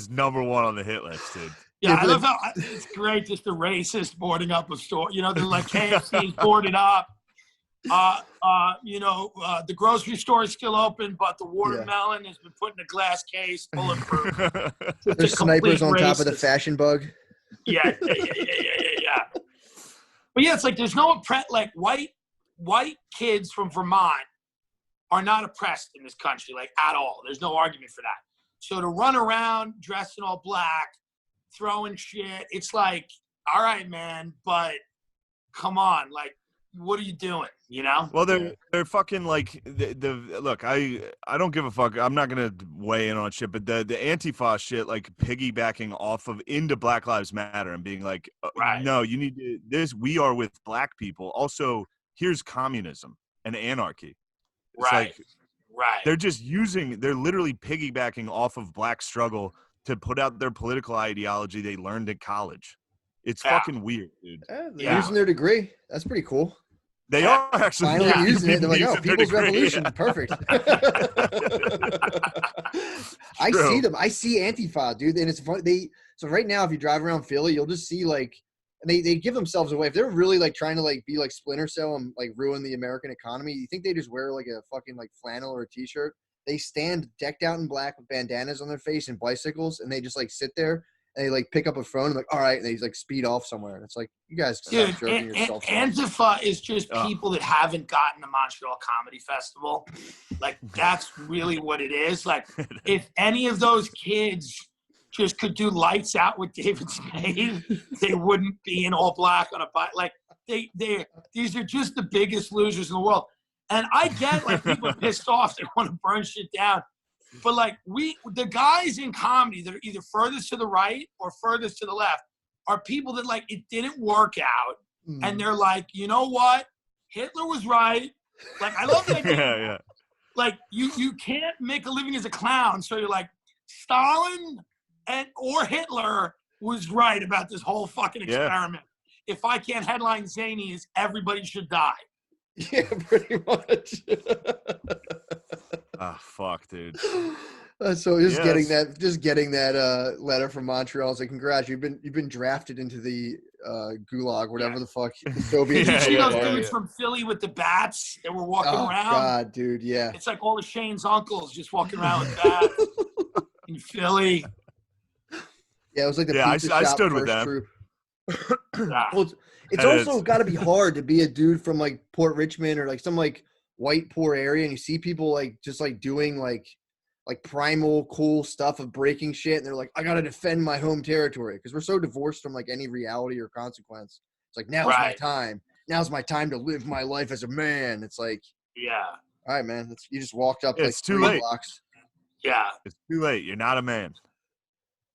number one on the hit list, dude. Yeah, I love how it's great. Just the racist boarding up a store. You know, they're like KFC's boarded up. The grocery store is still open, but the watermelon has been put in a glass case, bulletproof. There's snipers on top of the fashion bug. Yeah. But yeah, it's like there's no like white kids from Vermont are not oppressed in this country, like at all. There's no argument for that. So to run around dressed in all black, throwing shit, it's like, all right, man, but come on, like, what are you doing? You know? Well, they're fucking like look. I don't give a fuck. I'm not gonna weigh in on shit, but the Antifa shit, like piggybacking off of into Black Lives Matter and being like, no, you need to this. We are with black people. Also, here's communism and anarchy. It's right. They're literally piggybacking off of black struggle to put out their political ideology they learned at college. It's fucking weird, dude. They're using their degree. That's pretty cool. They are actually finally using it. They're like, oh, People's Revolution. Perfect. I see them. I see Antifa, dude. And it's funny. So right now, if you drive around Philly, you'll just see like, they give themselves away. If they're really like trying to like be like Splinter Cell and like ruin the American economy, you think they just wear like a fucking like flannel or a t-shirt? They stand decked out in black with bandanas on their face and bicycles, and they just like sit there and they like pick up a phone and like, all right, and they like speed off somewhere. And it's like, you guys stop jerking yourself. Antifa is just people that haven't gotten the Montreal Comedy Festival. Like that's really what it is. Like if any of those kids just could do Lights Out with David Spade, they wouldn't be in all black on a bike. Like these are just the biggest losers in the world. And I get like people are pissed off, they want to burn shit down. But like the guys in comedy that are either furthest to the right or furthest to the left are people that like it didn't work out. And they're like, you know what? Hitler was right. Like I love that. Yeah. Like you can't make a living as a clown. So you're like, Stalin or Hitler was right about this whole fucking experiment. If I can't headline Zanies, everybody should die. Yeah, pretty much. Fuck, dude. So just getting that letter from Montreal. It's like, congrats, you've been drafted into the gulag, whatever the fuck. Soviet. Did you see those dudes from Philly with the bats that were walking around? Oh God, dude, yeah. It's like all the Shane's uncles just walking around with bats in Philly. Yeah, it was like the pizza shop stood first with them. troop. Well, it's also got to be hard to be a dude from like Port Richmond or like some like white poor area, and you see people like just like doing like primal cool stuff of breaking shit, and they're like, I gotta defend my home territory because we're so divorced from like any reality or consequence. It's like now's my time. Now's my time to live my life as a man. It's like, all right, man. You just walked up like 3 blocks. Yeah, it's too late. You're not a man.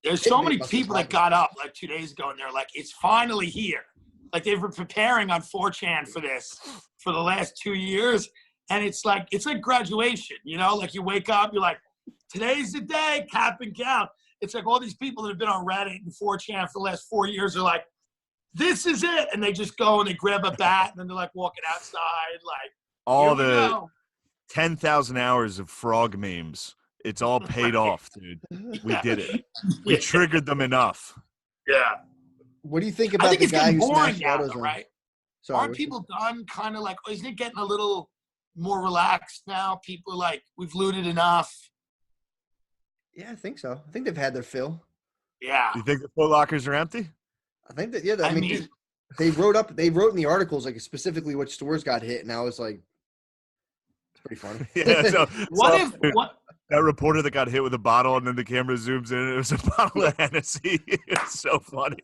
There's so many people that got up like 2 days ago, and they're like, it's finally here. Like they've been preparing on 4chan for this for the last 2 years. And it's like graduation, you know, like you wake up, you're like, today's the day, cap and gown. It's like all these people that have been on Reddit and 4chan for the last 4 years are like, this is it. And they just go and they grab a bat and then they're like walking outside. Like all the 10,000 hours of frog memes. It's all paid off, dude. We did it. We triggered them enough. Yeah. What do you think about the guy who smashed AutoZone? Right? Sorry, aren't people done kind of like, isn't it getting a little more relaxed now? People are like, we've looted enough. Yeah, I think so. I think they've had their fill. Yeah. You think the Foot Lockers are empty? I think that, yeah. I mean, they wrote in the articles like specifically which stores got hit, and I was like, it's pretty funny. Yeah. What? That reporter that got hit with a bottle and then the camera zooms in and it was a bottle of Hennessy. It's so funny.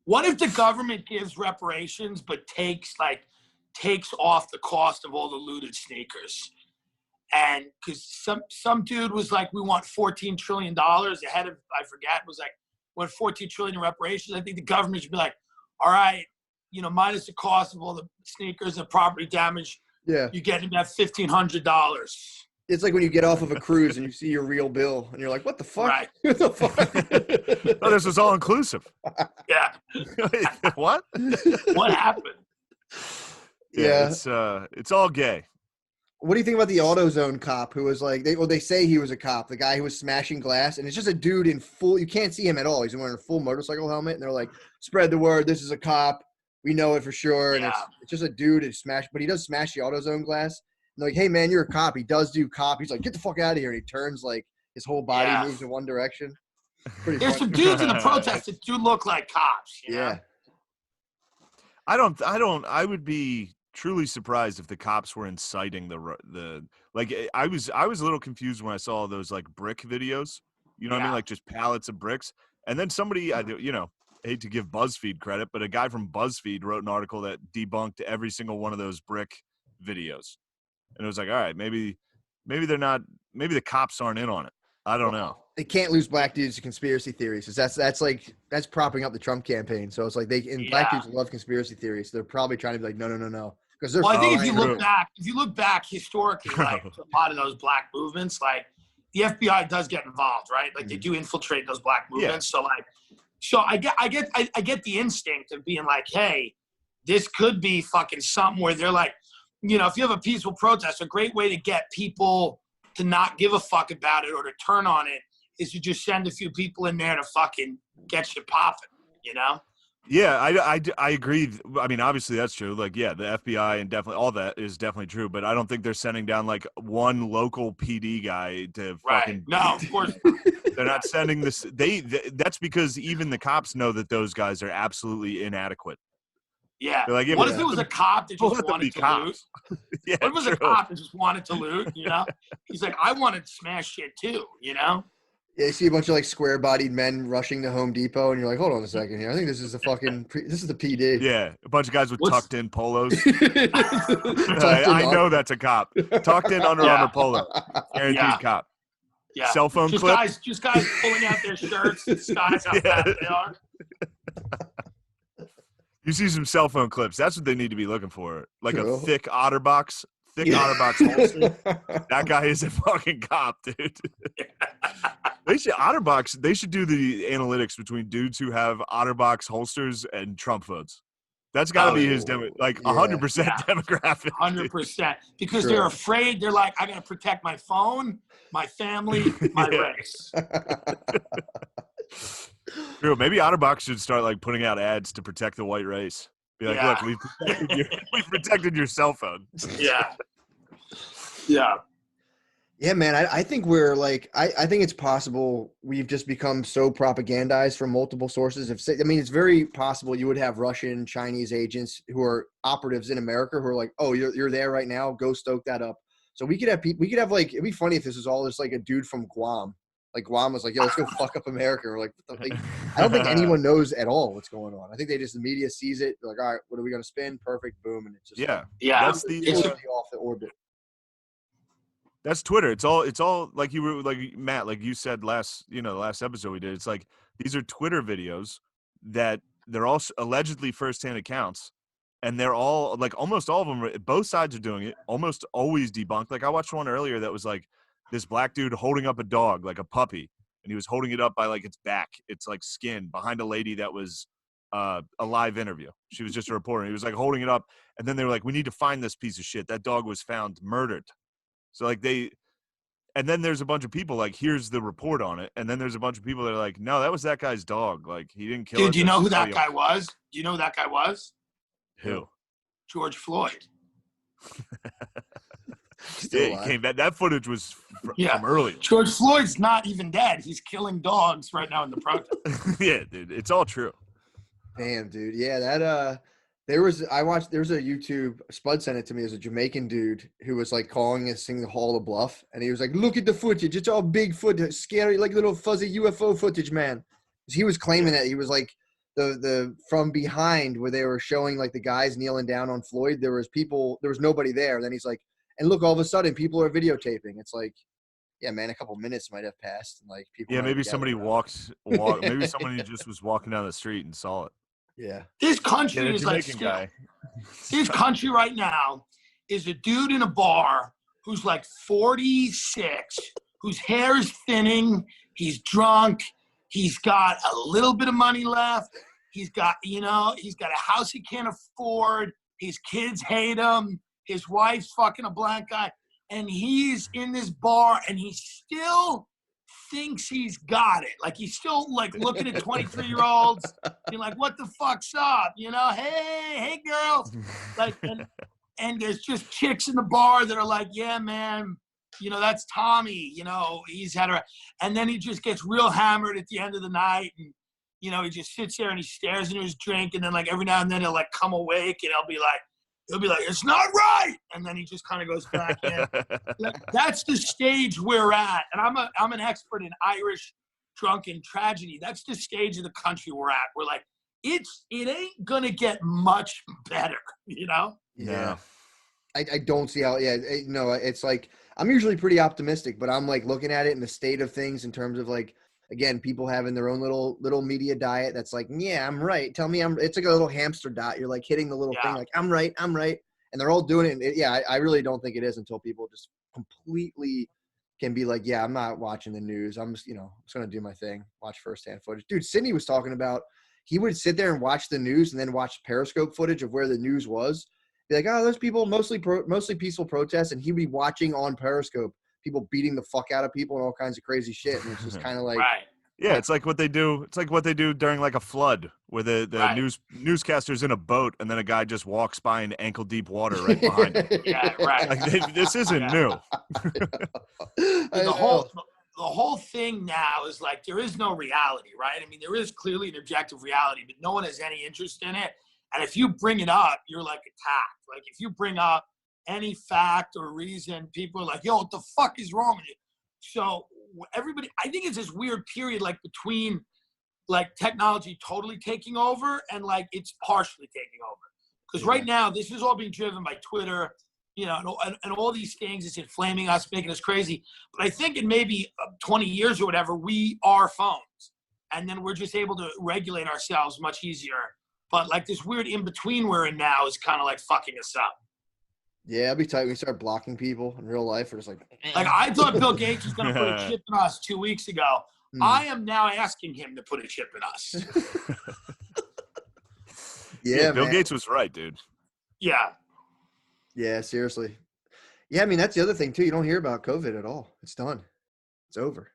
What if the government gives reparations but takes off the cost of all the looted sneakers? And because some dude was like, we want $14 trillion. The head of, I forget, was like, went 14 trillion in reparations. I think the government should be like, all right, minus the cost of all the sneakers and property damage, Yeah. you're getting about $1,500. It's like when you get off of a cruise and you see your real bill and you're like, what the fuck? Right. What the fuck? Oh, this was all inclusive. Yeah. What? What happened? Yeah. It's all gay. What do you think about the AutoZone cop who was like, they say he was a cop, the guy who was smashing glass, and it's just a dude in full, you can't see him at all. He's wearing a full motorcycle helmet, and they're like, spread the word, this is a cop. We know it for sure. And it's just a dude who smashed, but he does smash the AutoZone glass. And they're like, hey, man, you're a cop. He does do cop. He's like, get the fuck out of here. And he turns, like, his whole body moves in one direction. Pretty There's funny. some dudes in the protest that do look like cops. You know? I would be truly surprised if the cops were inciting the like. I was a little confused when I saw those like brick videos. You know what I mean? Like just pallets of bricks. And then somebody, I hate to give BuzzFeed credit, but a guy from BuzzFeed wrote an article that debunked every single one of those brick videos. And it was like, all right, maybe they're not. Maybe the cops aren't in on it. I don't know. They can't lose black dudes to conspiracy theories. That's propping up the Trump campaign. So it's like black dudes love conspiracy theories. So they're probably trying to be like, no. Because they're. Well, I think if you look back historically, like to a lot of those black movements, like the FBI does get involved, right? Like they do infiltrate those black movements. Yeah. So I get the instinct of being like, hey, this could be fucking something where they're like, if you have a peaceful protest, a great way to get people to not give a fuck about it or to turn on it is to just send a few people in there to fucking get shit popping, Yeah, I agree. I mean, obviously that's true. Like, yeah, the FBI and definitely all that is definitely true. But I don't think they're sending down like one local PD guy to fucking. No, of course. They're not sending this. That's because even the cops know that those guys are absolutely inadequate. Yeah. Like, what if it was a cop that just wanted to loot? Yeah, what if it was a cop that just wanted to loot, He's like, I wanted to smash shit too, Yeah, you see a bunch of like square-bodied men rushing to Home Depot, and you're like, hold on a second here. I think this is the PD. Yeah, a bunch of guys with tucked-in polos. I know that's a cop. Tucked-in Under Armour polo. Guaranteed cop. Yeah. Cell phone clip. Just guys pulling out their shirts to disguise how fat they are. You see some cell phone clips. That's what they need to be looking for. Like a thick OtterBox. OtterBox holster. That guy is a fucking cop, dude. They should do the analytics between dudes who have OtterBox holsters and Trump votes. That's got to be his 100% demographic. 100%. Because they're afraid. They're like, I got to protect my phone, my family, my race. True. Maybe OtterBox should start like putting out ads to protect the white race. Be like, look, we've protected your cell phone. Yeah. Yeah. Yeah, man. I think we're like, I think it's possible we've just become so propagandized from multiple sources. It's very possible you would have Russian, Chinese agents who are operatives in America who are like, oh, you're there right now. Go stoke that up. So we could have like, it'd be funny if this was all just like a dude from Guam. Like Guam was like, yo, let's go fuck up America. We're like, I don't think anyone knows at all what's going on. I think the media sees it. They're like, all right, what are we going to spin? Perfect. Boom. And it's just that's off the orbit. That's Twitter. It's all like you were like Matt, like you said last episode we did. It's like these are Twitter videos that they're all allegedly firsthand accounts, and they're all like almost all of them. Both sides are doing it. Almost always debunked. Like I watched one earlier that was like this black dude holding up a dog, like a puppy, and he was holding it up by like its back, its like skin, behind a lady that was a live interview. She was just a reporter. He was like holding it up, and then they were like, "We need to find this piece of shit. That dog was found murdered." So like and then there's a bunch of people like, here's the report on it. And then there's a bunch of people that are like, no, that was that guy's dog. Like he didn't kill it. Dude, do you know who that guy was? Do you know who that guy was? Who? George Floyd. He came back. That footage was from earlier. George Floyd's not even dead. He's killing dogs right now in the protest. Yeah, dude. It's all true. Damn, dude. Yeah, that there was a YouTube, Spud sent it to me, as a Jamaican dude who was like calling this thing the Hall of Bluff, and he was like, look at the footage, it's all big footage, scary, like little fuzzy UFO footage, man. He was claiming that he was like the from behind where they were showing like the guys kneeling down on Floyd, there was nobody there, and then he's like, and look, all of a sudden people are videotaping. It's like, yeah, man, a couple minutes might have passed, and like people. Yeah, might maybe have somebody gathered around. maybe somebody just was walking down the street and saw it. Yeah. This Yeah, country the is like Jamaican guy. this country right now is a dude in a bar who's like 46, whose hair is thinning. He's drunk. He's got a little bit of money left. He's got a house he can't afford. His kids hate him. His wife's fucking a black guy. And he's in this bar and he still thinks he's got it. Like he's still like looking at 23-year-olds being like, what the fuck's up? Hey girls. Like, and there's just chicks in the bar that are like, yeah, man, that's Tommy. He's had a, and then he just gets real hammered at the end of the night. And, he just sits there and he stares into his drink. And then like every now and then he'll like come awake and he'll be like, it's not right. And then he just kind of goes back in. That's the stage we're at. And I'm an expert in Irish drunken tragedy. That's the stage of the country we're at. We're like, it ain't going to get much better, Yeah. I don't see how, it's like, I'm usually pretty optimistic, but I'm like looking at it in the state of things in terms of like, again, people having their own little media diet that's like, yeah, I'm right. Tell me it's like a little hamster dot. You're like hitting the little thing like, I'm right. And they're all doing it. And I really don't think it is until people just completely can be like, yeah, I'm not watching the news. I'm just, just going to do my thing, watch firsthand footage. Dude, Sydney was talking about, he would sit there and watch the news and then watch Periscope footage of where the news was. Be like, oh, those people mostly peaceful protests. And he'd be watching on Periscope people beating the fuck out of people and all kinds of crazy shit. And it's just kind of like, right. Yeah, it's like what they do. It's like what they do during like a flood, where the Right. newscaster's in a boat and then a guy just walks by in ankle deep water right behind him. Yeah, right. Like this isn't new. The whole thing now is like there is no reality, right? I mean, there is clearly an objective reality, but no one has any interest in it. And if you bring it up, you're like attacked. Like if you bring up any fact or reason, people are like, yo, what the fuck is wrong with you? So everybody, I think it's this weird period like between like technology totally taking over and like it's partially taking over. Because right now, this is all being driven by Twitter, and all these things. It's inflaming us, making us crazy. But I think in maybe 20 years or whatever, we are phones. And then we're just able to regulate ourselves much easier. But like this weird in-between we're in now is kind of like fucking us up. Yeah, it'll be tight when we start blocking people in real life. We're just like I thought Bill Gates was going to put a chip in us 2 weeks ago. I am now asking him to put a chip in us. Yeah, Bill man. Gates was right, dude. Yeah. Yeah, seriously. Yeah, I mean, that's the other thing, too. You don't hear about COVID at all. It's done. It's over.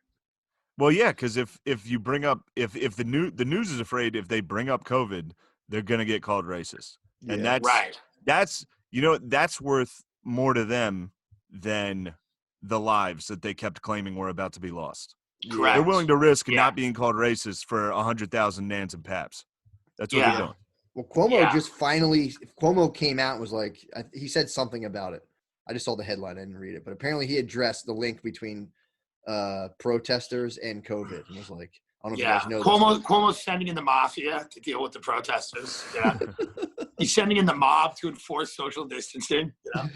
Well, yeah, because if you bring up if the news is afraid if they bring up COVID, they're gonna get called racist, and Yeah. that's worth more to them than the lives that they kept claiming were about to be lost. Correct. They're willing to risk Yeah. not being called racist for 100,000 nans and paps. That's what they're doing. Well, Cuomo Yeah. just Cuomo came out and was like, he said something about it. I just saw the headline. I didn't read it. But apparently he addressed the link between protesters and COVID. And was like, I don't know if you guys know this. Cuomo's sending in the mafia to deal with the protesters. Yeah. He's sending in the mob to enforce social distancing. But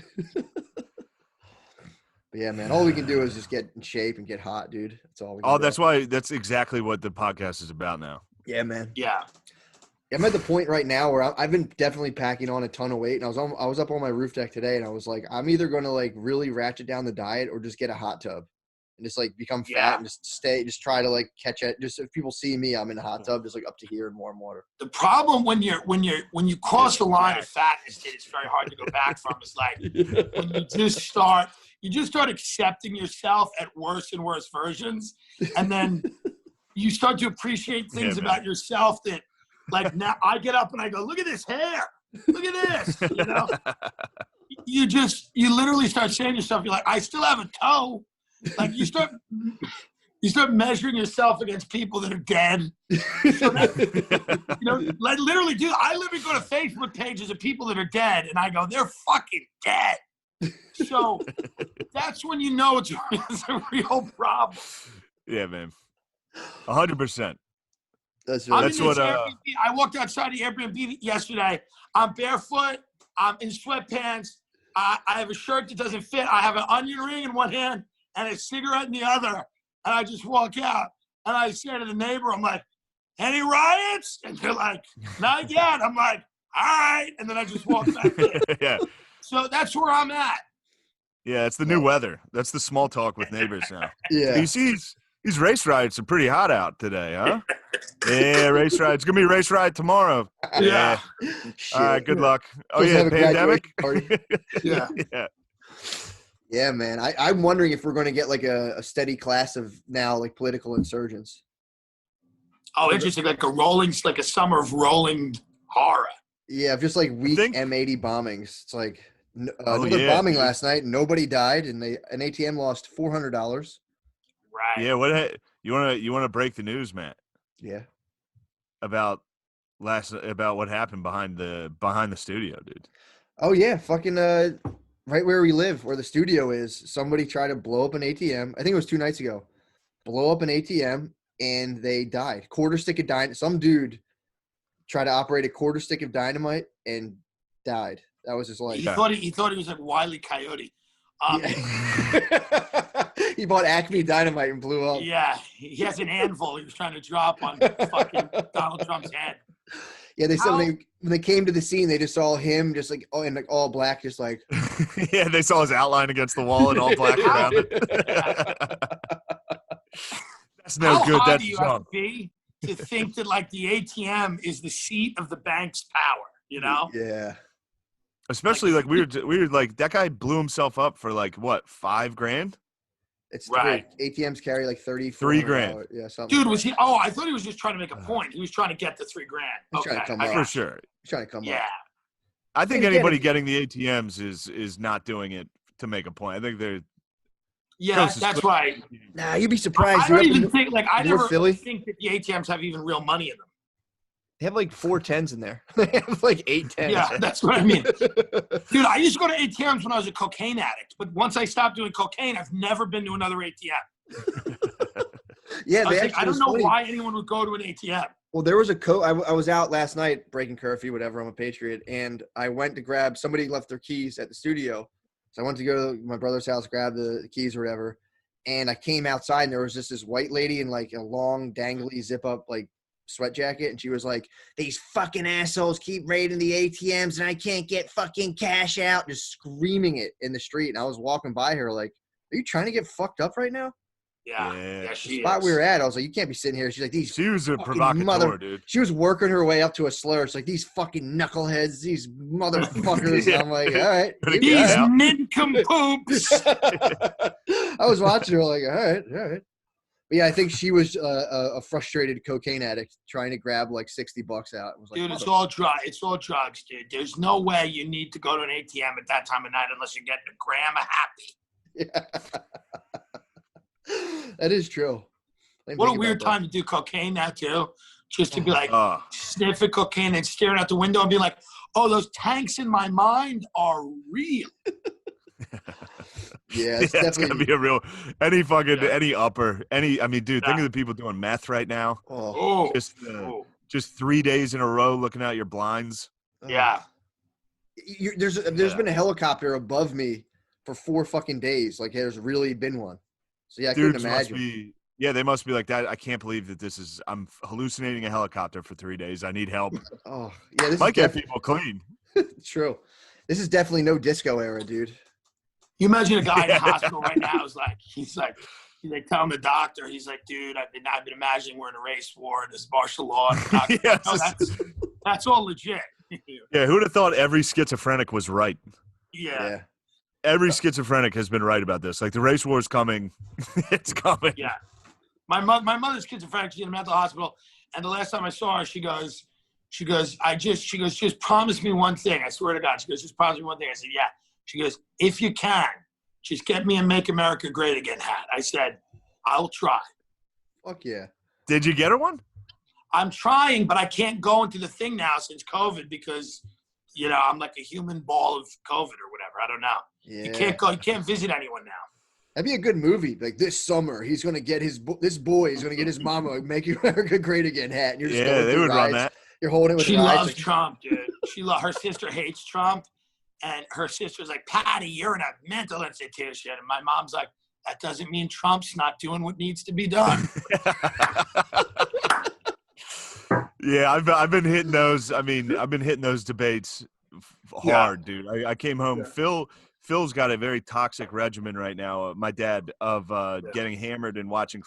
yeah, man, all we can do is just get in shape and get hot, dude. That's all we can do. That's exactly what the podcast is about now. Yeah, man. Yeah. I'm at the point right now where I've been definitely packing on a ton of weight, and I was up on my roof deck today, and I was like, I'm either going to like really ratchet down the diet or just get a hot tub and just like become fat and just try to like catch it. Just if people see me, I'm in a hot tub, just like up to here in warm water. The problem when you cross the line of fatness that it's very hard to go back from is like when you just start accepting yourself at worse and worse versions, and then you start to appreciate things about yourself that. Like now I get up and I go, look at this hair. Look at this. You literally start saying to yourself, you're like, I still have a toe. Like you start measuring yourself against people that are dead. So like literally, dude, I literally go to Facebook pages of people that are dead and I go, they're fucking dead. So that's when you know it's a real problem. Yeah, man. 100%. That's what I walked outside the Airbnb yesterday. I'm barefoot. I'm in sweatpants. I have a shirt that doesn't fit. I have an onion ring in one hand and a cigarette in the other. And I just walk out and I say to the neighbor, I'm like, any riots? And they're like, not yet. I'm like, all right. And then I just walk back in. Yeah. So that's where I'm at. Yeah, it's the new weather. That's the small talk with neighbors now. Yeah. You see, these race riots are pretty hot out today, huh? Yeah, race riot. It's going to be race riot tomorrow. Yeah. Shit. All right, good luck. Oh, Supposed to yeah, have a pandemic? graduation party. Yeah. Yeah. Yeah, man. I'm wondering if we're going to get like a steady class of now like political insurgents. Oh, interesting. Like a summer of rolling horror. Yeah, just like weak think- M80 bombings. It's like Oh, another yeah, bombing dude. last night. Nobody died, and an ATM lost $400. Right. Yeah, what you want to break the news, Matt, Yeah. about what happened behind the studio, dude. Oh yeah, fucking right where we live, where the studio is. Somebody tried to blow up an ATM. I think it was 2 nights ago. Blow up an ATM, and they died. Quarter stick of dynamite. Some dude tried to operate a quarter stick of dynamite and died. That was his life. He thought he was like Wile E. Coyote. Yeah. He bought Acme Dynamite and blew up. Yeah, he has an anvil he was trying to drop on fucking Donald Trump's head. Yeah, they said when they came to the scene, they just saw him just like in like all black, just like. Yeah, they saw his outline against the wall and all black around it. That's no How good. high That's do you have junk. to be to think that like the ATM is the seat of the bank's power? You know? Yeah. Especially like we were like that guy blew himself up for like what, $5,000? It's Right. ATMs carry like $3,000. Yeah, something. Dude, like was he? Oh, I thought he was just trying to make a point. He was trying to get the $3,000. He's trying to come up. For sure. He's trying to come Yeah. up. I think And again, anybody if- getting the ATMs is not doing it to make a point. I think they're Yeah, Closest that's to- right. Nah, you'd be surprised. I don't You're up even in- think like I North never Philly? think that the ATMs have even real money in them. They have like 4 10s in there. They have like 8 10s. Yeah, that's what I mean. Dude, I used to go to ATMs when I was a cocaine addict, but once I stopped doing cocaine, I've never been to another ATM. Yeah, they I actually. don't know funny. why anyone would go to an ATM. Well, there was a I was out last night breaking curfew, whatever. I'm a patriot, and I went to grab. Somebody left their keys at the studio, so I went to go to my brother's house, grab the keys or whatever. And I came outside, and there was just this white lady in like a long, dangly, zip up like sweat jacket, and she was like, "These fucking assholes keep raiding the ATMs, and I can't get fucking cash out," just screaming it in the street. And I was walking by her like, "Are you trying to get fucked up right now?" Yeah, Yeah. yeah, she The spot is. we were at, I was like, "You can't be sitting here." She's like, "These." she was a fucking provocateur, dude. She was working her way up to a slur. It's like, "These fucking knuckleheads, these motherfuckers." Yeah. I'm like, all right. Better maybe get These out. nincompoops. I was watching her like, all right. But yeah, I think she was a frustrated cocaine addict trying to grab like $60 out. It was like, Dude, it's all drugs, dude. There's no way you need to go to an ATM at that time of night unless you're getting a gram of happy. That is true. I didn't What a think weird about that. time to do cocaine now too. Just to be like Oh, sniffing cocaine and staring out the window and be like, "Oh, those tanks in my mind are real." Yeah, it's it's gonna definitely. be a real any fucking Yeah. any upper any. I mean, dude, think Yeah. of the people doing meth right now. Oh, Oh, Just 3 days in a row looking out your blinds. yeah. There's Yeah. been a helicopter above me for 4 fucking days. Like, there's really been one. So yeah, I couldn't Dudes must imagine. be. Yeah, they must be like that. I can't believe that this is. I'm hallucinating a helicopter for 3 days. I need help. Oh yeah, this Might is get people clean. true. This is definitely no disco era, dude. You imagine a guy in Yeah. the hospital right now is like, he's like telling the doctor, he's like, "Dude, I've been imagining we're in a race war and there's martial law." And the doctor, Yeah, "No, that's all legit." Yeah, who'd have thought every schizophrenic was right? Yeah. Every schizophrenic has been right about this. Like the race war is coming. It's coming. Yeah. My mother's schizophrenic. She's in a mental hospital. And the last time I saw her, she goes, just promise me one thing. I swear to God. She goes, just promise me one thing. I said, yeah. She goes, if you can, just get me a Make America Great Again hat. I said, I'll try. Fuck yeah. Did you get her one? I'm trying, but I can't go into the thing now since COVID because, I'm like a human ball of COVID or whatever. I don't know. Yeah. You can't go. You can't visit anyone now. That'd be a good movie. Like this summer, he's gonna get this boy is gonna get his mama a Make America Great Again hat. And you're just Yeah, going they through would run rides. that. You're holding it with She your eyes. loves Like, Trump, dude. Her sister hates Trump, and her sister's like, "Patty, you're in a mental institution." And my mom's like, That doesn't mean Trump's not doing what needs to be done. Yeah, I've been hitting those. I mean, I've been hitting those debates hard, dude. I came home. Phil's got a very toxic regimen right now. My dad of getting hammered and watching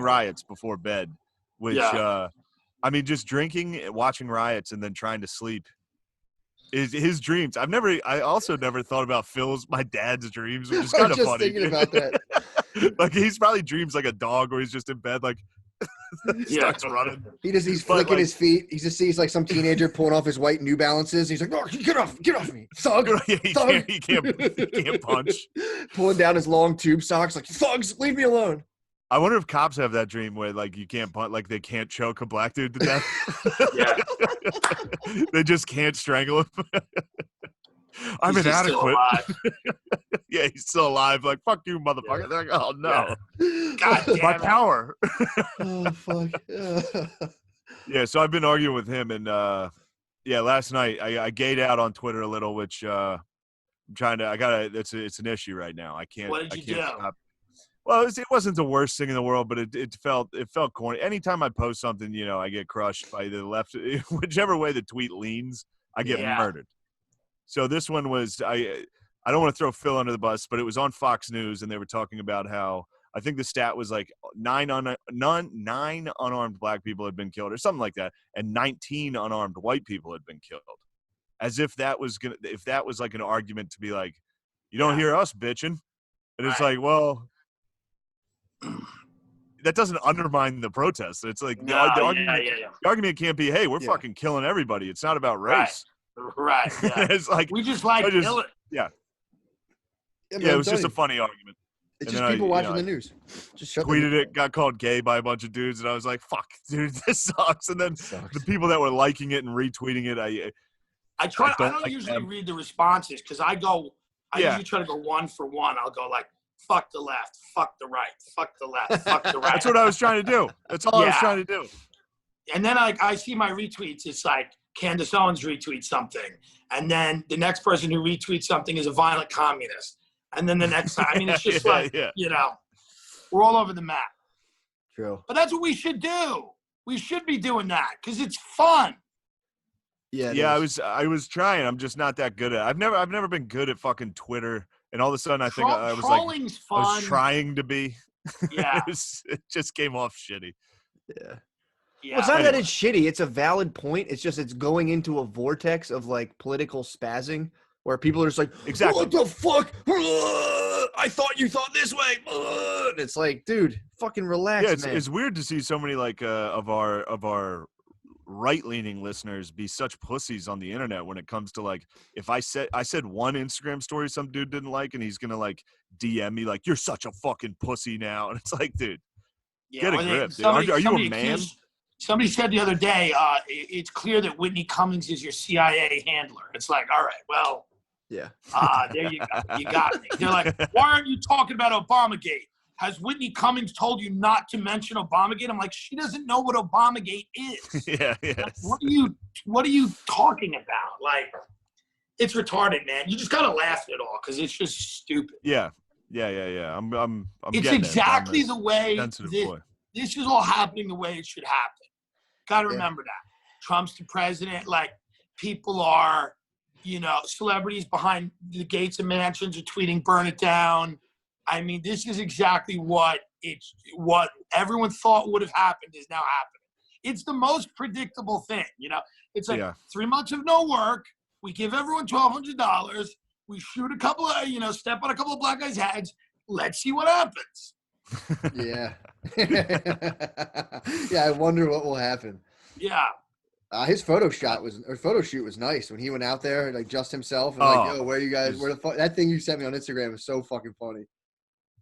riots before bed, which I mean, just drinking, watching riots, and then trying to sleep is his dreams. I also never thought about my dad's dreams, which is kind of funny. I was just thinking about that. Like he's probably dreams like a dog, where he's just in bed, like starts running. He's flicking his feet. He just sees like some teenager pulling off his white New Balances. He's like, "No, get off me, thug!" He can't punch. Pulling down his long tube socks, like, "Thugs, leave me alone." I wonder if cops have that dream where like you can't punch, like they can't choke a black dude to death. Yeah. They just can't strangle him. I'm He's just still inadequate. alive. Yeah, he's still alive. Like, fuck you, motherfucker. They're like, oh no. God damn My it. power. Oh fuck. Yeah, so I've been arguing with him, and last night I gayed out on Twitter a little, which I'm trying to. It's an issue right now. I can't. What did you do? Stop. Well, it wasn't the worst thing in the world, but it felt corny. Anytime I post something, I get crushed by the left. Whichever way the tweet leans, I get murdered. So this one was I don't want to throw Phil under the bus, but it was on Fox News, and they were talking about how I think the stat was like 9 unarmed black people had been killed or something like that, and 19 unarmed white people had been killed. As if that was like an argument to be like, you don't hear us bitching. And it's like, well, that doesn't undermine the protest. It's like the argument can't be, hey, we're fucking killing everybody. It's not about race. Right. Yeah. It's like we just like killing. Yeah. Man, It was just a funny argument. It's just people watching the news. Just shut tweeted it, got called gay by a bunch of dudes, and I was like, fuck, dude, this sucks. And then the people that were liking it and retweeting it, I don't usually read the responses because I usually try to go one for one. I'll go like, fuck the left, fuck the right, fuck the left, fuck the right. That's what I was trying to do. That's all I was trying to do. And then I see my retweets. It's like Candace Owens retweets something. And then the next person who retweets something is a violent communist. And then the next time, I mean, it's just we're all over the map. True. But that's what we should do. We should be doing that because it's fun. Yeah. I was trying. I'm just not that good at it. I've never been good at fucking Twitter. And all of a sudden, I think I was like, fun. I was trying to be. Yeah. It just came off shitty. Yeah. Yeah. Well, it's not that it's shitty. It's a valid point. It's just it's going into a vortex of like political spazzing where people are just like, exactly, what the fuck? I thought you thought this way. And it's like, dude, fucking relax, man. It's weird to see so many like of our right-leaning listeners be such pussies on the internet when it comes to like, if I said one Instagram story some dude didn't like, and he's gonna like DM me like, you're such a fucking pussy now, and it's like, dude, get a grip, dude. Are you a man? Somebody said the other day, it's clear that Whitney Cummings is your CIA handler. It's like, all right, well, there you go. You got me. They're like, why aren't you talking about Obamagate? Has Whitney Cummings told you not to mention Obamagate? I'm like, she doesn't know what Obamagate is. Like, what are you talking about? Like, it's retarded, man. You just gotta laugh at it all because it's just stupid. Yeah. I'm it's exactly the way this is all happening the way it should happen. Got to remember that. Trump's the president. Like, people are, celebrities behind the gates of mansions are tweeting, burn it down. I mean, this is exactly what everyone thought would have happened is now happening. It's the most predictable thing, It's like 3 months of no work. We give everyone $1,200. We shoot a couple of, step on a couple of black guys' heads. Let's see what happens. Yeah. Yeah, I wonder what will happen. Yeah. His photo shoot was nice when he went out there, like just himself, and like, yo, where are you guys? Where the fuck? That thing you sent me on Instagram was so fucking funny.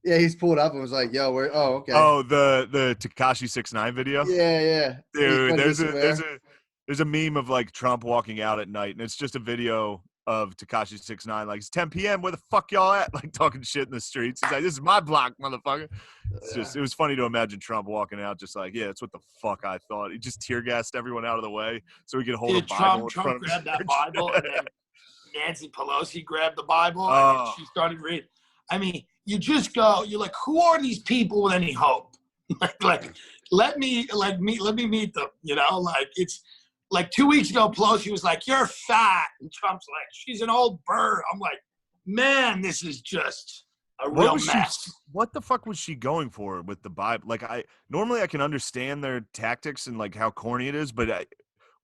Yeah, he's pulled up and was like, yo, where? Oh, okay. Oh, the Tekashi 6ix9ine video. Yeah. Dude, there's a meme of like Trump walking out at night, and it's just a video of Tekashi 6ix9ine, like, it's 10 p.m. Where the fuck y'all at? Like, talking shit in the streets. He's like, this is my block, motherfucker. It was funny to imagine Trump walking out just like, yeah, that's what the fuck I thought. He just tear gassed everyone out of the way so he could hold a Bible. Trump grabbed that Bible, and then Nancy Pelosi grabbed the Bible, and then she started reading. I mean, you just go, you're like, who are these people with any hope? like, let me meet them, you know? Like, it's like 2 weeks ago, Pelosi was like, you're fat. And Trump's like, she's an old bird. I'm like, man, this is just a real mess. What the fuck was she going for with the Bible? Like, normally I can understand their tactics and like how corny it is, but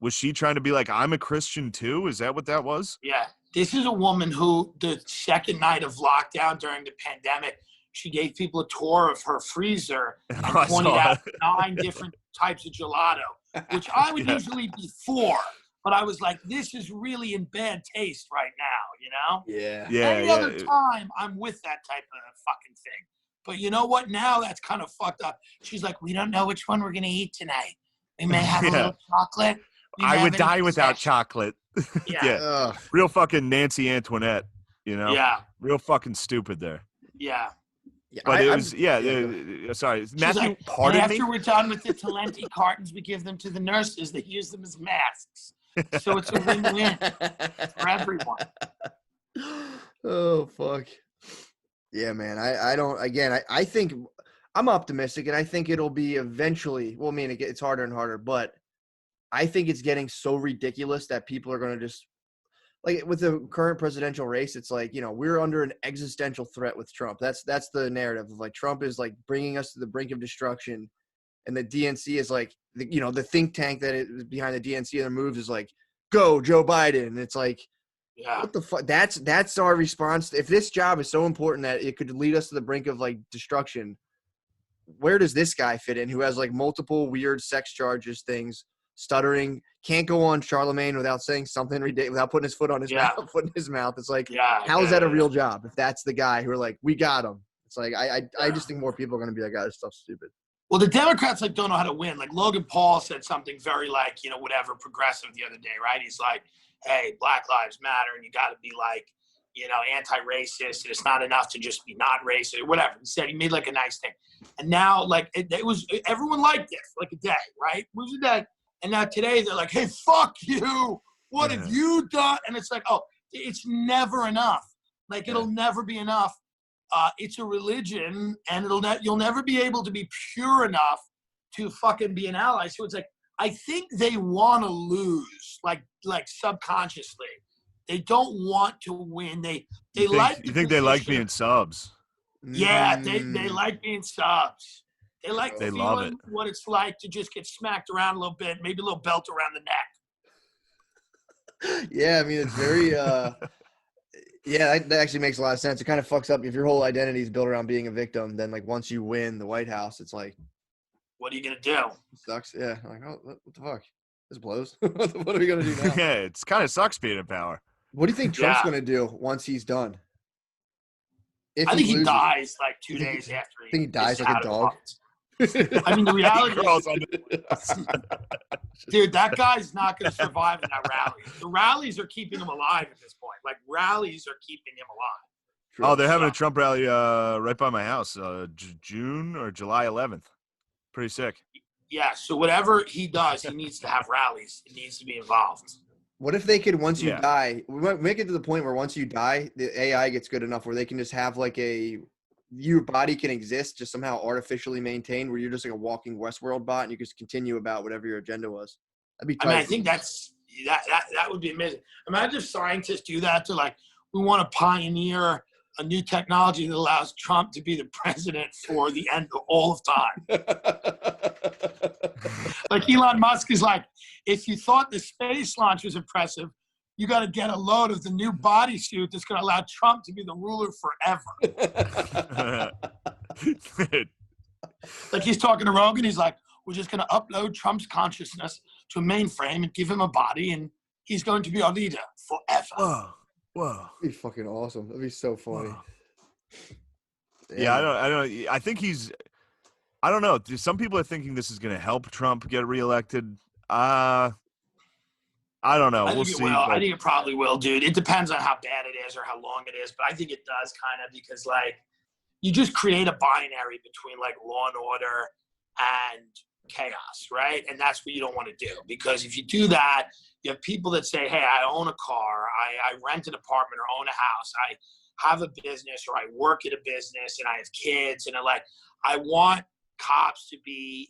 was she trying to be like, I'm a Christian too? Is that what that was? Yeah. This is a woman who the second night of lockdown during the pandemic, she gave people a tour of her freezer and pointed out 9 different types of gelato, which I would usually be for. But I was like, this is really in bad taste right now, you know? Yeah. Any other time, I'm with that type of fucking thing. But you know what? Now that's kind of fucked up. She's like, we don't know which one we're going to eat tonight. We may have a little chocolate. I would die without chocolate. Yeah. Real fucking Nancy Antoinette, you know? Yeah. Real fucking stupid there. Yeah. But it was, sorry. Matthew, like, pardon me? After we're done with the Talenti cartons, we give them to the nurses. They use them as masks. So it's a win-win for everyone. Oh, fuck. Yeah, man. I think I'm optimistic, and I think it'll be eventually, well, I mean, it's harder and harder, but I think it's getting so ridiculous that people are going to just, like with the current presidential race, it's like, you know, we're under an existential threat with Trump. That's the narrative of like Trump is like bringing us to the brink of destruction. And the DNC is like, you know, the think tank that is behind the DNC and their moves is like, go Joe Biden. And it's like, what the fuck? That's our response. If this job is so important that it could lead us to the brink of like destruction, where does this guy fit in who has like multiple weird sex charges, things, stuttering, can't go on Charlemagne without saying something ridiculous, without putting his foot on his mouth, foot in his mouth. It's like, how is that a real job? If that's the guy who are like, we got him. It's like, I just think more people are going to be like, oh, this stuff's stupid. Well, the Democrats like don't know how to win. Like Logan Paul said something very like, you know, whatever, progressive the other day, right? He's like, hey, Black Lives Matter, and you got to be like, you know, anti-racist. It's not enough to just be not racist or whatever. He said he made like a nice thing. And now like it was, everyone liked it for like a day, right? It was a day. And now today they're like, hey, fuck you. What have you done? And it's like, oh, it's never enough. Like it'll never be enough. It's a religion, and you'll never be able to be pure enough to fucking be an ally. So it's like, I think they want to lose, like subconsciously. They don't want to win. You think they like being subs? Yeah, they like being subs. They like they feeling love it. What it's like to just get smacked around a little bit, maybe a little belt around the neck. Yeah, I mean, it's very yeah, that actually makes a lot of sense. It kind of fucks up if your whole identity is built around being a victim. Then, like, once you win the White House, it's like, what are you gonna do? It sucks. Yeah, like, oh, what the fuck? This blows. What are we gonna do now? Yeah, it's kind of sucks being in power. What do you think Trump's gonna do once he's done? I think he dies like 2 days after. I think he dies like a dog. I mean, the reality is, dude, that guy's not going to survive in that rally. The rallies are keeping him alive at this point. Like, rallies are keeping him alive. Oh, they're having a Trump rally right by my house, June or July 11th. Pretty sick. Yeah, so whatever he does, he needs to have rallies. He needs to be involved. What if they could, once you die, we might make it to the point where once you die, the AI gets good enough where they can just have like your body can exist just somehow artificially maintained where you're just like a walking Westworld bot and you just continue about whatever your agenda was. That'd be tight. I mean, I think that would be amazing. Imagine if scientists do that to like, we want to pioneer a new technology that allows Trump to be the president for the end of all of time. Like Elon Musk is like, if you thought the space launch was impressive, you got to get a load of the new bodysuit that's going to allow Trump to be the ruler forever. Like he's talking to Rogan. He's like, we're just going to upload Trump's consciousness to a mainframe and give him a body, and he's going to be our leader forever. Whoa. That'd be fucking awesome. That'd be so funny. Yeah, I think I don't know. Some people are thinking this is going to help Trump get reelected. I don't know. We'll see. I think it probably will, dude. It depends on how bad it is or how long it is, but I think it does kind of, because like you just create a binary between like law and order and chaos, right? And that's what you don't want to do, because if you do that, you have people that say, hey, I own a car, I rent an apartment or own a house, have a business or I work at a business and I have kids and I want cops to be,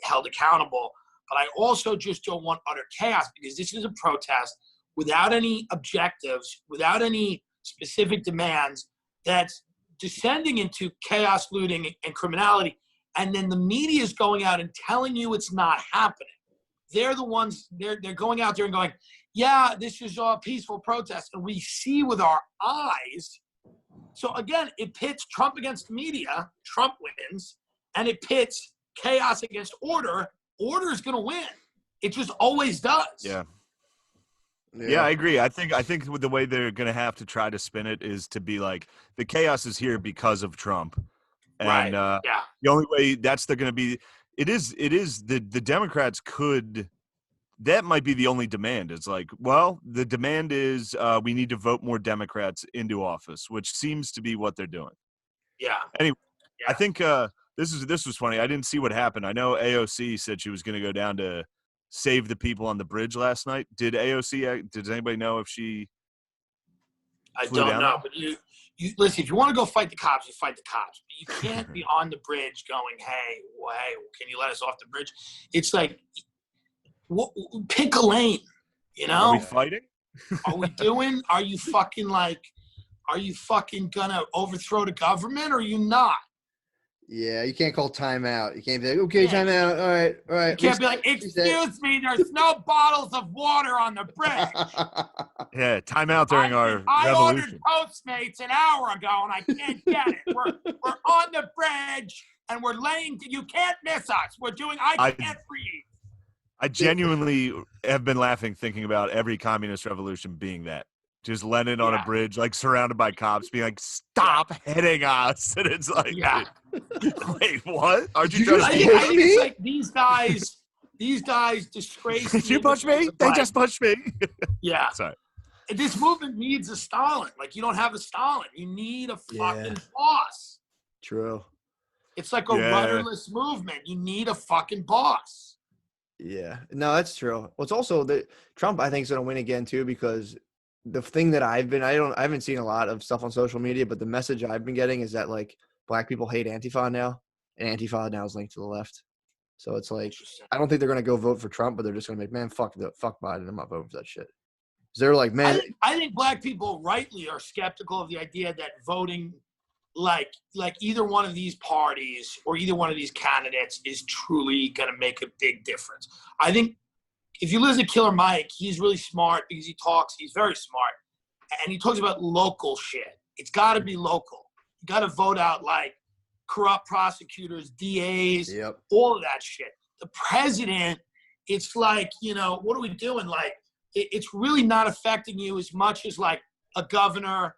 held accountable, but I also just don't want utter chaos because this is a protest without any objectives, without any specific demands that's descending into chaos, looting, and criminality. And then the media is going out and telling you it's not happening. They're the ones, they're going out there and going, yeah, this is a peaceful protest. And we see with our eyes. So again, it pits Trump against the media. Trump wins. And it pits chaos against order. Order is going to win. It just always does. Yeah, I agree. I think with the way they're going to have to try to spin it is to be like the chaos is here because of Trump. And the only way that's they're going to be it is the Democrats could that might be the only demand. It's like, well, the demand is we need to vote more Democrats into office, which seems to be what they're doing. Yeah. Anyway, I think this was funny. I didn't see what happened. I know AOC said she was going to go down to save the people on the bridge last night. Did AOC? Does anybody know if she? I don't know, but you listen. If you want to go fight the cops, you fight the cops. But you can't be on the bridge going, "Hey, can you let us off the bridge?" It's like, pick a lane. Are we fighting? Are we doing? Are you fucking gonna overthrow the government? Or are you not? Yeah, you can't call timeout. You can't be like, okay, timeout. All right, all right. You can't be like, excuse me, there's no bottles of water on the bridge. Yeah, timeout during our I revolution. ordered Postmates an hour ago and I can't get it. We're on the bridge and we're laying. You can't miss us. We're doing. I can't breathe. I genuinely have been laughing thinking about every communist revolution being that. Just Lenin on a bridge, like surrounded by cops, being like, "Stop hitting us!" And it's like, wait, what? Aren't you trying to? I think it's like these guys disgrace. Did you punch me? They just punched me. Yeah. Sorry. This movement needs a Stalin. Like, you don't have a Stalin. You need a fucking boss. True. It's like a rudderless movement. You need a fucking boss. Yeah. No, that's true. Well, it's also that Trump, I think, is going to win again too, because the thing that I haven't seen a lot of stuff on social media, but the message I've been getting is that like black people hate Antifa now, and Antifa now is linked to the left. So it's like, I don't think they're going to go vote for Trump, but they're just going to be, man, fuck Biden. I'm not voting for that shit. They're like, man. I think black people rightly are skeptical of the idea that voting like either one of these parties or either one of these candidates is truly going to make a big difference. I think if you listen to Killer Mike, he's really smart because he's very smart, and he talks about local shit. It's got to be local. You got to vote out like corrupt prosecutors, DAs, all of that shit. The president, it's like, what are we doing? Like, it's really not affecting you as much as like a governor,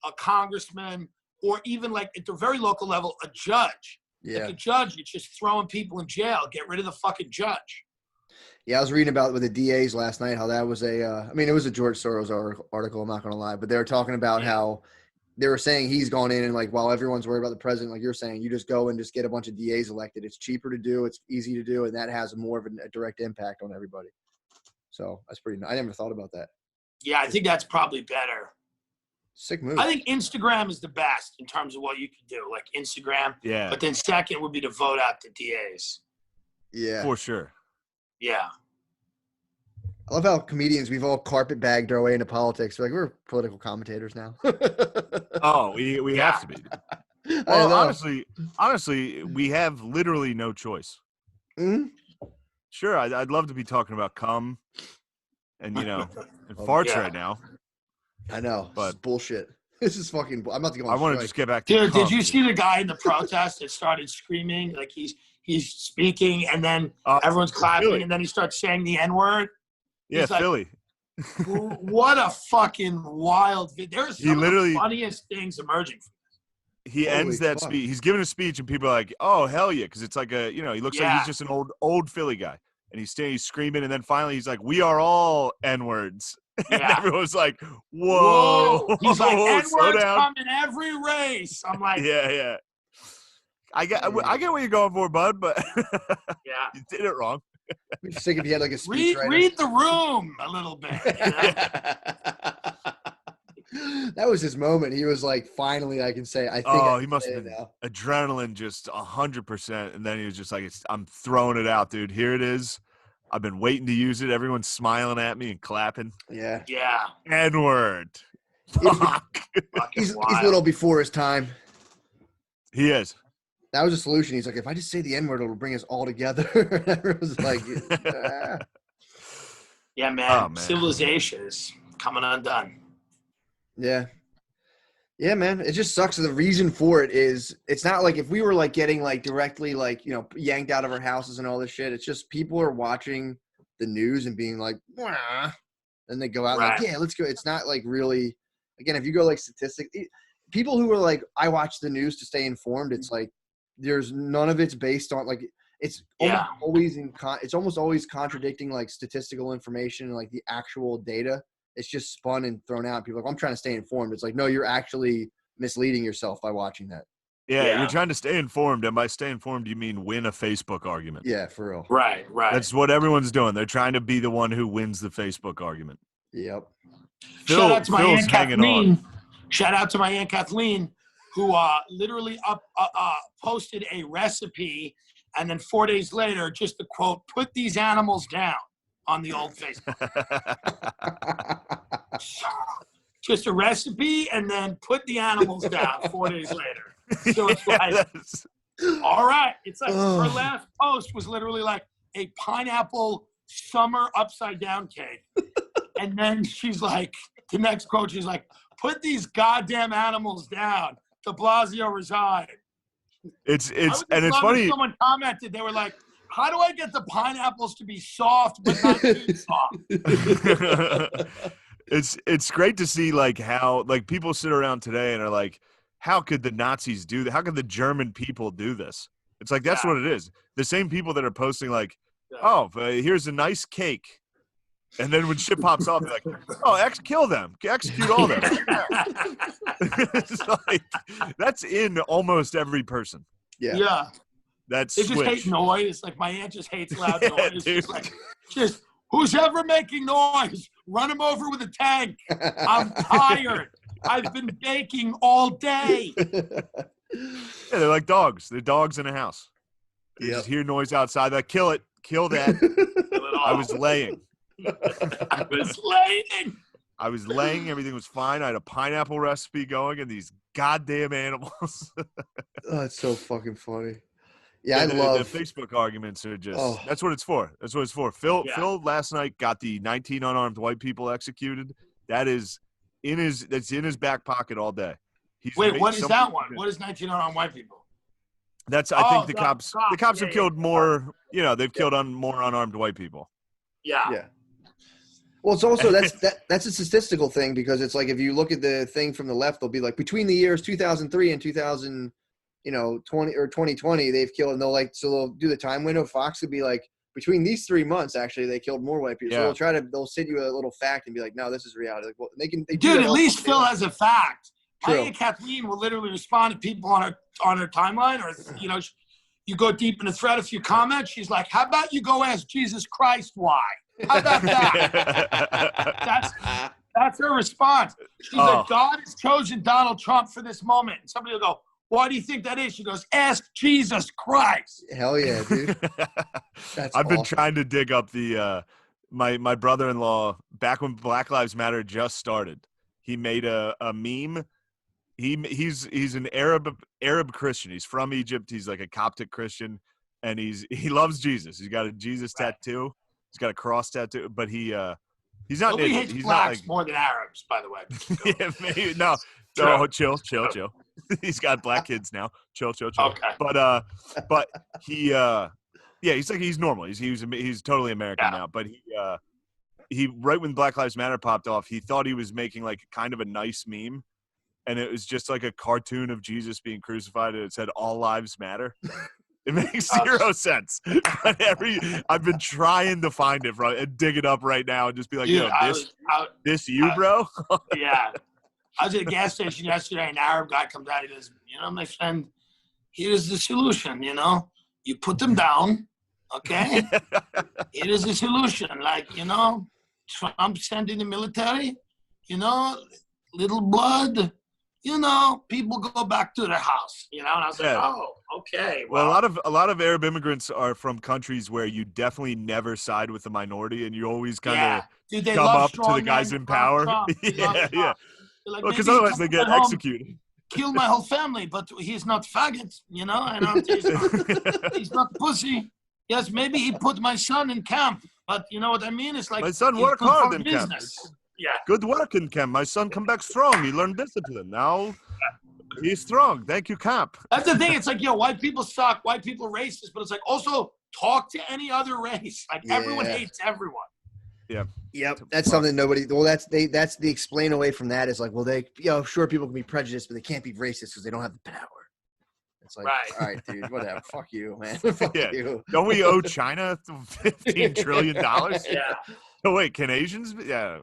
a congressman, or even like at the very local level, a judge. Yeah. Like a judge, you're just throwing people in jail. Get rid of the fucking judge. Yeah, I was reading about with the DAs last night how that was it was a George Soros article, I'm not going to lie, but they were talking about how they were saying he's gone in and like, while everyone's worried about the president, like you're saying, you just go and just get a bunch of DAs elected. It's cheaper to do, it's easy to do, and that has more of a direct impact on everybody. So that's I never thought about that. Yeah, I think that's probably better. Sick move. I think Instagram is the best in terms of what you can do, like Instagram. Yeah. But then second would be to vote out the DAs. Yeah. For sure. Yeah. I love how comedians, we've all carpetbagged our way into politics. We're political commentators now. Oh, we have to be. Well, honestly, we have literally no choice. Mm-hmm. Sure, I'd love to be talking about cum and, and farts right now. I know, but this is bullshit. This is fucking. I'm about to go. I want to just get back to. Dude, did you see the guy in the protest that started screaming like he's speaking, and then everyone's clapping, Philly. and then he starts saying the N-word? Yeah, like, Philly. What a fucking wild video. There's some of the funniest things emerging from this. He ends that speech. He's giving a speech, and people are like, "Oh hell yeah!" Because it's like he looks like he's just an old Philly guy, and he's screaming, and then finally he's like, "We are all N-words." And everyone's like, "Whoa!" He's like, "N-words come in every race." I'm like, "Yeah." I get what you're going for, bud, but you did it wrong. I'm just thinking if you had like a speech read the room a little bit. That was his moment. He was like, finally, I can say, I think. Oh, I he can must say have it been now. adrenaline just 100%. And then he was just like, I'm throwing it out, dude. Here it is. I've been waiting to use it. Everyone's smiling at me and clapping. Yeah. Yeah. N-word. He's, Fuck. he's a wild. little before his time. He is. That was a solution. He's like, if I just say the N-word, it'll bring us all together. Everyone's like, ah. Yeah, man. Oh, man. Civilization is coming undone. Yeah. Yeah, man. It just sucks. The reason for it is it's not like if we were like getting like directly like, yanked out of our houses and all this shit. It's just people are watching the news and being like, wah. And they go out Right. like, yeah, let's go. It's not like really, again, if you go like people who are like, I watch the news to stay informed. It's like, there's none of it's based on like, it's almost always contradicting like statistical information and like the actual data. It's just spun and thrown out. People are like, I'm trying to stay informed. It's like, no, you're actually misleading yourself by watching that. Yeah, you're trying to stay informed. And by stay informed, you mean win a Facebook argument. Yeah, for real. Right. That's what everyone's doing. They're trying to be the one who wins the Facebook argument. Yep. Shout out to my Phil's Aunt hanging Kathleen. on. Shout out to my Aunt Kathleen, who literally posted a recipe, and then 4 days later, just the quote, "Put these animals down" on the old Facebook. Just a recipe, and then put the animals down 4 days later. So it's like, all right. It's like her last post was literally like a pineapple summer upside down cake. And then she's like, the next quote, she's like, "Put these goddamn animals down. De Blasio resigned." It's and it's funny. Someone commented, they were like, "How do I get the pineapples to be soft but not too soft?" It's great to see like how like people sit around today and are like, how could the Nazis do that? How could the German people do this? It's like that's what it is. The same people that are posting like, "Oh, here's a nice cake," and then when shit pops off, they're like, "Oh, kill them, execute all them." It's like that's in almost every person. Yeah. That's They just hate noise. Like my aunt just hates loud noise. She's like, just who's ever making noise, run him over with a tank. I'm tired. I've been baking all day. Yeah, they're like dogs. They're dogs in a house. You just hear noise outside. Like, kill it. Kill that. I was laying. I was laying. Everything was fine. I had a pineapple recipe going, and these goddamn animals. Oh, it's so fucking funny. Yeah, I love the Facebook arguments are just. That's what it's for. That's what it's for. Phil last night got the 19 unarmed white people executed. That's in his back pocket all day. Wait, what is that one? What is 19 unarmed white people? That's I think the cops have killed more. They've killed more unarmed white people. Yeah. Well, it's also that's a statistical thing because it's like if you look at the thing from the left, they'll be like between the years 2003 and 2020 or 2020, they've killed, and they'll do the time window. Fox would be like between these 3 months, actually, they killed more white people. Yeah. So they'll send you a little fact and be like, no, this is reality. Like, well, Dude, at least Phil has a fact. True. My Aunt Kathleen will literally respond to people on her timeline, or you go deep in the thread, a few comments. She's like, "How about you go ask Jesus Christ why? How about that?" That's her response. She's like, "God has chosen Donald Trump for this moment." And somebody will go, "Why do you think that is?" She goes, "Ask Jesus Christ." Hell yeah, dude. I've been trying to dig up the my brother-in-law back when Black Lives Matter just started. He made a meme. He's an Arab Christian. He's from Egypt. He's like a Coptic Christian, and he loves Jesus. He's got a Jesus tattoo. He's got a cross tattoo, but he's not. Nobody hates he's blacks not more than Arabs, by the way. Yeah, maybe no. Oh, chill. He's got black kids now. Chill. Okay. But he he's normal. He's totally American now. But he right when Black Lives Matter popped off, he thought he was making like kind of a nice meme, and it was just like a cartoon of Jesus being crucified, and it said "All lives matter." It makes zero sense. But I've been trying to find it, and dig it up right now, and just be like, Dude, this you, bro? Yeah. I was at a gas station yesterday, and an Arab guy comes out. He goes, "My friend, here's the solution. You put them down, okay? It is the solution. Like, Trump sending the military, little blood, people go back to their house, and I was like, oh, okay. Well, a lot of Arab immigrants are from countries where you definitely never side with the minority, and you always kind of come up to the guys in power. Yeah. Like, well, because otherwise they get executed. Kill my whole family, but he's not faggot, he's not pussy. Yes, maybe he put my son in camp, but you know what I mean? It's like my son worked hard in camp. Yeah. Good work in camp. My son come back strong. He learned discipline. Now he's strong. Thank you, camp. That's the thing. It's like, white people suck. White people are racist. But it's like, also talk to any other race. Like, everyone hates everyone. Yeah. Yep. That's something nobody. Well, that's the explain away from that is like, well, they, sure, people can be prejudiced, but they can't be racist because they don't have the power. It's like, all right, dude, whatever. Fuck you, man. Fuck you. Don't we owe China $15 trillion? Yeah. Oh, wait, can Asians? Yeah.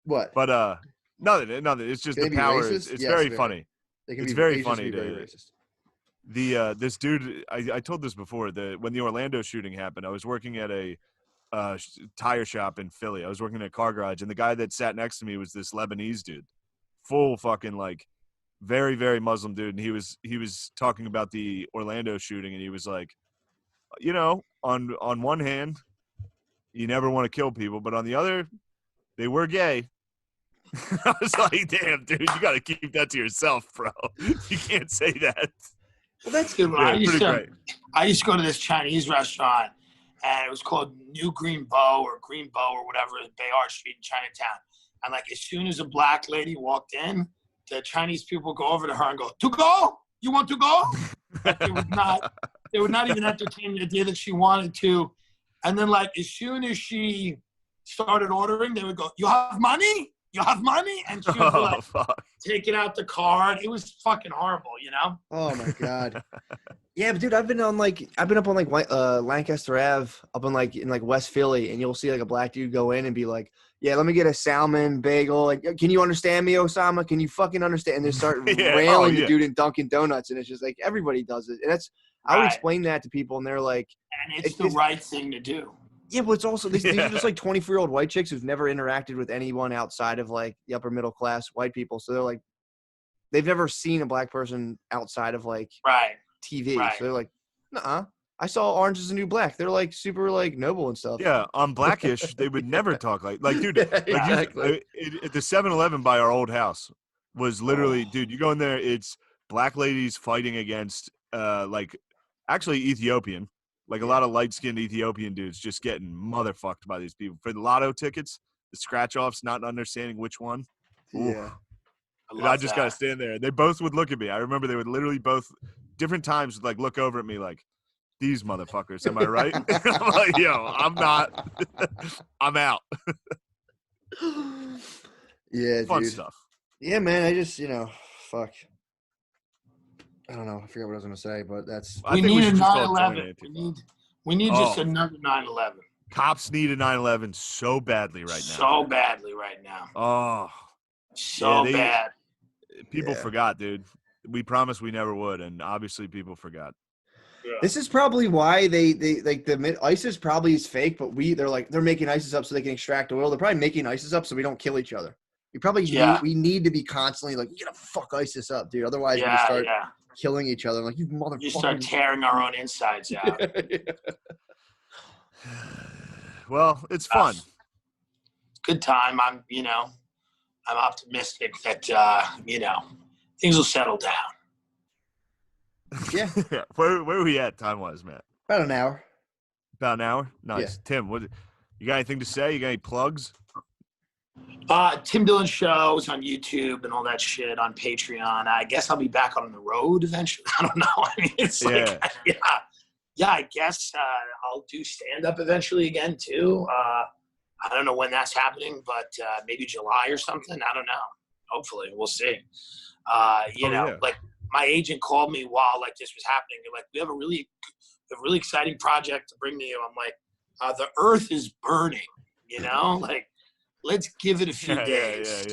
What? But nothing. It's just the power. It's very funny. It's very funny. This dude, I told this before. When the Orlando shooting happened, I was working at a tire shop in Philly. I was working at a car garage, and the guy that sat next to me was this Lebanese dude, full fucking like very, very Muslim dude. And he was talking about the Orlando shooting, and he was like, on one hand, you never want to kill people, but on the other, they were gay. I was like, damn, dude, you got to keep that to yourself, bro. You can't say that. Well, that's good. Yeah, I used to go to this Chinese restaurant, and it was called New Green Bow or whatever, Bayard Street in Chinatown. And like, as soon as a black lady walked in, the Chinese people go over to her and go, "To go? You want to go?" Like, they would not even entertain the idea that she wanted to. And then, like, as soon as she started ordering, they would go, "You have money? You have money?" And she would taking out the card. It was fucking horrible, Oh my god. Yeah, but dude, I've been up on Lancaster Ave, up in West Philly, and you'll see like a black dude go in and be like, "Yeah, let me get a salmon bagel. Like, can you understand me, Osama? Can you fucking understand?" And they start railing the dude in Dunkin' Donuts, and it's just like everybody does it. And I would explain that to people, and they're like, and it's the right thing to do. Yeah, but it's also these are just like 24-year-old white chicks who've never interacted with anyone outside of like the upper middle class white people. So they're like, they've never seen a black person outside of like TV. Right. So they're like, "Nuh-uh. I saw Orange Is the New Black." They're like super like noble and stuff. Yeah, on Blackish, they would never talk like dude. Exactly. At the 7-Eleven by our old house was literally, dude. You go in there, it's black ladies fighting against actually Ethiopian. Like a lot of light-skinned Ethiopian dudes just getting motherfucked by these people. For the lotto tickets, the scratch-offs, not understanding which one. Yeah. I just got to stand there. They both would look at me. I remember they would literally both, different times, would like look over at me like, "These motherfuckers, am I right?" I'm like, "Yo, I'm not. I'm out." Yeah, Fun dude. stuff. Yeah, man. I just, fuck. I don't know. I forget what I was gonna say, but that's. We need a 9/11. We need just another 9/11. Cops need a 9/11 so badly right now. So badly right now. Oh, so bad. People forgot, dude. We promised we never would, and obviously people forgot. Yeah. This is probably why they like the ISIS probably is fake, but they're making ISIS up so they can extract oil. They're probably making ISIS up so we don't kill each other. We need to be constantly like, we gotta fuck ISIS up, dude. Otherwise, we start killing each other. Like, you motherfucker. You start tearing our own insides out. Well, it's fun. Good time. I'm optimistic that things will settle down. Yeah. Where are we at time-wise, Matt? About an hour. About an hour? Nice. Yeah. Tim, you got anything to say? You got any plugs? Tim Dillon Show is on YouTube and all that shit on Patreon. I guess I'll be back on the road eventually. I don't know. I mean, it's like, I guess I'll do stand-up eventually again, too. I don't know when that's happening, but maybe July or something. I don't know. Hopefully. We'll see. Like my agent called me while like this was happening. They're like, we have a really exciting project to bring to you. I'm like, the earth is burning, like, let's give it a few days.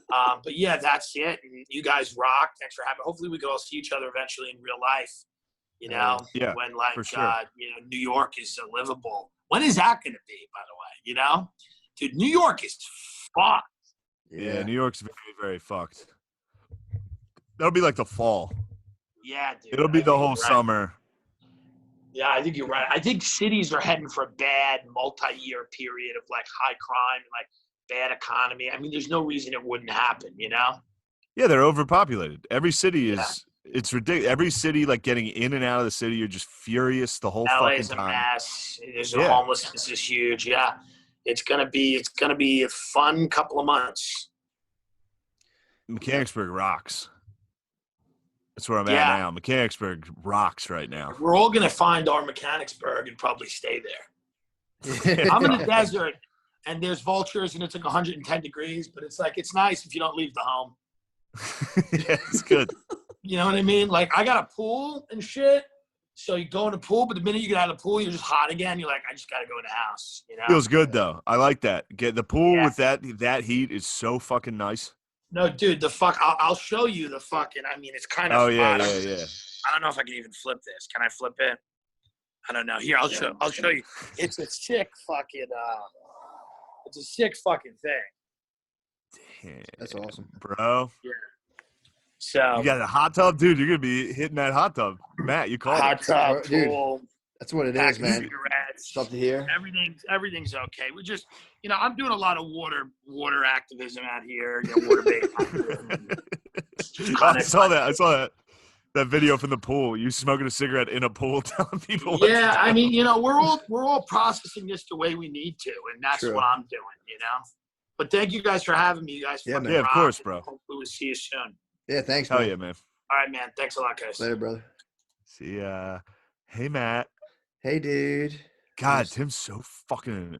But yeah, that's it. And you guys rock. Thanks for having me. Hopefully we can all see each other eventually in real life, when like, for sure. New York is livable. When is that going to be, by the way? Dude, New York is fucked. Yeah, New York's very, very fucked. That'll be like the fall. Yeah, dude. It'll be I the think whole you're right. summer. Yeah, I think you're right. I think cities are heading for a bad multi-year period of like high crime and like bad economy. I mean, there's no reason it wouldn't happen, you know? Yeah, they're overpopulated. Every city is. It's ridiculous. Every city, like getting in and out of the city, you're just furious the whole fucking LA's a time. mess. There's Yeah. homelessness is huge. Yeah, it's gonna be a fun couple of months. Mechanicsburg rocks. That's where I'm at Yeah. now. Mechanicsburg rocks right now. We're all gonna find our Mechanicsburg and probably stay there. I'm in the desert, and there's vultures, and it's like 110 degrees, but it's like it's nice if you don't leave the home. Yeah, it's good. You know what I mean? Like I got a pool and shit. So you go in the pool, but the minute you get out of the pool, you're just hot again. You're like, I just gotta go in the house. You know? Feels good though. I like that. Get the pool Yeah. with that heat is so fucking nice. No, dude, I'll show you the fucking. I mean, it's kind of. Oh yeah. I don't know if I can even flip this. Can I flip it? I don't know. Here, I'll show you. It's a sick fucking. It's a sick fucking thing. That's awesome, bro. Yeah. So you got a hot tub, dude. You're gonna be hitting that hot tub, Matt. You called hot it. tub, Dude, pool, that's what it is, packing man. cigarettes. Stuff to hear. Everything's okay. We just, I'm doing a lot of water activism out here. Water-based activism. I saw that video from the pool. You smoking a cigarette in a pool, telling people. What Yeah, I mean, we're all processing this the way we need to, and that's True. what I'm doing. But thank you guys for having me. You guys, Yeah, fucking man. Yeah, of rock, course, and bro. Hopefully, we'll see you soon. Yeah, thanks, Hell man. yeah, man. All right, man. Thanks a lot, guys. Later, brother. See ya. Hey, Matt. Hey, dude. God, Tim's so fucking.